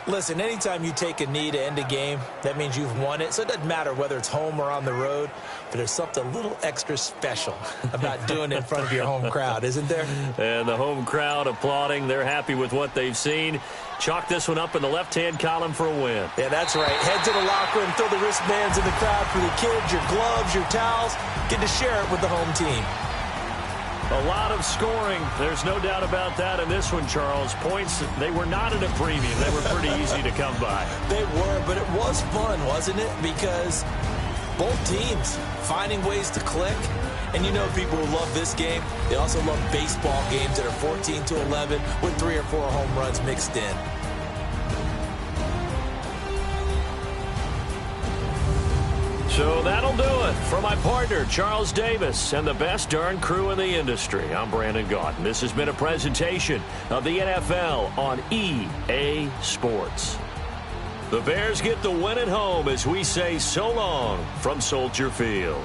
C: Listen, anytime you take a knee to end a game, that means you've won it. So it doesn't matter whether it's home or on the road, but there's something a little extra special about doing it in front of your home crowd, isn't there?
B: And the home crowd applauding. They're happy with what they've seen. Chalk this one up in the left-hand column for a win.
C: Yeah, that's right. Head to the locker room, throw the wristbands in the crowd for the kids, your gloves, your towels. Get to share it with the home team.
B: A lot of scoring. There's no doubt about that in this one, Charles. Points, they were not at a premium. They were pretty easy to come by.
C: They were, but it was fun, wasn't it? Because both teams finding ways to click. And you know people who love this game, they also love baseball games that are 14-11 with 3 or 4 home runs mixed in.
B: So that'll do it. For my partner, Charles Davis, and the best darn crew in the industry, I'm Brandon Gaudin. This has been a presentation of the NFL on EA Sports. The Bears get the win at home as we say so long from Soldier Field.